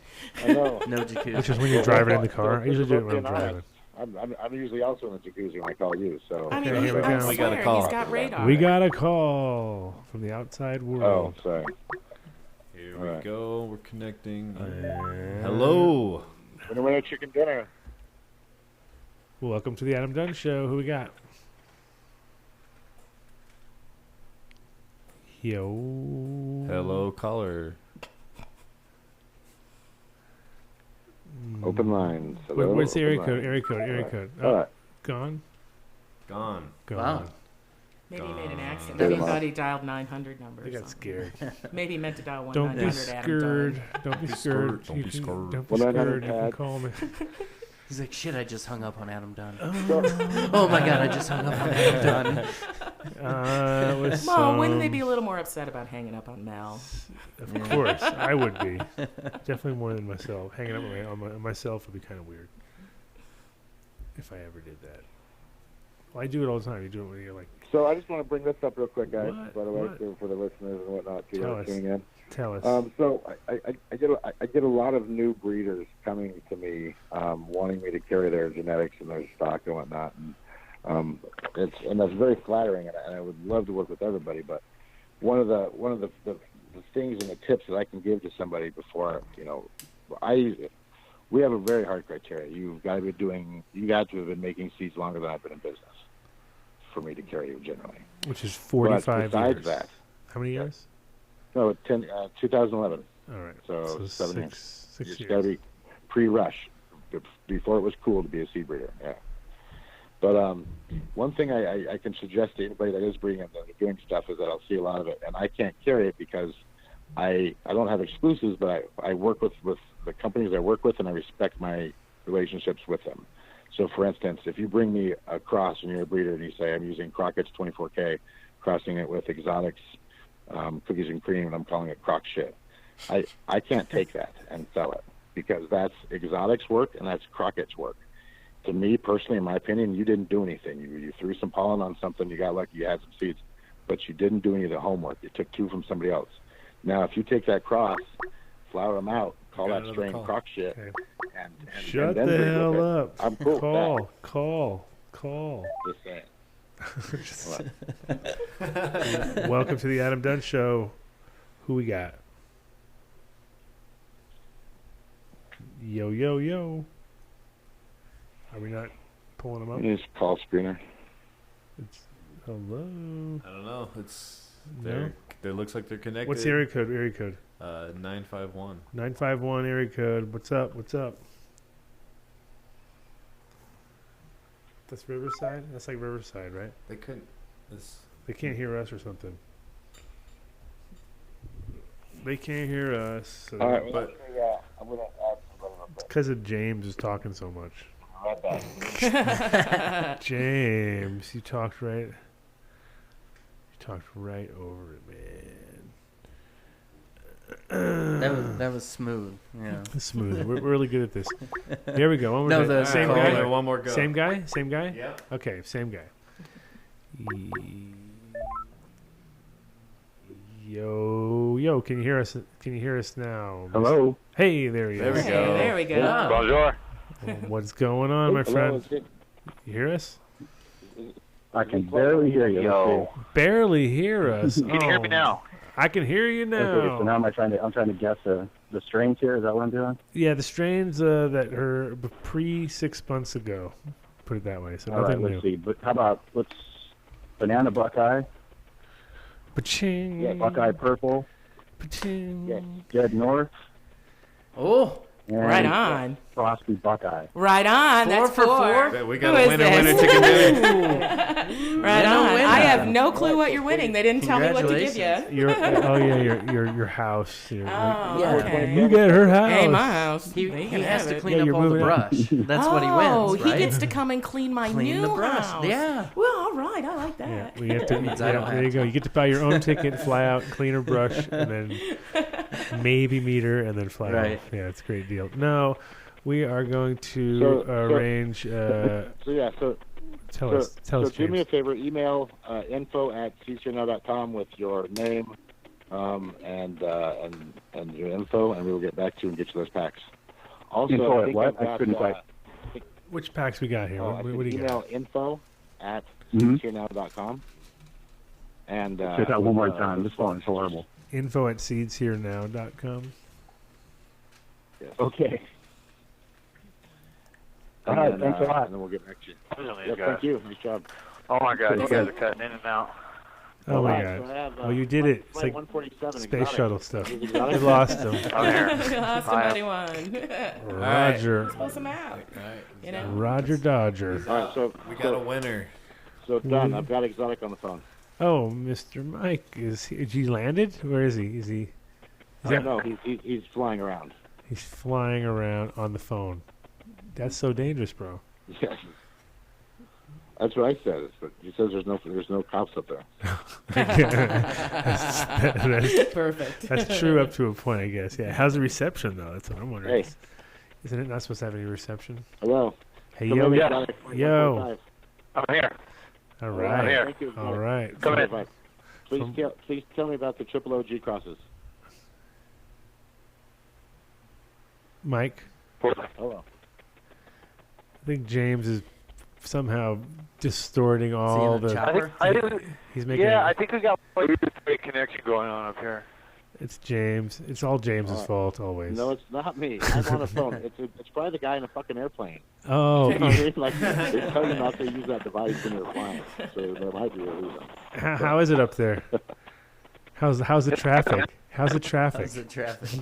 I know. No jacuzzi. Which is when you're driving in the car. I usually do it when I'm driving. I'm usually also in the jacuzzi when I call you. So. I mean, Okay, here we I go. We got a swear, call. he's got radar. We got a call from the outside Oh, world. sorry. Here All we right. go. We're connecting. And Hello. Winner, chicken dinner. welcome to the Adam Dunn Show. Who we got? Yo. Hello, caller. Open lines. Where's the Hello, area open code? lines. Area code. Area All code. All Oh, right. gone. Gone. Gone. Wow. Maybe he made an accident. Get Maybe him he off. thought he dialed 900 number. I or got something. scared. Maybe he meant to dial Don't be 1-900 Adam scared. Dunn. Don't be Be scared. scared. Don't You be can- scared. Don't be 1-900 scared. You can Pat. call me. He's like, shit, I just hung up on Adam Dunn. Oh. Oh my God, I just hung up on Adam Dunn. Well, wouldn't they be a little more upset about hanging up on Mel? Of course, I would be. Definitely more than myself. Hanging up on myself would be kind of weird. If I ever did that. Well, I do it all the time. You do it when you're like, So I just want to bring this up real quick, guys. What? By the way, What? for the listeners and whatnot, too, Tell who are us. tuning in. tell us. So I get a lot of new breeders coming to me, wanting me to carry their genetics and their stock and whatnot, and that's very flattering, and I would love to work with everybody. But one of the things and the tips that I can give to somebody before, we have a very hard criteria. You got to have been making seeds longer than I've been in business for me to carry you generally. Which is 45 But besides years. that, How many years? no, 2011. All right. So 7 years. Six It's years. got to be pre-rush, before it was cool to be a seed breeder. Yeah. But one thing I can suggest to anybody that is breeding and doing stuff is that I'll see a lot of it, and I can't carry it because I don't have exclusives, but I work with the companies I work with, and I respect my relationships with them. So, for instance, if you bring me a cross and you're a breeder and you say I'm using Crockett's 24K, crossing it with Exotics, Cookies and Cream, and I'm calling it Croc shit, I can't take that and sell it because that's Exotics work and that's Crockett's work. To me, personally, in my opinion, you didn't do anything. You threw some pollen on something, you got lucky, you had some seeds, but you didn't do any of the homework. You took 2 from somebody else. Now, if you take that cross, flower them out, call Got that another strain call. Croc shit, Okay. and Shut then the breed with hell it. up. I'm cool with Call. Just saying. Welcome to the Adam Dunn Show. Who we got? Yo, yo, yo. Are we not pulling them up? Just call screener. It's, hello. I don't know. It's No? It looks like they're connected. What's the area code? Area code. 951. 951 area code. What's up? What's up? That's Riverside? That's like Riverside, right? They couldn't. This. They can't hear us or something. They can't hear us. So All right, well, But- I'm going to add some real quick. because of James is talking so much. Right back. James, you talked right. You talked right over it, man. That was smooth. Yeah. Smooth. We're really good at this. Here we go. One more No, time. the Same caller. guy. One more go. Same guy. Same guy. Yeah. Okay, same guy. Yo, can you hear us? Can you hear us now? Hello. Hey, there he There we is. Hey, go. there we go. Bonjour. What's going on, my friend? Hello, You hear us? I can barely hear you. Yo. Barely hear us. You can hear me now. I can hear you now. Okay, so now I'm trying to guess the strains here. Is that what I'm doing? Yeah, the strains that are pre 6 months ago. Put it that way. So All right, nothing let's new. see. But how about let's banana buckeye, Ba-ching. Yeah, Buckeye Purple. Ba-ching. Yes, Dead North. Oh, And Right on. Frosty Buckeye. Right on. Four That's for four? Bet we Who got a is winner this? chicken dinner. Right Winner, on. winner. I have no clue what you're winning. They didn't tell me what to give you. Your house. Oh, Yeah. okay. You get her house. Hey, my house. He They can has have to it. clean Yeah, up you're all the moving out. brush. That's what he Oh, wins, right? he gets to come and clean my Clean new the brush. house. Yeah. Well, all right. I like that. Yeah, we get to. means I don't there have you go. You get to buy your own ticket, fly out, clean her brush, and then maybe meet her, and then fly Right. home. Yeah, it's a great deal. No, we are going to arrange. Tell us, do me James. a favor. Email info@ccno.com with your name and your info, and we will get back to you and get you those packs. Also, Info I at think what? I've got, I couldn't quite. Which packs we got here? What do you got? email info@ccno.com. And Say that one more time. This phone is horrible. info@seedsherenow.com. Yes. Okay. All And right. then, Thanks a lot. And then we'll get back to you. These guys. Thank you. Nice job. Oh my God, you guys are cutting in and out. Oh my Alright, God! so I have, Oh, you did it! It's Flight like 147 space exotic. shuttle stuff. Is it We exotic? lost them. I'm here. Lost Bye. somebody won. Roger. Close them out. You know. Roger Dodger. All right, so We got a winner. So Dunn, I've got exotic on the phone. Oh, Mr. Mike, is he landed? Where is he? Is he? No, he's flying around. He's flying around on the phone. That's so dangerous, bro. Yes. That's what I said. But he says there's no cops up there. that's Perfect. That's true up to a point, I guess. Yeah. How's the reception though? That's what I'm wondering. Hey. Isn't it not supposed to have any reception? Hello. Hey, Come yo, in, yo. exotic 145. I'm here. All All right. here. Thank you. All right. Come in. Please tell me about the triple OG crosses. Mike, Hello. I think James is somehow distorting all Seeing a the. chopper? I didn't. He's making. Yeah, I think we got a great connection going on up here. It's James. It's all James's All right. fault always. No, it's not me. I'm on the phone. It's probably the guy in a fucking airplane. Oh, You know what I mean? Like, they tell you not to use that device when you're flying. So there might be a reason. how is it up there? How's the traffic? How's the traffic? How's the traffic?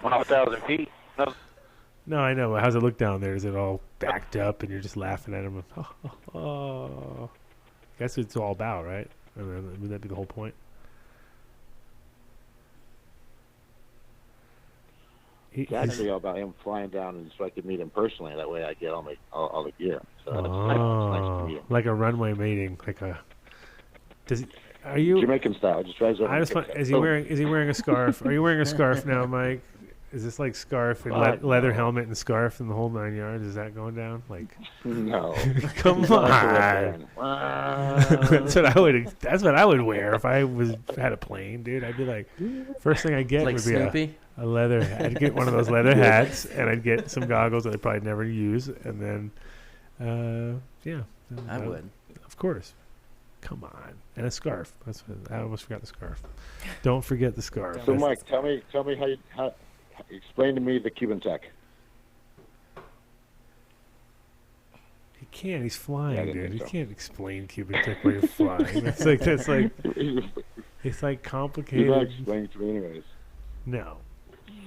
1,000 feet. No, No, I know. But how's it look down there? Is it all backed up and you're just laughing at him? Oh. Guess what it's all about, right? I mean, would that be the whole point? It's actually all about him flying down and so I can meet him personally. That way I get all the gear. So that's nice to meet him. Like a runway meeting, like a. Are you? Jamaican style. Just drives over. I just want, is he wearing a scarf? Are you wearing a scarf now, Mike? Is this like scarf and leather helmet and scarf and the whole 9 yards? Is that going down? Like, No. come on. That's what I would wear if I had a plane, dude. I'd be like, first thing I get Like would be Snoopy? a leather. I'd get one of those leather hats, and I'd get some goggles that I'd probably never use, and then, yeah. I would. Of course. Come on, and a scarf. I almost forgot the scarf. Don't forget the scarf. So Mike, tell me how explain to me the Cuban tech. He can't. He's flying, Yeah, I didn't dude. He think so. can't explain Cuban tech while you're flying. That's like it's like You complicated. gotta explain it to me anyways. No,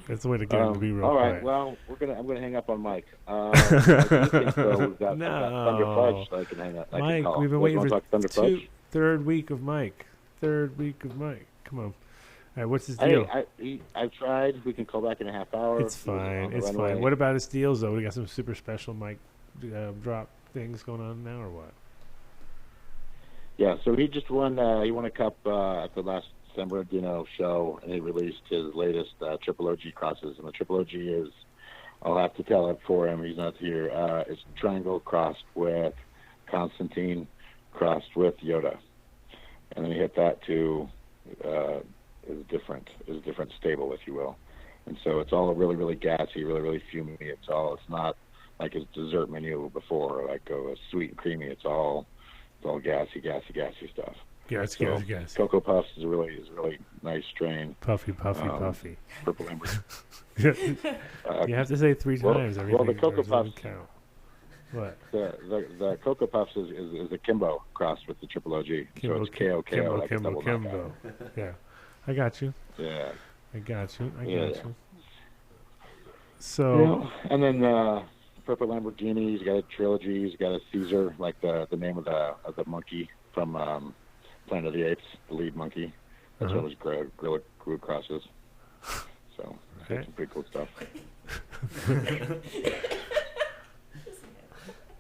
that's the way to get him to be real all right. quiet. Well, I'm gonna hang up on Mike. We've got Thunder Fudge, so I can hang up. I can Mike, call. we've been You waiting wanna for talk Thunder Fudge? third week of Mike. Come on. All right, what's his deal? I've tried. We can call back in a half hour. It's fine. It's fine. What about his deals though? We got some super special Mike drop things going on now, or what? Yeah. So he just won. He won a cup at the last San Bernardino show, and he released his latest triple OG crosses. And the triple OG is, I'll have to tell it for him. He's not here. It's Triangle crossed with Constantine, crossed with Yoda, and then he hit that to is different stable, if you will. And so it's all really, really gassy, really, really fumy. It's not like his dessert menu before, like a sweet and creamy. It's all gassy stuff. Yeah, it's So gas. Cocoa Puffs is a really nice strain. Puffy. Purple Amber. You have to say 3 times everything. Well, the Cocoa or it doesn't Puffs. count. What? The Cocoa Puffs is the Kimbo crossed with the Triple OG. So it's KO, like a double Kimbo. Yeah. I got you. Yeah. I got you. Yeah. So. And then Purple Lamborghini. He's got a trilogy. He's got a Caesar, like the name of the monkey from Planet of the Apes, the lead monkey. That's what his Gorilla Glue crosses. So some pretty cool stuff.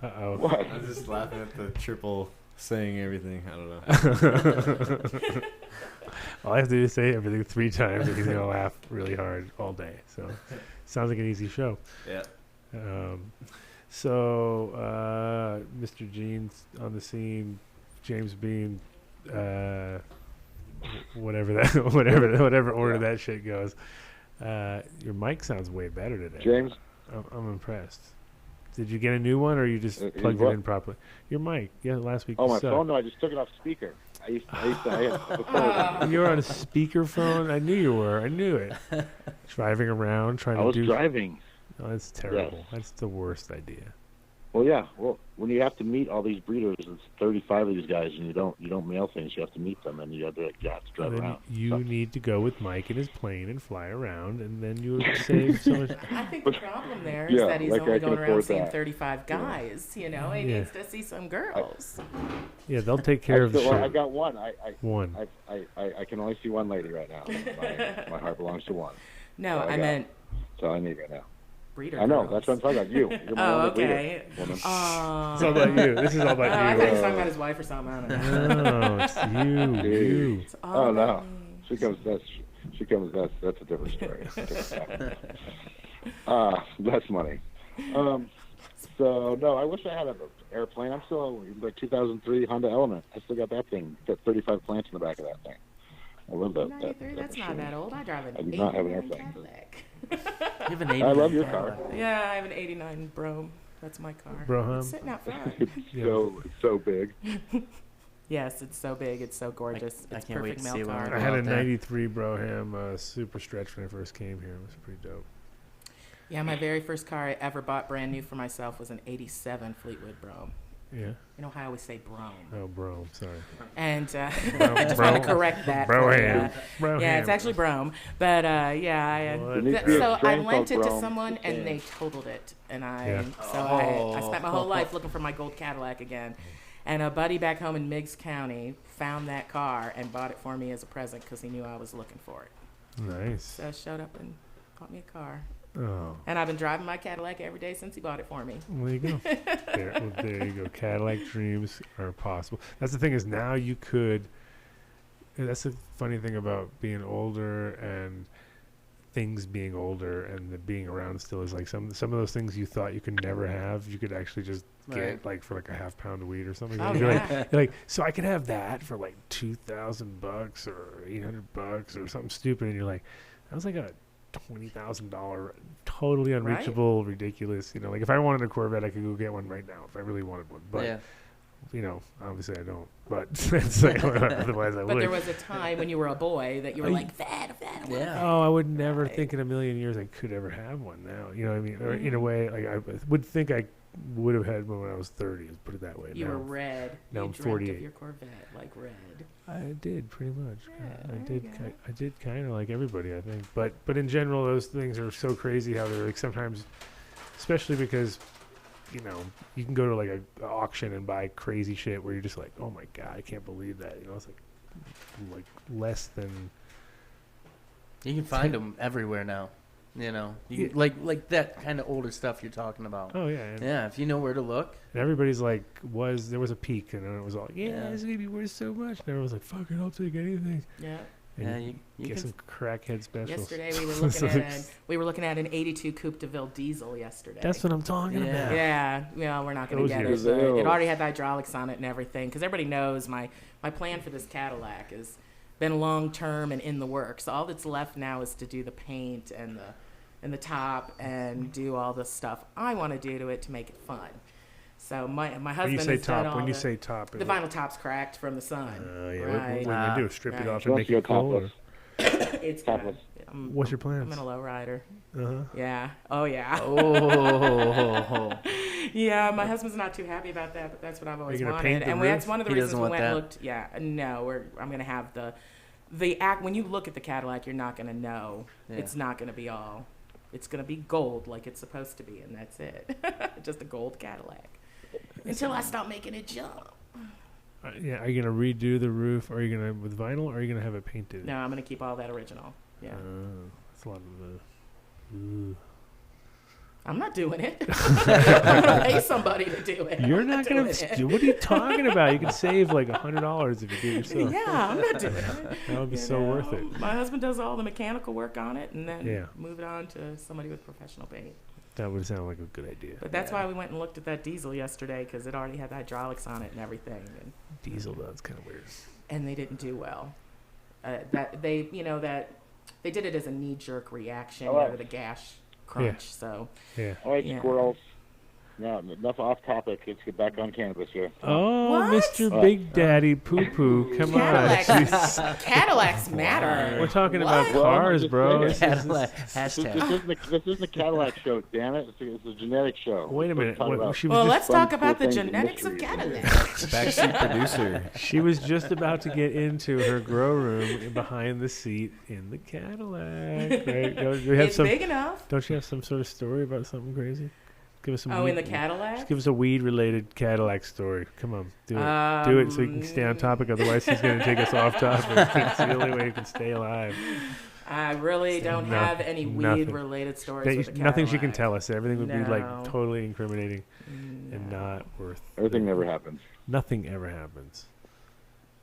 Uh-oh. What? I was just laughing at the triple saying everything. I don't know. All I have to do is say everything 3 times, and he's gonna laugh really hard all day. So, sounds like an easy show. Yeah. Mr. Gene's on the scene. James Bean. Whatever order that shit goes. Your mic sounds way better today. James, I'm impressed. Did you get a new one, or you just plugged it in properly? Your mic, last week. Oh, my sucked. phone? No, I just took it off speaker. I had You were on a speakerphone? I knew you were. I knew it. Driving around, trying to do... I was driving. Oh, that's terrible. Yes. That's the worst idea. Well, yeah. Well, when you have to meet all these breeders, it's 35 of these guys, and you don't mail things. You have to meet them, and you have to drive Then around. you need to go with Mike in his plane and fly around, and then you'll save so much... I think the problem there is that he's only going around seeing 35 guys. You know, he needs to see some girls. Yeah, they'll take care of the shit. Well, I got one. One. I can only see one lady right now. My heart belongs to one. No, I meant... That's all I need right now. Breeder I know. girls. That's what I'm talking about. You. You're my only okay. breeder, woman. It's all about you. This is all about you. I thought he was talking about his wife or something. I don't know. No, it's you. You. It's all no. me. That's a different story. Less money. So, no, I wish I had an airplane. I'm still like 2003 Honda Element. I still got that thing. Got 35 plants in the back of that thing. I love that. 93, that's not that old. I drive an I do not have an 89 airplane. Cadillac. You have an 89 I love your Cadillac. car. Yeah, I have an 89 Brougham. That's my car. Brougham? It's sitting out front. It's so big. Yes, it's so big. It's so gorgeous. I It's can't wait perfect to mail see when car. we're I had a out there. 93 Brougham super stretch when I first came here. It was pretty dope. Yeah, my very first car I ever bought brand new for myself was an 87 Fleetwood Brougham. Yeah. You know how I always say Brougham. Oh, bro. Sorry. And I just want to correct that. Brougham. Yeah, it's actually Brougham. But yeah, What? so I lent it to someone and they totaled it. And I spent my whole life looking for my gold Cadillac again. And a buddy back home in Meigs County found that car and bought it for me as a present because he knew I was looking for it. Nice. So showed up and bought me a car. Oh. And I've been driving my Cadillac every day since he bought it for me. Well, there you go. There you go. Cadillac dreams are possible. That's the thing is now you could. That's the funny thing about being older and things being older and the being around still is like some of those things you thought you could never have, you could actually just get like for like a half pound of weed or something. Oh, you're yeah. like, so I could have that for like $2,000 or $800 or something stupid, and you're like, that was like a $20,000 totally unreachable, ridiculous. You know, like if I wanted a Corvette, I could go get one right now if I really wanted one. But you know, obviously I don't. But it's like, otherwise I would. But there was a time when you were a boy that you were like, that. Oh, I would never think in a million years I could ever have one now. You know what I mean? Or in a way, like I would think I would have had one when I was 30. Let's put it that way. You were red. Now you I'm dreamt 48. of your Corvette like red. I did pretty much. Yeah, I did kind of like everybody, I think. But in general, those things are so crazy how they're like sometimes, especially because, you know, you can go to like a auction and buy crazy shit where you're just like, oh my god, I can't believe that. You know, it's like less than. You can find them everywhere now. You know, like that kind of older stuff you're talking about. Oh yeah. Yeah, if you know where to look. And everybody's like, there was a peak, and then it was all, it's gonna be worth so much. And everyone's like, fuck it, I'll take anything. Yeah. And you get can some crackhead specials. Yesterday we were looking at an 82 Coupe de Ville diesel yesterday. That's what I'm talking about. Yeah, we're not going to get it. But it already had the hydraulics on it and everything. Because everybody knows my plan for this Cadillac has been long term and in the works. So all that's left now is to do the paint and the top and do all the stuff I want to do to it to make it fun. So my husband has done all when you say top, the vinyl top's cracked from the sun. Yeah. Right. What do you do? Strip it off and Don't make go it cool? topless. It's good. Topless. What's your I'm plans? in a low rider. Uh-huh. Yeah. Oh yeah. Oh. Yeah, my husband's not too happy about that, but that's what I've always gonna wanted. paint the And roof? that's one of the He reasons doesn't we want went and that. looked. Yeah, no, I'm gonna have the act. When you look at the Cadillac, you're not gonna know. Yeah. It's not gonna be all. It's gonna be gold like it's supposed to be, and that's it. Just a gold Cadillac. Until I stop making it jump. Yeah, are you gonna redo the roof? Are you gonna with vinyl? Or are you gonna have it painted? No, I'm gonna keep all that original. Yeah. That's a lot of the. I'm not doing it. I'm gonna pay somebody to do it. You're I'm not gonna. doing it. What are you talking about? You can save like $100 if you do it yourself. Yeah, I'm not doing it. That would be You so know, worth it. My husband does all the mechanical work on it, and then Yeah. move it on to somebody with professional paint. That would sound like a good idea. But that's why we went and looked at that diesel yesterday, because it already had hydraulics on it and everything, Diesel, that's kind of weird. and they didn't do well. That they did it as a knee-jerk reaction to the gas crunch. So Yeah. All right, Yeah. squirrels. No, enough off topic. Let's get back on cannabis here. Oh, What? Mr. Big Daddy Poo Poo, come on. Cadillacs matter. We're talking about What? cars, bro. This is- Cadillac. This Hashtag. isn't the Cadillac show, damn it. It's a genetic show. Wait a Let's minute. talk What, about she was Well, just, let's fun, talk cool about the things and genetics of mysteries. Cadillacs. Backseat producer. she was just about to get into her grow room behind the seat in the Cadillac. Right? Do you have It's some? big enough. Don't you have some sort of story about something crazy? Give us some. Oh, in the Just Cadillac? give us a weed-related Cadillac story. Come on, do it. Do it so we can stay on topic. Otherwise, he's going to take us off topic. It's the only way you can stay alive. I really don't No- have any nothing. weed-related stories That with you- the nothing she Cadillac. can tell us. Everything would be like No. totally incriminating and not worth. Everything never happens. Nothing ever happens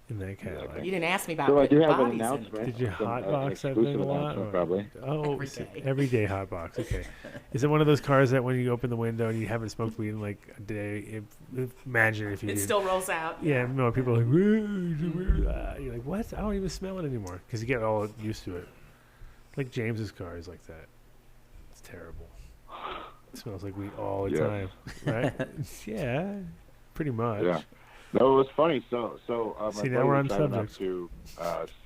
in that Cadillac. You didn't ask me about So I do putting have an bodies in it. announcement. Did you Some, hotbox that exclusive thing a lot? announcement, or- Probably. Oh, Every so day. everyday hotbox. Okay. Is it one of those cars that when you open the window and you haven't smoked weed in like a day? Imagine if you It did. still rolls out. Yeah, no, people are like, you're like, what? I don't even smell it anymore because you get all used to it. Like James's car is like that. It's terrible. It smells like weed all the Yeah. time, right? Yeah, pretty much. Yeah. No, it was funny. So my See, now buddy we're was on driving up subject.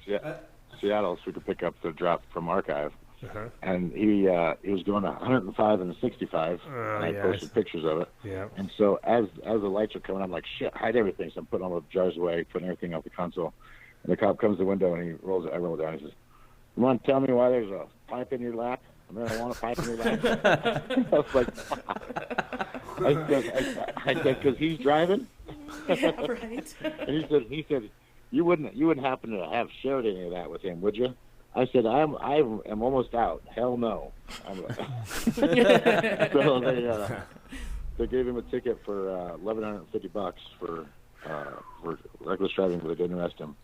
to Seattle so we could pick up the drop from Archive, Uh-huh. and he was going 105 and a 65, and I yeah, posted pictures of it. Yeah. And so as the lights are coming, I'm like, shit, hide everything. So I'm putting all the jars away, putting everything out the console. And the cop comes to the window and I roll it down. He says, "You want to tell me why there's a pipe in your lap? I mean, I want a pipe in your lap." I was like, I said, because he's driving. Yeah, right. And he said, you wouldn't happen to have shared any of that with him, would you? I said, I am almost out. Hell no. So they gave him a ticket for $1,150 for reckless driving, but they didn't arrest him.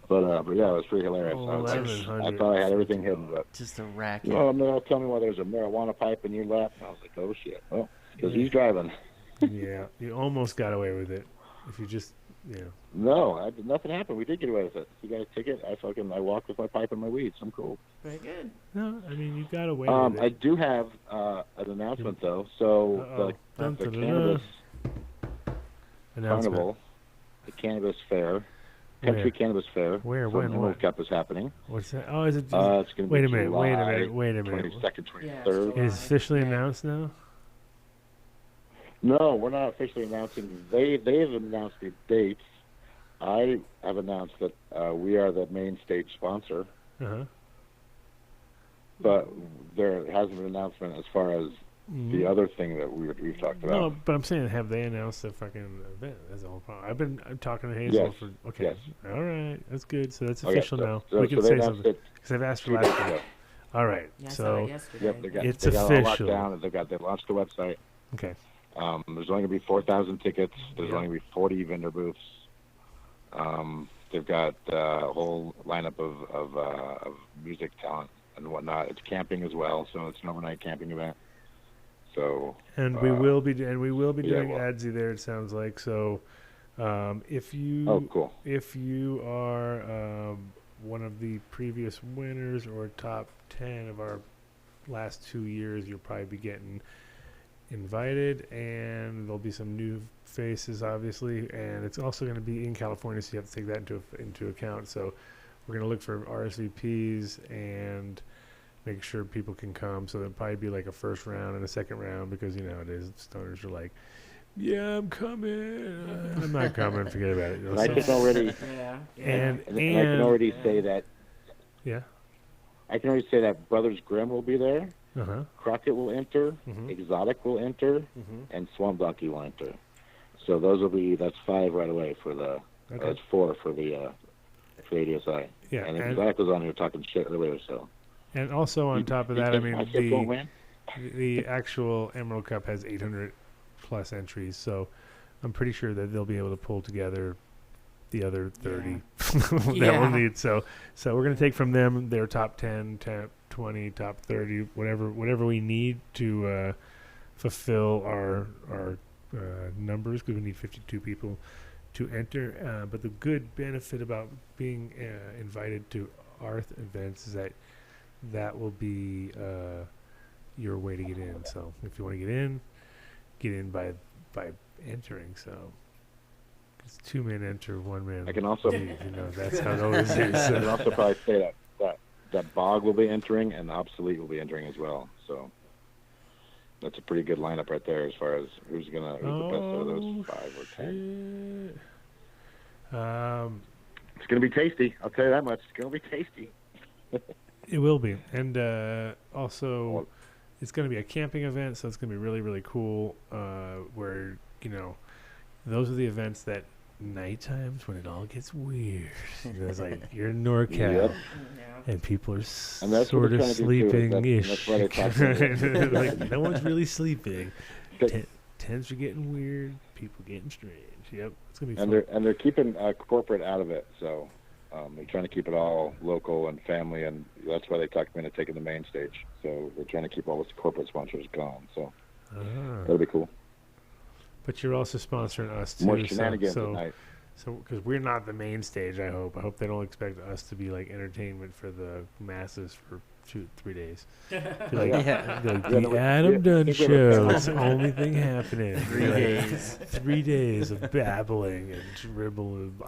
But yeah, it was pretty hilarious. I thought I had everything hidden, but Just a racket. no, tell me why there's a marijuana pipe in your lap. And I was like, oh shit. Well, because he's driving. Yeah, you almost got away with it. If you just, No, nothing happened. We did get away with it. He got a ticket. I walked with my pipe and my weed. So I'm cool. Very good. No, I mean, you got away with it. I do have an announcement though. So the cannabis Announcement. carnival, the cannabis fair, country cannabis fair. Where? from When? the World Cup is happening. What's that? Oh, is it? It's going to be wait a minute. July Wait a minute. 22nd, Yeah, 23rd. Is officially announced now? No, we're not officially announcing. They've announced the dates. I have announced that we are the main stage sponsor, Uh-huh. but there hasn't been an announcement as far as the other thing that we've talked about. No, but I'm saying, have they announced the fucking event? That's the whole problem. I'm talking to Hazel Yes. for. Okay. Yes. All right. That's good. So that's Okay, official so- now. so- we can so they say announced something it because I've asked for 2 last days time. ago. All right. Yeah, I saw So it yesterday. Yep, they got It's they got it all locked official. down. They launched the website. okay. There's only gonna be 4,000 tickets. There's Yeah. only gonna be 40 vendor booths. They've got a whole lineup of music talent and whatnot. It's camping as well, so it's an overnight camping event. So And we will be doing well. ADSI there. It sounds like so. If you oh, cool. if you are one of the previous winners or top 10 of our last 2 years, you'll probably be getting invited, and there'll be some new faces, obviously, and it's also going to be in California, so you have to take that into account. So we're gonna look for RSVPs and make sure people can come. So there'll probably be like a first round and a second round because you know nowadays stoners are like, yeah, I'm coming. I'm not coming. Forget about it. You know, I can already and I can already say that. Yeah. I can already say that Brothers Grimm will be there. Uh-huh. Crockett will enter. Exotic will enter, and Swamp Donkey will enter. So that's 5 right away for the. That's 4 for the ADSI. Yeah, and Exotic was on here talking shit earlier. So. And also on top of that, I mean win? the actual Emerald Cup has 800 plus entries, so I'm pretty sure that they'll be able to pull together the other 30 that we'll need. So we're going to take from them their top 10, top 20, top 30, whatever we need to fulfill our numbers, because we need 52 people to enter. But the good benefit about being invited to Arth events is that will be your way to get in. So if you want to get in by entering. So it's 2 men enter, 1 man. I can also, leave, you know, that's how it always is. I can also probably say that Bog will be entering and Obsolete will be entering as well. So that's a pretty good lineup right there as far as who's the best out of those 5 or 10. It's gonna be tasty. I'll tell you that much. It's gonna be tasty. It will be, and also it's going to be a camping event, so it's going to be really, really cool. Where those are the events that night times when it all gets weird. It's like you're in NorCal, and people are sort of sleeping-ish. Like no one's really sleeping. Tents are getting weird. People getting strange. Yep, it's gonna be fun. And they're keeping corporate out of it, so. They're trying to keep it all local and family, and that's why they talked me into taking the main stage. So they're trying to keep all the corporate sponsors gone. So that'll be cool. But you're also sponsoring us too. More shenanigans at night. So because we're not the main stage, I hope they don't expect us to be like entertainment for the masses for 2-3 days. Like, the Adam Dunn show. It's the only thing happening. 3 days. 3 days of babbling and dribble and.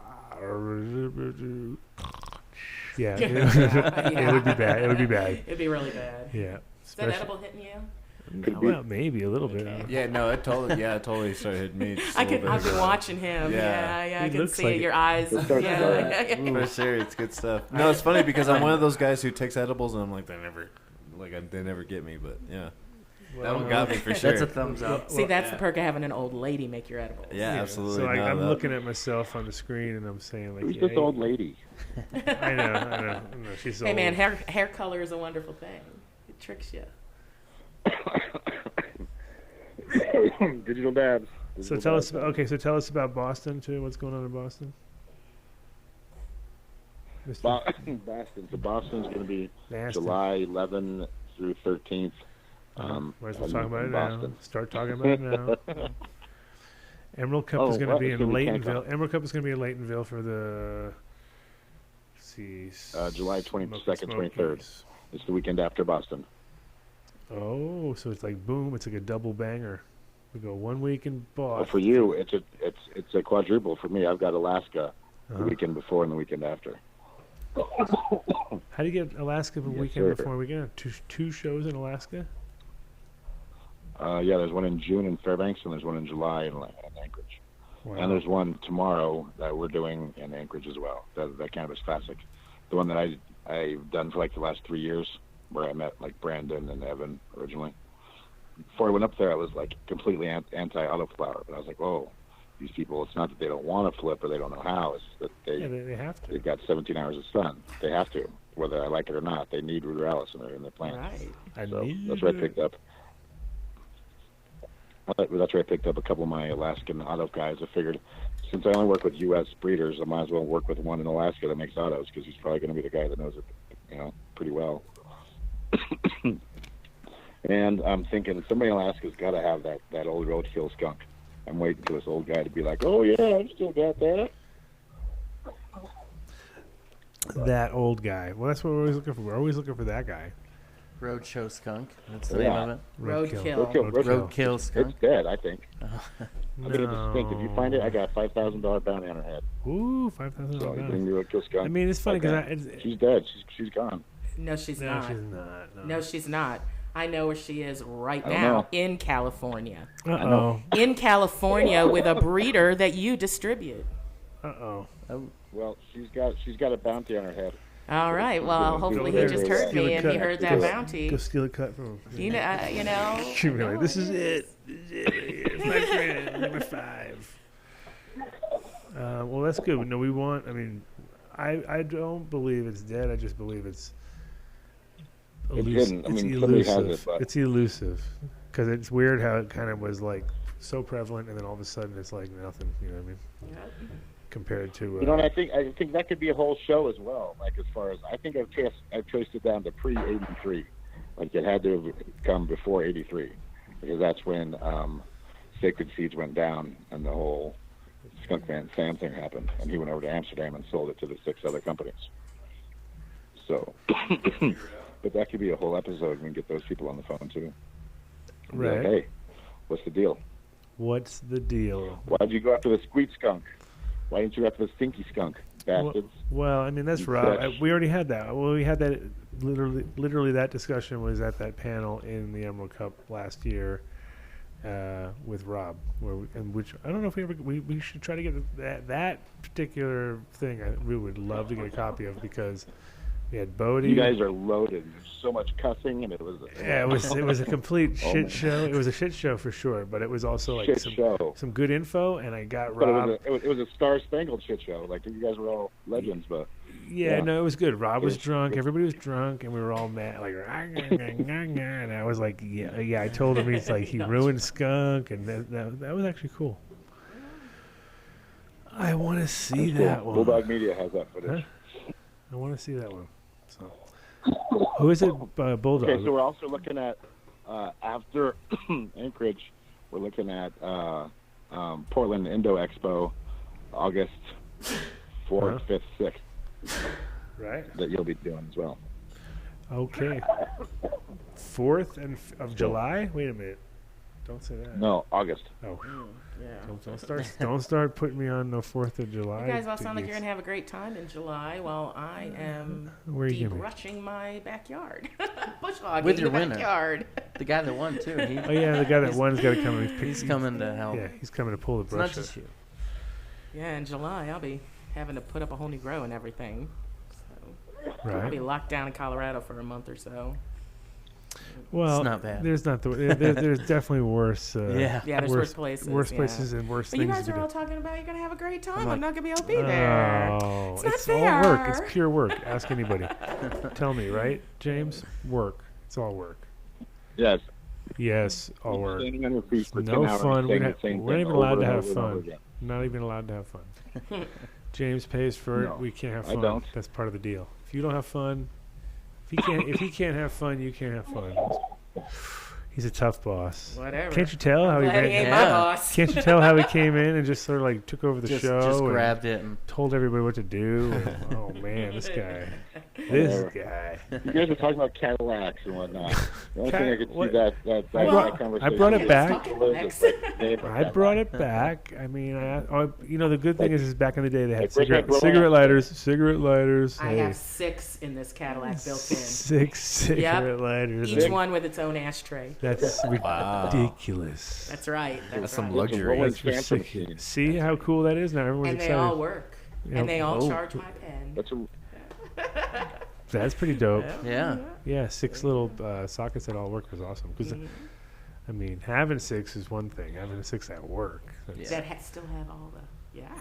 Yeah, it would be bad. It would be bad. It'd be really bad. Yeah. Is that edible hitting you? Well, maybe a little bit. Yeah, no, it totally started hitting me. I've been watching him. Yeah, I can see it. Your eyes. For sure, it's good stuff. No, it's funny because I'm one of those guys who takes edibles and I'm like, they never get me, but yeah. That one got me for sure. That's a thumbs up. See, that's the perk of having an old lady make your edibles. Yeah, absolutely. So I'm looking at myself on the screen and I'm saying, like, who's this old lady? I know. She's old. Hey, man, hair color is a wonderful thing. It tricks you. Digital dabs. So tell us about Boston too. What's going on in Boston? Boston. So Boston's going to be July 11 through 13th. Might as well talk about it now. Start talking about it now. Emerald Cup is going to be in Laytonville. Emerald Cup is going to be in Laytonville for the. July 22nd, 23rd. It's the weekend after Boston. Oh, so it's like boom! It's like a double banger. We go 1 week in Boston. Well, for you, it's a quadruple. For me, I've got Alaska the weekend before and the weekend after. How do you get Alaska the weekend before and weekend? Two shows in Alaska? Yeah, there's one in June in Fairbanks, and there's one in July in Anchorage. Wow. And there's one tomorrow that we're doing in Anchorage as well, the Cannabis Classic. The one that I've done for like the last 3 years, where I met like Brandon and Evan originally. Before I went up there, I was like completely anti-autoflower, but I was like, oh, these people, it's not that they don't want to flip or they don't know how, it's that they have to. They've got 17 hours of sun. They have to, whether I like it or not. They need ruderalis in their plants. Right. So that's where I picked up. That's where I picked up a couple of my Alaskan auto guys. I figured since I only work with U.S. breeders, I might as well work with one in Alaska that makes autos because he's probably going to be the guy that knows it, pretty well. And I'm thinking somebody in Alaska's got to have that old roadkill skunk. I'm waiting for this old guy to be like, oh yeah, I still got that. That old guy. Well, that's what we're always looking for. We're always looking for that guy. Roadshow skunk. That's the name of it. Roadkill. Roadkill skunk. It's dead, I think. I think it's extinct. If you find it, I got a $5,000 bounty on her head. Ooh, $5,000. So you bring the roadkill skunk. I mean, it's funny because she's dead. She's gone. No, she's no, not. she's not. No, she's not. I know where she is right I don't now know. in California. Uh-oh. In California with a breeder that you distribute. Uh-oh. Well, she's got a bounty on her head. All right. Well, hopefully he just heard me and he heard that bounty. Go steal a cut from him. You know. She'd be like, this is it. It's my friend, number 5. Well, that's good. No, we want, I mean, I don't believe it's dead. I just believe it's hidden. I mean, somebody has elusive. it, but It's elusive. Because it's weird how it kind of was like so prevalent and then all of a sudden it's like nothing. You know what I mean? Yep. Compared to. you know, and I think that could be a whole show as well. Like as far as I think I've traced it down to pre-83. Like it had to have come before 83, because that's when Sacred Seeds went down and the whole Skunk Man Sam thing happened, and he went over to Amsterdam and sold it to the 6 other companies. So, but that could be a whole episode. We can get those people on the phone too. And be like, Right. hey, what's the deal? What's the deal? Why'd you go after the squeak skunk? Why didn't you go after the stinky skunk, bastards? Well, I mean, that's You Rob. bitch. We already had that. Well, we had that. Literally, that discussion was at that panel in the Emerald Cup last year with Rob, which I don't know if we should try to get that particular thing. We would love to get a copy of, because we had Bodie. You guys are loaded. There's so much cussing, and it was. Yeah, it was a complete Oh shit my show. It was a shit show for sure, but it was also like Shit show. some good info, and I got But Rob. it was a star-spangled shit show. Like, you guys were all legends, but Yeah, no, it was good. Rob was It was- drunk. Everybody was drunk, and we were all mad. Like, and I was like, yeah. I told him he's like he ruined Skunk, and that was actually cool. I want to see that one. Bulldog Media has that footage. Huh? I want to see that one. So, who is it? Bulldog. Okay, so we're also looking at after Anchorage, we're looking at Portland Indo Expo, August 4th, 5th, 6th. Right. That you'll be doing as well. Okay. 4th of July. Wait a minute. Don't say that. No, August. Oh. Yeah. Don't start putting me on the 4th of July. You guys all sound like you're going to have a great time in July while I am Where are you gonna be? de-brushing my backyard. Bushhogging With your the winner. backyard. The guy that won too. Oh yeah, the guy that won's got to come. He's coming to help. Yeah, he's coming to pull the It's brush. not just you. Yeah, in July I'll be having to put up a whole new grow and everything. So I'll be Right. locked down in Colorado for a month or so. Well, It's not bad. There's definitely worse. Yeah. Yeah, there's worse places. Worse yeah. places and worse But you things guys to are do. all talking about you're going to have a great time. like, I'm not going to be able to be there. Oh, It's not all fair. work. It's pure work. Ask anybody. Tell me, right, James? Work. It's all work. Yes. Yes, all work. Standing on your feet for No 10 hours fun. saying We're the same not thing even over allowed to and have over and over fun. again. Not even allowed to have fun. James pays for No, it. We can't have I fun. don't. That's part of the deal. If you don't have fun, if he can't have fun, you can't have fun. He's a tough boss. Whatever. Can't you tell how he Glad he ain't my Yeah. boss. Can't you tell how he came in and just sort of like took over the Just show and grabbed it and told everybody what to do? And, oh man, this guy. You guys are talking about Cadillacs and whatnot. The only thing I could see What- that conversation. I brought it is back. is like the name of I brought it back. I mean, the good thing is back in the day they had Like, where's my cigarette Rolex? Cigarette lighters. I Hey, have 6 in this Cadillac built in. 6 cigarette lighters. Each one with its own ashtray. That's ridiculous. That's right. That's some right. luxury. Rolling That's Phantom ridiculous. machine. See how cool that is? Now everyone's And they excited. all work. Yeah. And they all Oh. charge my pen. That's a, That's pretty dope. yeah. Yeah, 6 little sockets that all work is awesome. Because I mean, having 6 is one thing. Having a 6 at work, that's, That still have all the,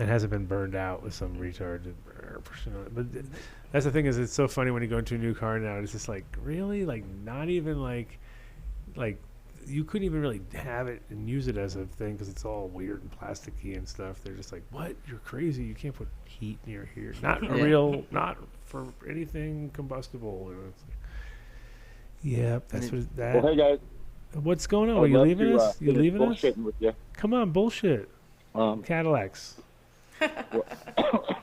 it hasn't been burned out with some retard. But that's the thing is, it's so funny when you go into a new car now. It's just like, really, like not even like you couldn't even really have it and use it as a thing because it's all weird and plasticky and stuff. They're just like, what? You're crazy. You can't put heat near here. Not a real, not for anything combustible. You know, it's like, yeah, that's what that. well, hey guys. What's going on? I Are would you love leaving to, us? You finish leaving us? bullshitting with you. Come on, bullshit. Cadillacs.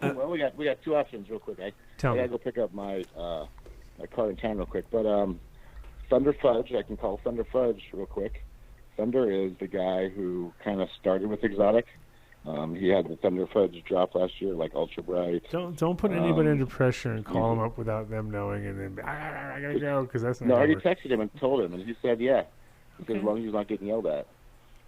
Well, we got 2 options real quick. I Tell gotta me. go pick up my my car in town real quick. But Thunder Fudge, I can call Thunder Fudge real quick. Thunder is the guy who kind of started with exotic. He had the Thunder Fudge drop last year, like Ultra Bright. Don't put anybody under pressure and call them up without them knowing, and then I gotta go because that's not. No, I already work. texted him and told him, and he said yeah. He said as long as he's not getting yelled at.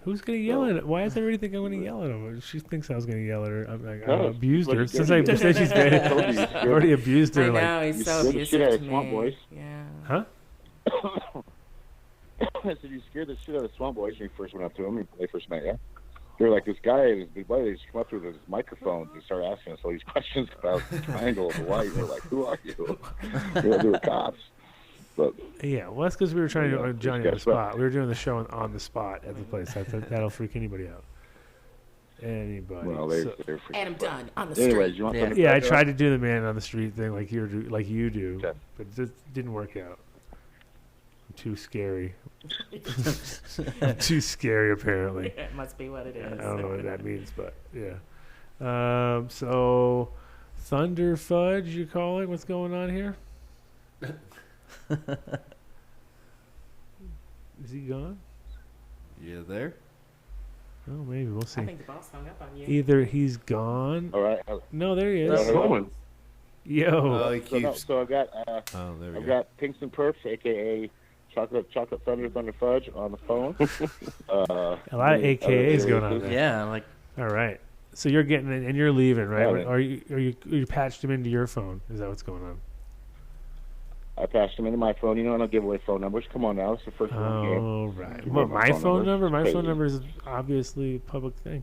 Who's gonna yell at it? Why does everybody think I'm gonna yell at him? She thinks I was gonna yell at her. I abused her. Since I said she's been, I've already abused her. I know, he's so abusive to Swamp me. Boys. Yeah. Huh? I said you scared the shit out of Swamp Boys when you first went up to him when they first met you. They were like, this guy and his big buddy, they just come up to his microphones and start asking us all these questions about the triangle of the light. We're like, who are you? They were cops. But, yeah, well, that's because we were trying to do Johnny on the spot. We were doing the show on the spot at the place. That'll freak anybody out. Anybody. Well, they're freaking Adam Dunn on the Anyways, street. you want Yeah, I tried to do the man on the street thing like you do, Okay. but it didn't work out. I'm too scary. I'm too scary, apparently. It must be what it is. I don't know what that means, but yeah. So, Thunder Fudge, you call it? What's going on here? Is he gone? You there? Oh, maybe we'll see. I think the boss hung up on you. Either he's gone. All right. No, there he is. How's it going? Yo. Oh, he keeps. So I've got there we I've go. got Pinks and Perps, aka Chocolate Thunder Fudge on the phone. A lot of AKAs going on there. Yeah, like. All right. So you're getting in and you're leaving, right? Yeah, Are you patched him into your phone? Is that what's going on? I passed him into my phone. You know, I don't give away phone numbers. Come on now, it's the first one. Oh, right. Give What, away my phone number? My Crazy. phone number is obviously a public thing.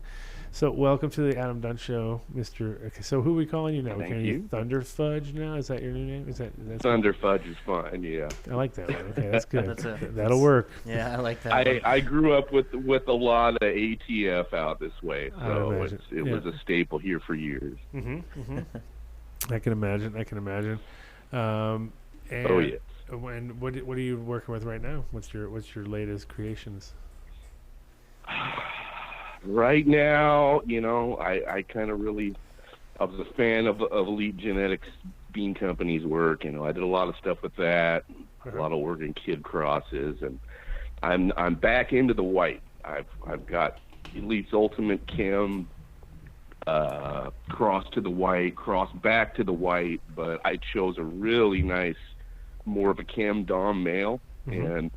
So welcome to the Adam Dunn Show, Mr. Okay, so who are we calling you now? Thank Can you. Thunder Fudge now? Is that your new name? That's Thunder Fudge is fine, yeah. I like that one. Okay, that's good. That's That'll work. Yeah, I like that. I grew up with a lot of ATF out this way, I would so imagine. it was a staple here for years. I can imagine. And Oh yes. When what are you working with right now? What's your latest creations? Right now, you know, I kind of I was a fan of Elite Genetics Bean Company's work. You know, I did a lot of stuff with that, a lot of work in kid crosses, and I'm back into the white. I've got Elite's Ultimate Chem cross to the white, cross back to the white, but I chose a really nice, more of a Chem Dom male, and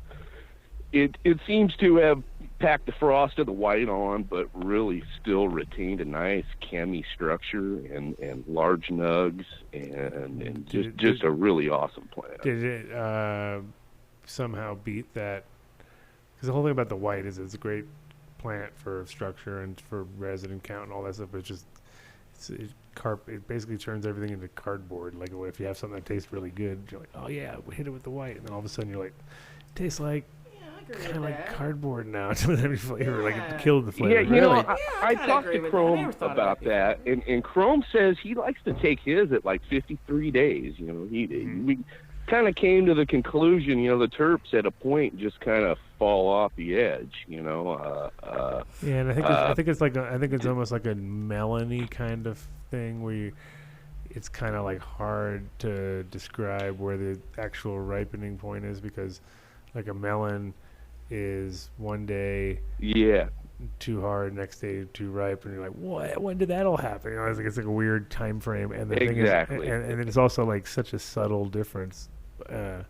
it seems to have packed the frost of the white on, but really still retained a nice chemi structure and large nugs and just a really awesome plant. Did it somehow beat that? Because the whole thing about the white is it's a great plant for structure and for resident count and all that stuff, but it basically turns everything into cardboard. Like if you have something that tastes really good, you're like, oh yeah, we hit it with the white, and then all of a sudden you're like, it tastes like kind of like cardboard now. It doesn't have any flavor. Like it killed the flavor. Yeah, you know, I talked agree to with Chrome that. I never thought about about that, and Chrome says he likes to take his at like 53 days. You know, we kind of came to the conclusion, you know, the terps at a point just kind of fall off the edge. You know. Yeah, and I think it's almost like a melony kind of thing where it's kind of like hard to describe where the actual ripening point is, because like a melon is one day too hard, next day too ripe, and you're like, what? When did that all happen? You know, it's like a weird time frame, and the thing is, and it's also like such a subtle difference, and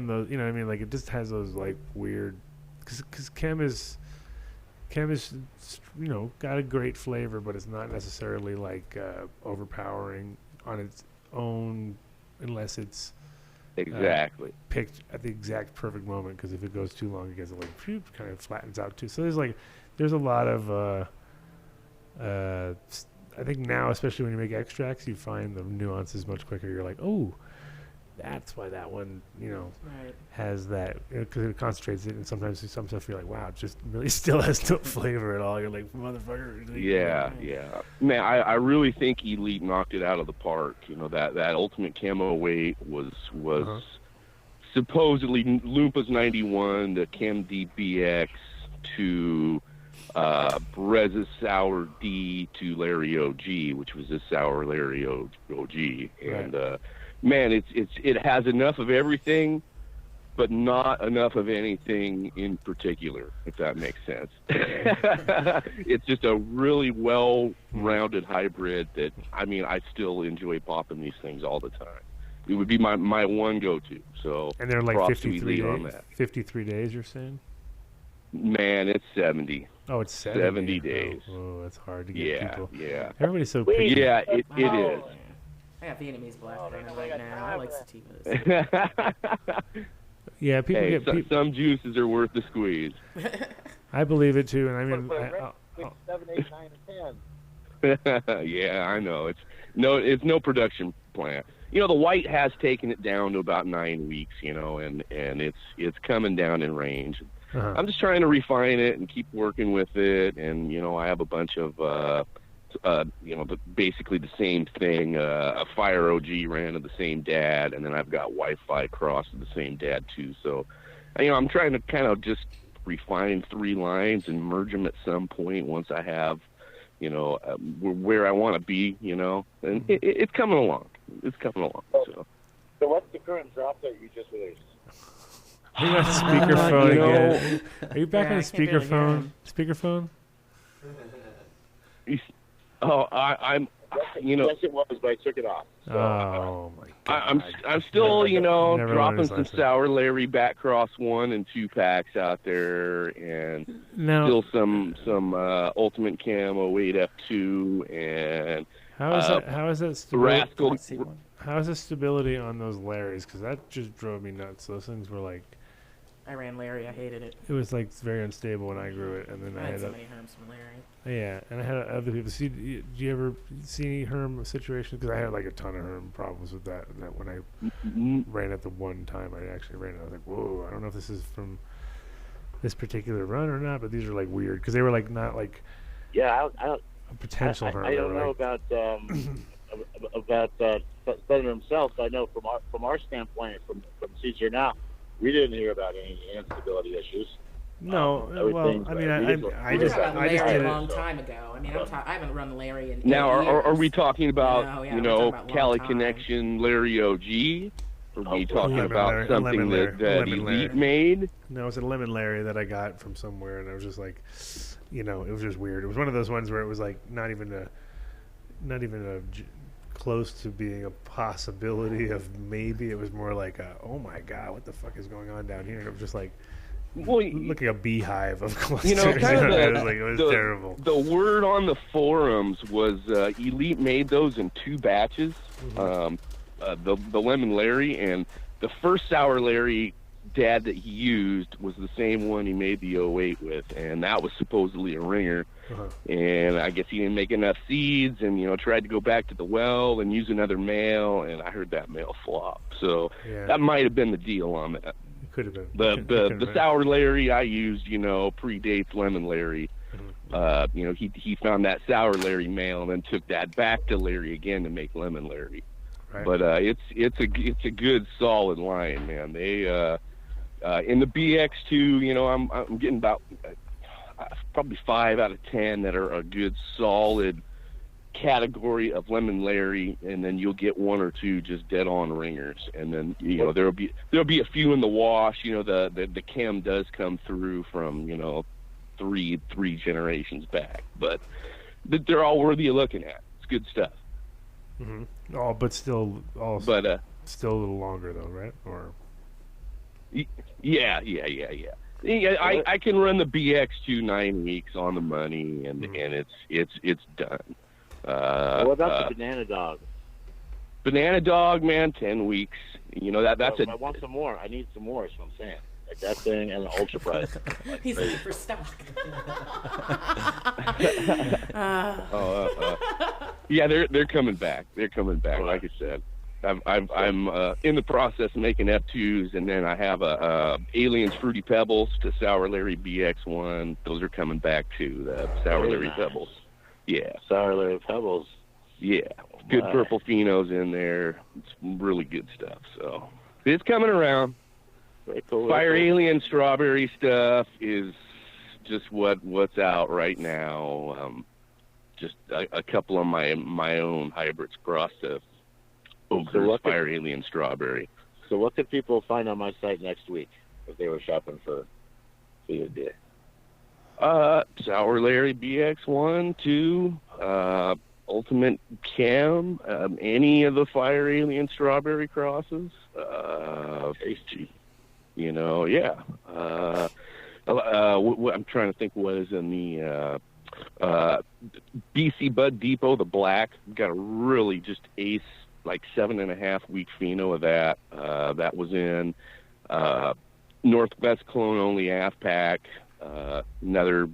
those, you know what I mean, like it just has those like weird, because chem is you know, got a great flavor, but it's not necessarily like overpowering on its own unless it's exactly picked at the exact perfect moment, because if it goes too long, it gets like phew, kind of flattens out too. So there's a lot of I think now, especially when you make extracts, you find the nuances much quicker. You're like, oh, that's why that one, you know, has that, because it concentrates it, and sometimes some stuff you're like, wow, it just really still has no flavor at all. You're like, motherfucker. Yeah. Man, I really think Elite knocked it out of the park. You know, that Ultimate Camo weight was supposedly Lumpa's 91 to Chem DBX to Brez's Sour D to Larry OG, which was this Sour Larry OG. And man, it has enough of everything but not enough of anything in particular, if that makes sense. It's just a really well-rounded hybrid that, I mean, I still enjoy popping these things all the time. It would be my one go-to. So, and they're like props to 53 Elite days. on that. 53 days, you're saying? Man, it's 70. Oh, it's 70. 70 days. Oh, that's hard to get people. Yeah. Everybody's so picky. Yeah, it is. I have Vietnamese black running right now. I like sativas. Yeah, people Hey, get some juices are worth the squeeze. I believe it too, and I mean, 7, 8, 9, and 10. Yeah, I know. It's no production plant. You know, the white has taken it down to about 9 weeks. You know, and it's coming down in range. Uh-huh. I'm just trying to refine it and keep working with it. And you know, I have a bunch of you know, basically the same thing. A Fire OG ran to the same dad, and then I've got Wi-Fi cross to the same dad too. So, you know, I'm trying to kind of just refine 3 lines and merge them at some point once I have, you know, where I want to be. You know, and it's coming along. It's coming along. So what's the current drop that you just released? Are you on speakerphone again? Are you back on I the can't do it speakerphone? again. Speakerphone? Oh, I'm, you know. Yes, it was, but I took it off. So, Oh my God! I'm still, you know, Never dropping learned some his lesson. Sour Larry back cross 1 and 2 packs out there, and Now, still some Ultimate Cam 08 F2 and how is that stability? Rascal. How is the stability on those Larrys? Because that just drove me nuts. Those things were like, I ran Larry. I hated it. it was like very unstable when I grew it, and then I I had so had many herms from Larry. yeah, and I had other people. See, do you ever see any herm situations? Because I had like a ton of herm problems with that. That when I ran it the one time I actually ran it, I was like, whoa! I don't know if this is from this particular run or not, but these are like weird because they were like not like yeah, a potential herm. I They don't were know like, about Thunder himself. I know from our standpoint, from Seeds Here Now, we didn't hear about any instability issues. no, well, everything's I mean, right. I We just were about I just Larry did a it. long time ago. I mean, I haven't run Larry in Now, 8 are we years. talking about, No, yeah, you we're know, talking about long Cali time. Connection Larry OG? Or are we talking Lemon about Larry, something Lemon that Larry, Lemon Elite Larry. made? No, it was a Lemon Larry that I got from somewhere, and I was just like, you know, it was just weird. It was one of those ones where it was like not even close to being a possibility of maybe. It was more like, oh my God, what the fuck is going on down here? And it was just like, Well, looking a beehive of clusters. you know, kind of it was terrible. The word on the forums was Elite made those in 2 batches. The Lemon Larry, and the first Sour Larry dad that he used was the same one he made the 08 with, and that was supposedly a ringer. And I guess he didn't make enough seeds, and you know, tried to go back to the well and use another male, and I heard that male flop. So that might have been the deal on that. It could have been. The Sour Larry I used, you know, predates Lemon Larry. You know, he found that Sour Larry male and then took that back to Larry again to make Lemon Larry. Right. But it's a good solid line, man. They in the BX2, you know, I'm getting about probably 5 out of 10 that are a good solid category of Lemon Larry, and then you'll get 1 or 2 just dead on ringers, and then you know there'll be a few in the wash. You know, the chem does come through from, you know, three generations back, but they're all worthy of looking at. It's good stuff. Mm-hmm. Oh, but still a little longer though, right? Or yeah. I can run the BX2 9 weeks on the money, and it's done. What about the Banana Dog? Banana Dog, man, 10 weeks. You know that's I want some more. I need some more. Is what I'm saying. Like that thing and the Ultra Price. He's looking for stock. Yeah, they're coming back. They're coming back. Like I said, I'm in the process of making F2s, and then I have a Aliens Fruity Pebbles to Sour Larry BX1. Those are coming back too. The Sour Larry Pebbles. Yeah, Sour Larry Pebbles. Yeah, good purple phenos in there. It's really good stuff. So it's coming around. Very cool. Fire Alien Strawberry stuff is just what's out right now. Just a couple of my own hybrids crossed to Ogre's Fire Alien Strawberry. So what could people find on my site next week if they were shopping for your day? Sour Larry BX1, 2, Ultimate Cam, any of the Fire Alien Strawberry crosses. Tasty. You know, yeah. I'm trying to think what is in the BC Bud Depot, the black. Got a really just ace, like 7.5 week pheno of that. That was in Northwest Clone only half pack. Another,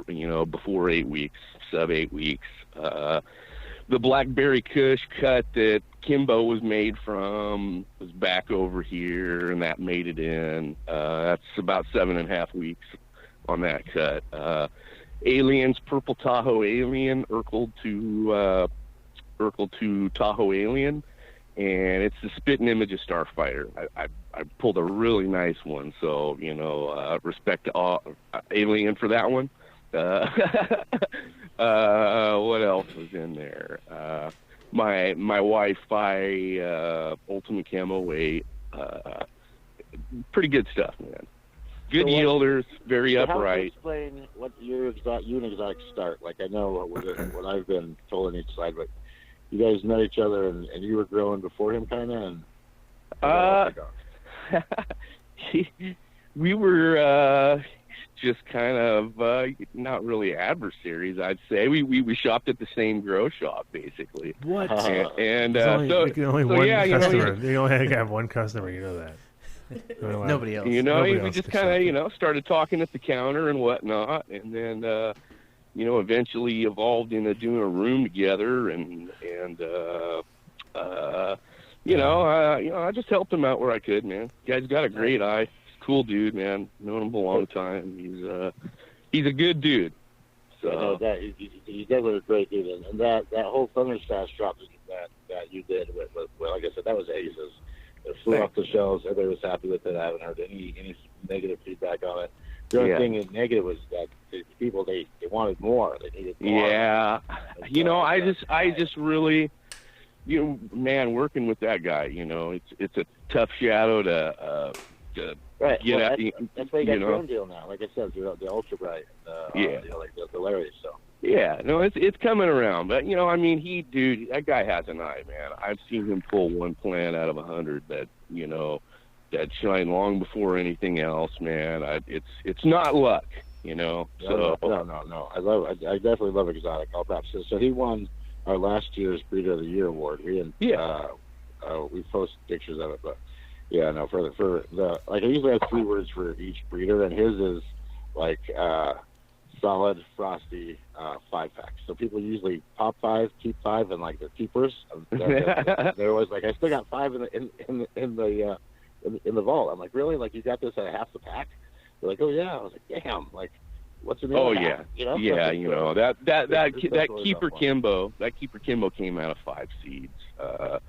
before 8 weeks, sub 8 weeks. The Blackberry Kush cut that Kimbo was made from was back over here, and that made it in. That's about 7.5 weeks on that cut. Aliens, Purple Tahoe Alien, Urkel to Tahoe Alien, and it's the spitting image of Starfighter. I pulled a really nice one, so respect to all, Alien for that one. What else was in there? My Wi-Fi Ultimate Camo 8. Pretty good stuff, man. Good yielders, very upright. How would you explain what you and Exotic start? Like, I know what I've been told on each side, but you guys met each other and you were growing before him, kind of? We were just kind of not really adversaries, I'd say. We shopped at the same grow shop, basically. What? And you can only one customer. You only have one customer. You know that. Nobody else. We just kind of started talking at the counter and whatnot, and then eventually evolved into doing a room together, and I just helped him out where I could, man. Guy's got a great eye. Cool dude, man. Known him a long time. He's a good dude. So he's definitely a great dude, and that whole Thunderstash drop that you did with, like I said, that was aces. It flew off the shelves. Everybody was happy with it. I haven't heard any negative feedback on it. The only thing negative was that the people they wanted more. They needed more. Yeah, I just really, working with that guy, it's a tough shadow to right. get out. That's why you got your own deal now. Like I said, the Ultra Bright, like the Larry. So. Yeah, no, it's coming around, but that guy has an eye, man. I've seen him pull one plant out of 100 that shine long before anything else, man. It's not luck, So no. I definitely love Exotic. All props. So he won our last year's Breeder of the Year award. We post pictures of it, but for the I usually have 3 words for each breeder, and his is like solid, frosty, 5-pack. So people usually pop 5, keep 5, and like they're keepers. They're always like, I still got 5 in the vault. I'm like, really? Like, you got this at half the pack? They're like, oh yeah. I was like, damn. Like, what's in the other half? That keeper Kimbo. That keeper Kimbo came out of 5 seeds. The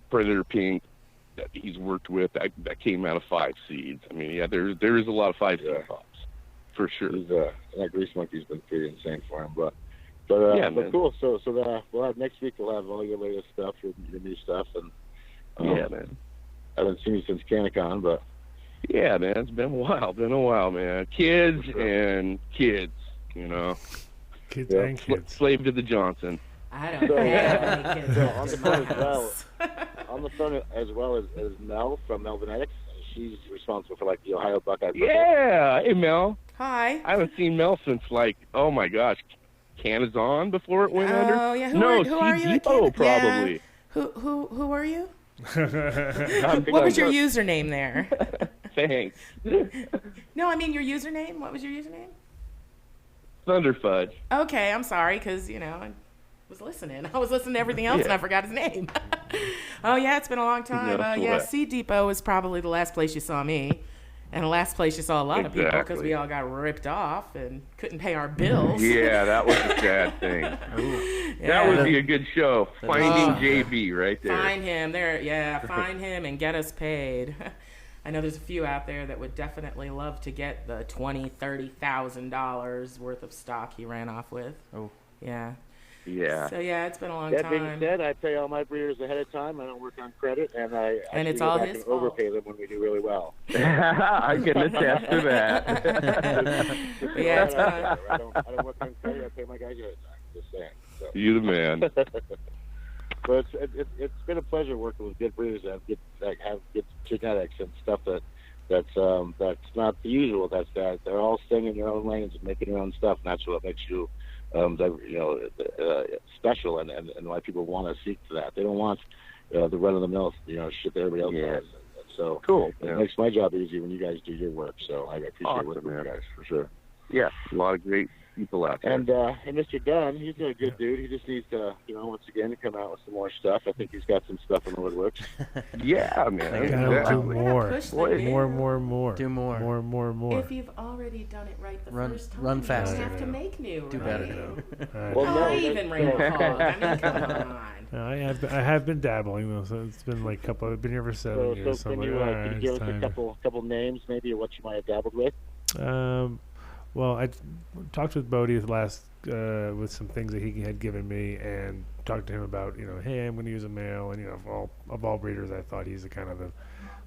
Predator Pink that he's worked with that came out of 5 seeds. I mean, there is a lot of 5 seed pops. For sure. That Grease Monkey's been pretty insane for him, but cool. So we'll have next week. We'll have all your latest stuff, your new stuff, and man. I haven't seen you since CannaCon, but yeah, man, it's been a while, man. Kids and kids, Kids and kids. Slave to the Johnson. I don't have any kids. On the phone as well as Mel from Melvanetics. She's responsible for the Ohio Buckeye. Yeah, hey Mel. Hi. I haven't seen Mel since oh my gosh, Canazon before it went under. Oh yeah, who are you? Depot probably. Yeah. Who are you? What was your username there? Thanks. No, I mean your username. What was your username? Thunderfudge. Okay, I'm sorry, because I was listening. I was listening to everything else, and I forgot his name. Oh yeah, it's been a long time. Seed Depot is probably the last place you saw me, and the last place you saw a lot of people because we all got ripped off and couldn't pay our bills. Yeah, that was a sad thing. That would be a good show. Finding JB right there. Find him there. Yeah, find him and get us paid. I know there's a few out there that would definitely love to get the $20,000, $30,000 worth of stock he ran off with. Oh, yeah. Yeah. So yeah, it's been a long That time. being said, I pay all my breeders ahead of time. I don't work on credit, and I And it's actually all go back his and fault. overpay them when we do really well. I can attest to that. Just Yeah, it's throw that fine. out there. I don't work on credit. I pay my guys ahead of time. Just saying. So. You the man. But it's been a pleasure working with good breeders that have good genetics and stuff that's not the usual. That they're all staying in their own lanes and making their own stuff, and that's what makes you special, and why people want to seek to that. They don't want the run of the mill shit that everybody else has. And so Cool. it makes my job easy when you guys do your work. So I appreciate Awesome, working with man. you guys for sure. Yeah, a lot of great people out there. And Mr. Dunn, he's a good dude. He just needs to, once again, come out with some more stuff. I think he's got some stuff in the woodworks. Yeah, man. Gotta do more. Push the gear. More. Do more. More. If you've already done it right the first time, run faster. you don't have to make new. Do right? better. Well, no, I even ran a hog. I mean, come on. I have been dabbling though, so it's been like I've been here for 7 years. So I'm can you, like, all can right, you give it's us a time. couple names, maybe, of what you might have dabbled with? Well, I talked with Bodie last with some things that he had given me, and talked to him about hey, I'm going to use a male, and of all breeders, I thought he's the kind of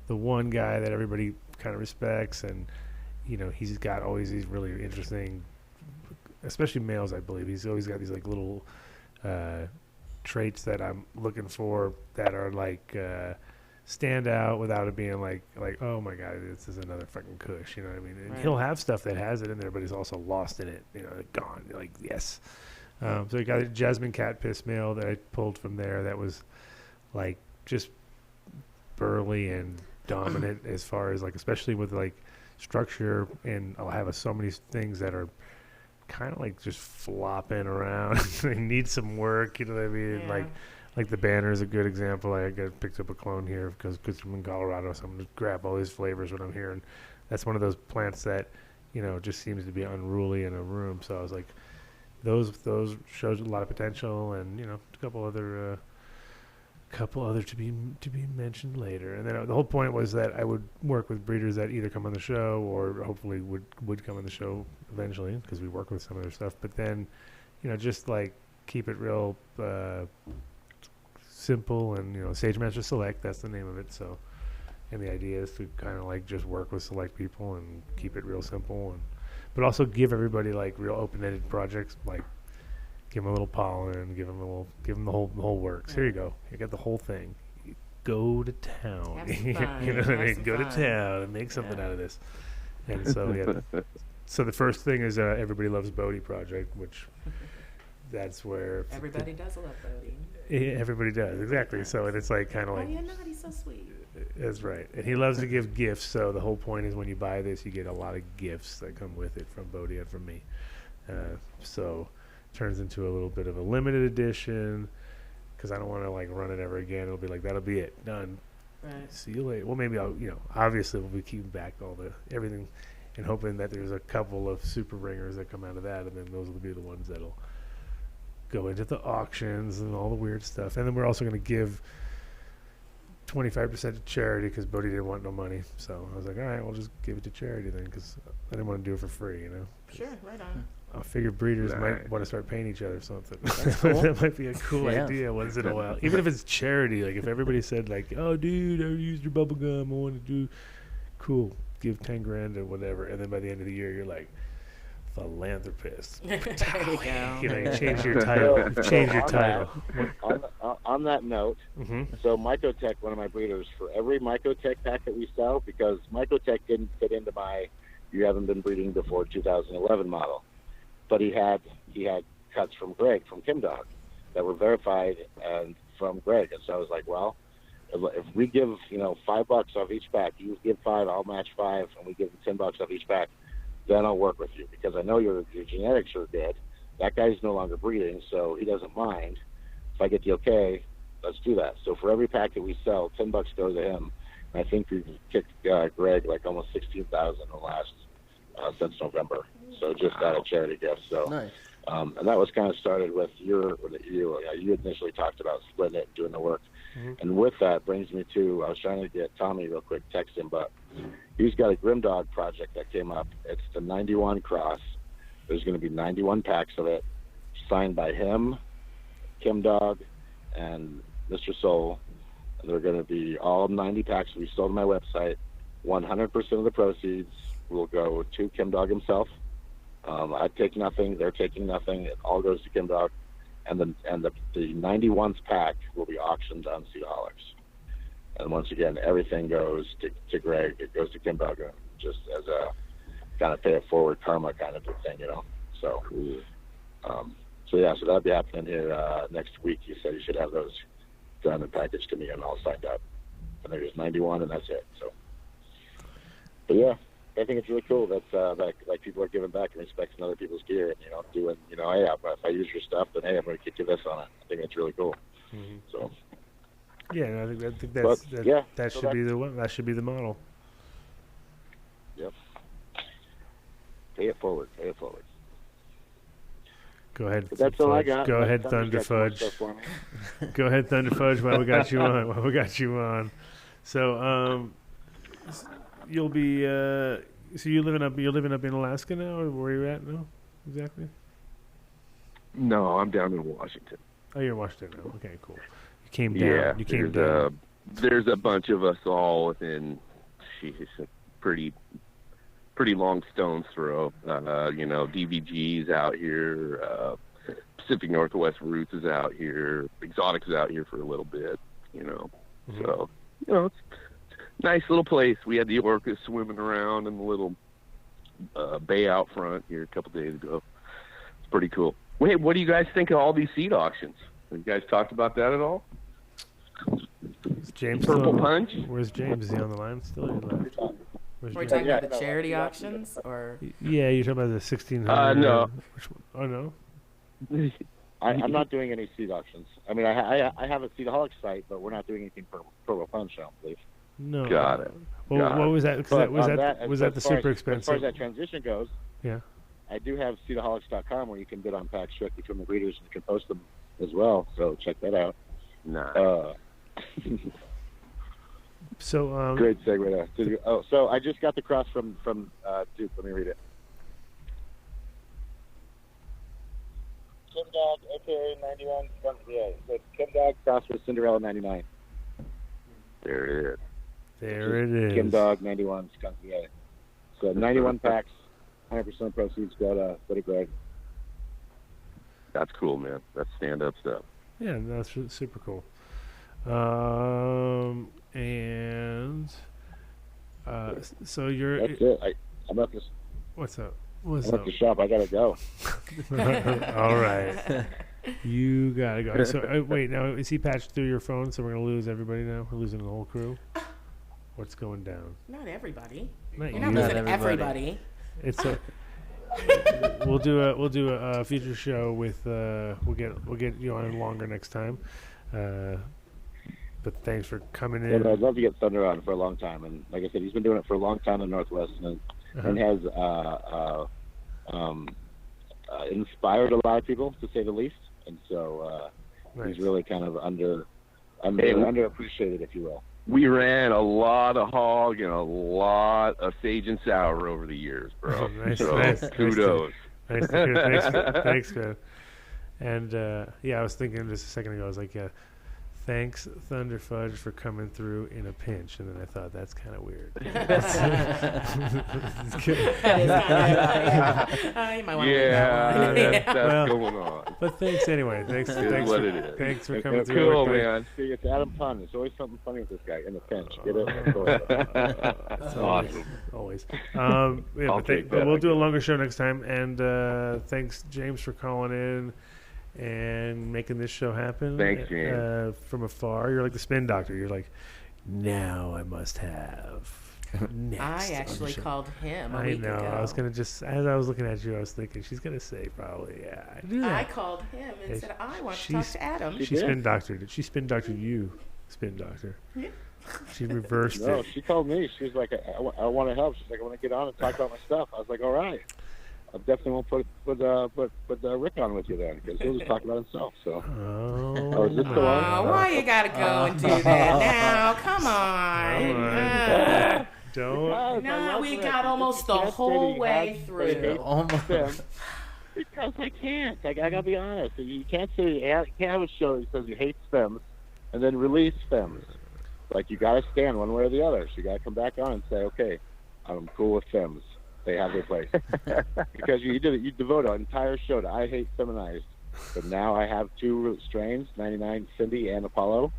the one guy that everybody kind of respects, and he's got always these really interesting, especially males. I believe he's always got these like little traits that I'm looking for that are like. Stand out without it being like oh my god, this is another fucking kush, you know what I mean? And he'll have stuff that has it in there, but he's also lost in it, gone. Like yes. So he got a Jasmine cat piss male that I pulled from there that was like just burly and dominant as far as like, especially with like structure, and I'll have so many things that are kind of like just flopping around. They need some work, you know what I mean? Yeah. Like the banner is a good example. I picked up a clone here because I'm in Colorado, so I'm going to grab all these flavors when I'm here. And that's one of those plants that, just seems to be unruly in a room. So I was like, those shows a lot of potential, and a couple other to be mentioned later. And then the whole point was that I would work with breeders that either come on the show or hopefully would come on the show eventually, because we work with some of their stuff. But then, just like keep it real. Simple, and Sage Master Select, that's the name of it. So, and the idea is to kind of like just work with select people and keep it real simple, but also give everybody like real open-ended projects, like give them a little pollen, give them the whole works. Here you go, you got the whole thing. Go to town, Have some fun. you know what I Have mean? some Go to fun. town and make something out of this. And so so the first thing is Everybody Loves Bodie project, which that's where Everybody does love Bodie. Everybody does, exactly. So, and it's like kind of Oh, like you're not. He's so sweet. that's right. And he loves to give gifts. So the whole point is when you buy this, you get a lot of gifts that come with it from Bodie and from me. So it turns into a little bit of a limited edition, because I don't want to like run it ever again. It'll be like that'll be it, done. Right. See you later. Well, maybe I'll obviously we'll be keeping back all the everything, and hoping that there's a couple of super ringers that come out of that, and then those will be the ones that'll go into the auctions and all the weird stuff. And then we're also going to give 25% to charity, because Bodie didn't want no money. So I was like, all right, we'll just give it to charity then, because I didn't want to do it for free, Sure, right on. I figure breeders Nice. might want to start paying each other something. Cool. That might be a cool Yeah. idea once in a while. Even if it's charity, like if everybody said like, oh dude, I used your bubble gum, I want to do cool, give 10 grand or whatever, and then by the end of the year you're like, philanthropist. There you go. You change your title. Change your on title. On that note, Mm-hmm. so Mycotech, one of my breeders, for every Mycotech pack that we sell, because Mycotech didn't fit into my "you haven't been breeding before" 2011 model, but he had cuts from Greg from Kim Dog that were verified and from Greg, and so I was like, well, if we give $5 off each pack, you give 5, I'll match 5, and we give them $10 off each pack, then I'll work with you, because I know your genetics are good. That guy's no longer breeding, so he doesn't mind. If I get the okay, let's do that. So for every pack that we sell, $10 goes to him. And I think we've kicked Greg like almost $16,000 in the last since November. So just out of charity gifts. So Nice. and that was kind of started with you initially talked about splitting it, doing the work. Mm-hmm. And with that brings me to, I was trying to get Tommy real quick, text him, but he's got a Grim Dog project that came up. It's the 91 cross. There's going to be 91 packs of it, signed by him Kim Dog and Mr. Soul. They're going to be all 90 packs will be sold on my website. 100% of the proceeds will go to Kim Dog himself. I take nothing. They're taking nothing. It all goes to Kim Dog. And the 91s pack will be auctioned on Seaholics. And once again, everything goes to Greg. It goes to Kim Dog just as a kind of pay it forward karma kind of thing, So, so that'll be happening here next week. He said he should have those done and packaged to me and all signed up. And there's 91, and that's it. So, but yeah, I think it's really cool that like people are giving back and respecting other people's gear and doing hey, if I use your stuff, then hey, I'm going to kick you this on it. I think it's really cool. Mm-hmm. So. Yeah, no, I think that should be the one. That should be the model. Yep. Pay it forward. Go ahead. But that's all I got. Go ahead, Thunder Fudge. Go ahead, Thunder Fudge. While we got you on. So, you'll be. So you're living up in Alaska now, or where are you at now? Exactly. No, I'm down in Washington. Oh, you're in Washington now. Okay, cool. You came down. Yeah, you came down. There's a bunch of us all within. Sheesh, a pretty long stone's throw. DVG's out here. Pacific Northwest Roots is out here. Exotics is out here for a little bit. Mm-hmm. So it's a nice little place. We had the orcas swimming around in the little bay out front here a couple days ago. It's pretty cool. Wait, what do you guys think of all these seed auctions? Have you guys talked about that at all? Is James Purple Punch? Where's James? Is he on the line still? Or left? We're we talking about the charity auctions, or yeah, you're talking about the 1600. No. Oh no. I'm not doing any seed auctions. I mean, I have a Seedaholic site, but we're not doing anything for Purple Punch, I don't believe. No. Got it. Well, what was that? Was that the super expensive? As far as that transition goes, yeah. I do have Seedaholics.com where you can bid on packs directly from the breeders and you can post them as well. So check that out. Nice. So great segue there. So I just got the cross from Duke. Let me read it. Kim Dog, aka 91, so it's Kim Dog cross with Cinderella 99. There it is. There it is. Kim Dog 91 Skunk VA. So 91 packs, 100% proceeds go to Greg. That's cool, man. That's stand-up stuff. Yeah, that's super cool. And so you're. That's it. I'm at this. What's up? I'm at the shop. I gotta go. All right. You gotta go. So wait, now is he patched through your phone? So we're gonna lose everybody now. We're losing the whole crew. What's going down? Not everybody. Not You're not losing everybody. It's a. We'll do a future show with. We'll get you on longer next time. But thanks for coming in. Yeah, I'd love to get Thunder on for a long time, and like I said, he's been doing it for a long time in the Northwest, and has inspired a lot of people, to say the least. And so nice. He's really kind of underappreciated, if you will. We ran a lot of hog and a lot of sage and sour over the years, bro. Nice, so nice. kudos. Nice to hear. Thanks, man. And I was thinking just a second ago, I was like, yeah, thanks, Thunder Fudge, for coming through in a pinch. And then I thought, that's kind of weird. That is kind of, you might want to leave that one. That's going on. But thanks anyway. Thanks for coming through. Cool, man. See, it's Adam Pun. There's always something funny with this guy in the pinch. Get it? That's awesome. Always. But we'll do a longer show next time. And thanks, James, for calling in and making this show happen. Thanks, James. From afar, you're like the spin doctor. You're like, now I must have. I actually called him. I know. Ago. I was gonna as I was looking at you, I was thinking she's gonna say probably, yeah. I knew that. I called him and said I want to talk to Adam. She spin doctored. She spin doctored you, spin doctor. Yeah. She reversed it. No, she called me. She was like, I want to help. She's like, I want to get on and talk about my stuff. I was like, all right. I definitely won't put Rick on with you then, because he'll just talk about himself. So. Is this still on? Why you gotta go and do that now? Come on. Don't. No, we got almost the whole way through. Almost. Because I can't. I gotta be honest. You can't say you can't have a show that says you hate stems and then release stems. Like you gotta stand one way or the other. So you gotta come back on and say, okay, I'm cool with stems. They have their place. Because you devote an entire show to I hate feminized. But now I have two strains, 99 Cindy and Apollo,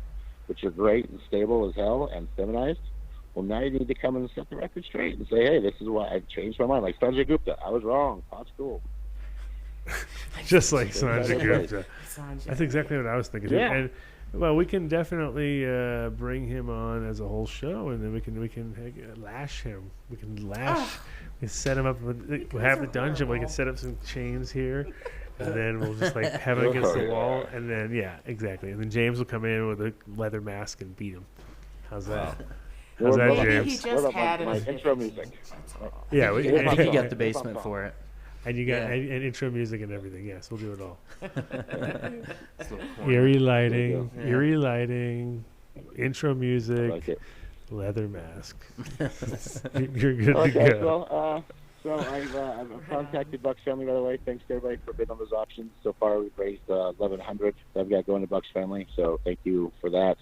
which are great and stable as hell and feminized. Well, now you need to come and set the record straight and say, hey, this is why I've changed my mind. Like Sanjay Gupta, I was wrong. Pot's cool. Just like Sanjay Gupta. That's exactly what I was thinking. Yeah. And well, we can definitely bring him on as a whole show, and then we can lash him. We can lash. We can set him up. We'll have the dungeon. We can set up some chains here, and then we'll just like have him against the wall, and then exactly. And then James will come in with a leather mask and beat him. How's that? How's that, James? He just had my intro music. Yeah, I think you got the basement for it. And you got and intro music and everything. Yes, we'll do it all. Eerie lighting, intro music, like leather mask. You're good to go. So I've contacted Bucks Family, by the way. Thanks to everybody for bidding on those options. So far, we've raised $1,100 that I've got going to Bucks Family. So thank you for that.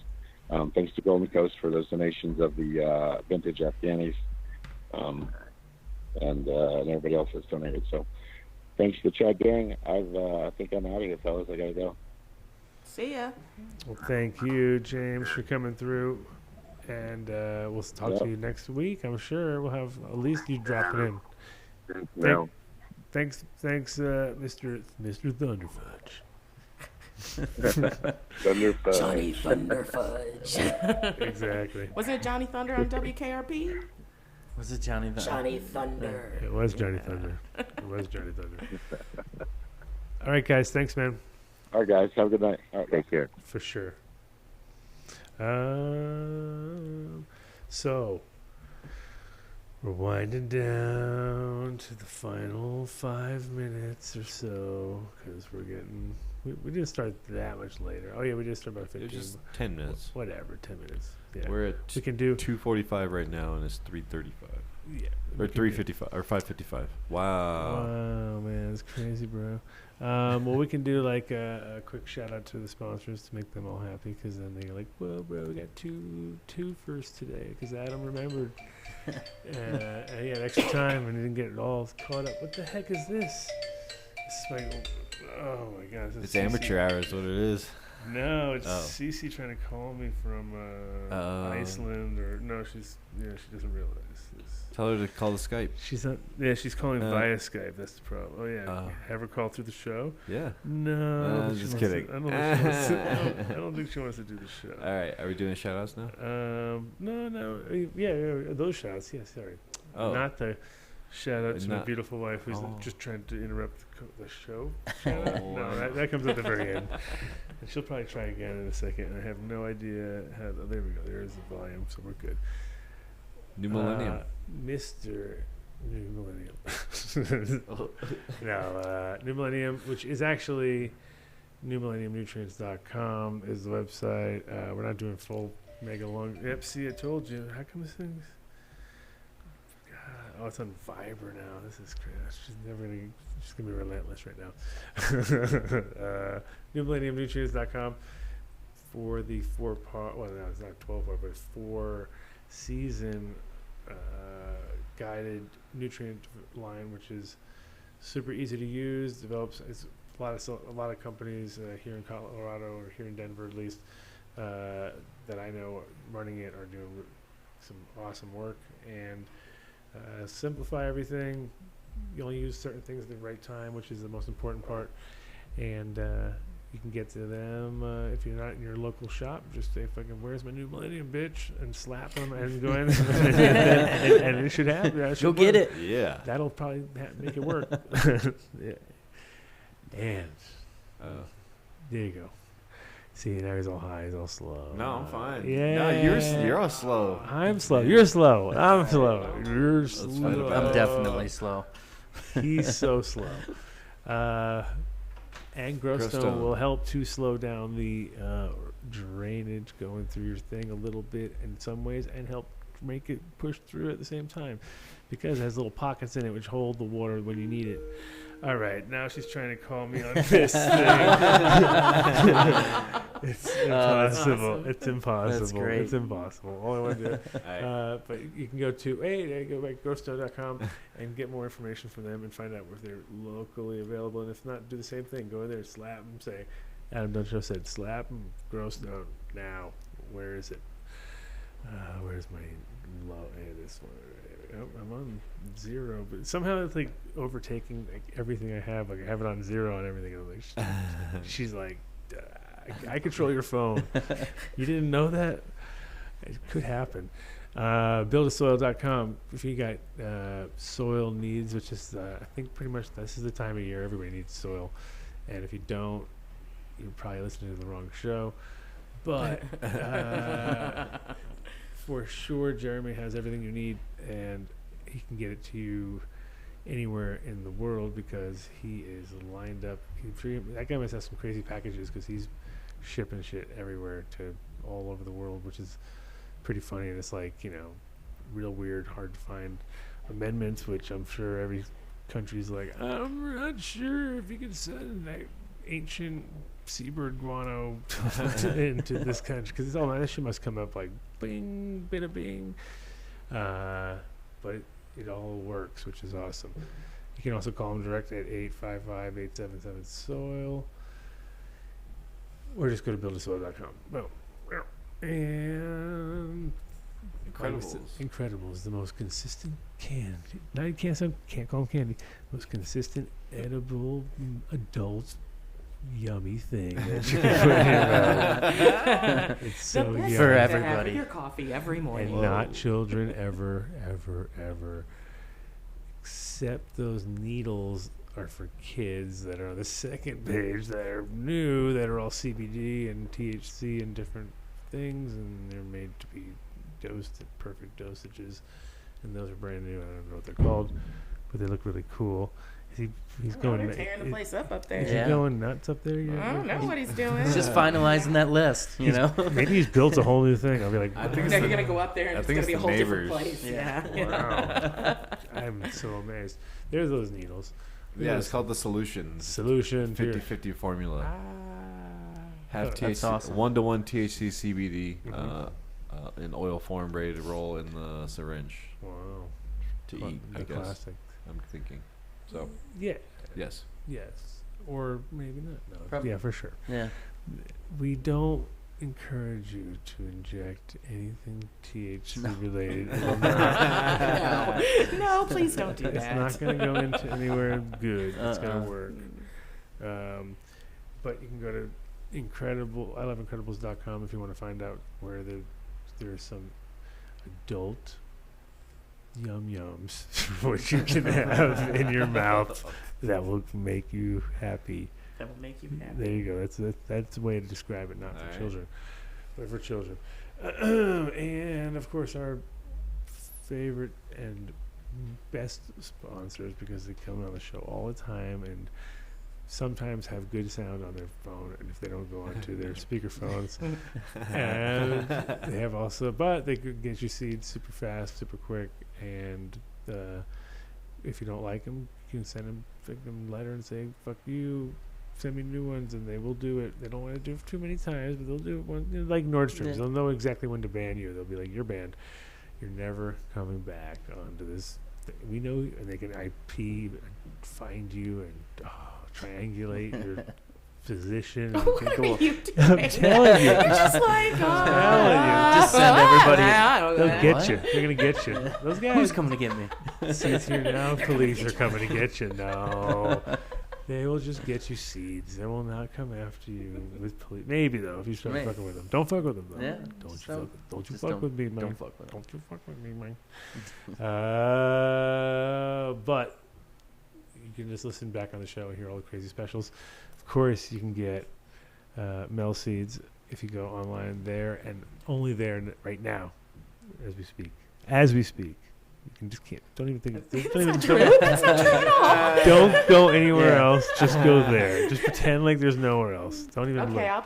Thanks to Golden Coast for those donations of the vintage Afghanis. And everybody else that's donated. So thanks to the Chad gang. I think I'm out of here, fellas. I gotta go. See ya. Well, thank you, James, for coming through, and we'll talk to you next week. I'm sure we'll have at least you dropping in. No. Thanks, Mr. Thunderfudge. Thunderfudge. Johnny Thunderfudge. Exactly. Wasn't it Johnny Thunder on WKRP? Was it Johnny Thunder? Johnny Thunder. It was Johnny Thunder. It was Johnny Thunder. All right, guys. Thanks, man. All right, guys. Have a good night. All right, take care. For sure. So we're winding down to the final 5 minutes or so because we're getting. We didn't start that much later. Oh yeah, we did start about 15. It was just 10 minutes. Whatever, 10 minutes. Yeah. We're at we can do 2:45 right now, and it's 3:35. Yeah. Or 3:55 or 5:55. Wow. Wow, man, it's crazy, bro. Well, we can do like a quick shout out to the sponsors to make them all happy, because then they're like, "Whoa, bro, we got two first today," because Adam remembered. And he had extra time and he didn't get it all caught up. What the heck is this? It's like, oh my god, It's amateur hour is what it is. No, it's Cece trying to call me from Iceland, or no, she doesn't realize this. Tell her to call the Skype. She's not. Yeah, she's calling via Skype. That's the problem. Oh yeah, have her call through the show. Yeah. No, I'm just kidding. I don't think she wants to do the show. All right, are we doing shout outs now? No. Yeah, those shout outs. Yeah, sorry. Oh. Not the shout out to my Not- beautiful wife who's Oh. just trying to interrupt the show. Shout out. No, that comes at the very end. And she'll probably try again in a second. And I have no idea how. There we go. There's the volume, so we're good. New Millennium. Mr. New Millennium. No, New Millennium, which is actually newmillenniumnutrients.com is the website. We're not doing full mega long. Yep, see, I told you. How come this thing's... God, oh, it's on Viber now. This is crazy. She's going to be relentless right now. Newmillenniumnutrients.com for the 4-part, well, no, it's not 12-part, but 4-season guided nutrient line, which is super easy to use. Develops a lot of companies here in Colorado, or here in Denver at least, that I know running it are doing some awesome work and simplify everything. You only use certain things at the right time, which is the most important part. And you can get to them if you're not in your local shop. Just say, "Fucking, where's my New Millennium, bitch?" and slap them and go in, and it should happen. Go get it. Yeah. That'll probably make it work. Yeah. And there you go. See, now he's all high, he's all slow. No, I'm fine. Yeah. No, you're all slow. I'm slow. You're slow. I'm slow. You're slow. I'm definitely slow. He's so slow. And Growstone will help to slow down the drainage going through your thing a little bit in some ways, and help make it push through at the same time, because it has little pockets in it which hold the water when you need it. All right, now she's trying to call me on this thing. It's impossible. Awesome. It's impossible. That's great. It's impossible. All I want to do. But you can go to growstow.com and get more information from them and find out if they're locally available. And if not, do the same thing. Go in there, slap them, say, Adam Dunn Show said, slap them, Growstow now. Where is it? Where's my low? Hey, this one. I'm on 0, but somehow it's like overtaking like everything I have. Like I have it on 0 and everything. I'm like, she's like, I control your phone. You didn't know that? It could happen. Buildasoil.com. If you got soil needs, which is I think pretty much this is the time of year everybody needs soil, and if you don't, you're probably listening to the wrong show. But for sure, Jeremy has everything you need, and he can get it to you anywhere in the world because he is lined up. That guy must have some crazy packages because he's shipping shit everywhere to all over the world, which is pretty funny. And it's like, real weird, hard to find amendments, which I'm sure every country's like, I'm not sure if you can send that ancient seabird guano into this country, because it's all that shit must come up like bing, bada bing. But it all works, which is awesome. You can also call them direct at 855-877-SOIL, or just go to buildasoil.com. Boom. And Incredibles, the most consistent candy. Can't call them candy. Most consistent edible adult yummy thing that you can put in your mouth. It's so yummy. For everybody. Have your coffee every morning. And not children ever, ever, ever. Except those needles are for kids that are on the second page that are new, that are all CBD and THC and different things, and they're made to be dosed at perfect dosages. And those are brand new. I don't know what they're called, but they look really cool. He's going. They're tearing the place up there. Is he going nuts up there? I don't know what he's doing. He's just finalizing that list, Maybe he's built a whole new thing. I'll be like, I think you're gonna go up there and it's gonna be a whole different place. Yeah. Wow. I'm so amazed. There's those needles. Yeah, it's called the Solution 50-50 formula. Have that's awesome. 1-to-1 THC CBD in oil form, ready to roll in the syringe. Wow. To eat, I guess. Classic. I'm thinking. So. Yeah. Yes. Or maybe not. No. Probably. Yeah, for sure. Yeah. We don't encourage you to inject anything THC related. No, please don't do that. It's not going to go into anywhere good. It's going to work. But you can go to I love Incredibles.com if you want to find out where there's some adult yum-yums which you can have in your mouth that will make you happy. That will make you happy. There you go. That's the way to describe it, not for children, but for children. And of course, our favorite and best sponsors, because they come on the show all the time and sometimes have good sound on their phone, and if they don't go onto their speakerphones, and they have also, but they could get you seeds super fast, super quick, and if you don't like them, you can send them a letter and say, fuck you, send me new ones, and they will do it. They don't want to do it too many times, but they'll do it one, like Nordstrom's. Yeah. They'll know exactly when to ban you. They'll be like, you're banned. You're never coming back onto this thing. We know, and they can IP find you and triangulate your position. What are you doing? I'm telling you. You're just like, Just send everybody. They'll get you. They're going to get you. Those guys. Who's coming to get me? Seeds here now. Police are coming to get you. No. They will just get you seeds. They will not come after you with police. Maybe, though, if you start fucking with them. Don't fuck with them, though. Yeah. Don't you fuck with me, man. Don't fuck with them. Don't you fuck with me, man. But you can just listen back on the show and hear all the crazy specials. Of course, you can get Mel Seeds if you go online there, and only there right now, as we speak. You can just can't. Don't even think. That's not true at all. Don't go anywhere else. Just go there. Just pretend like there's nowhere else. Don't even look. Okay, I'll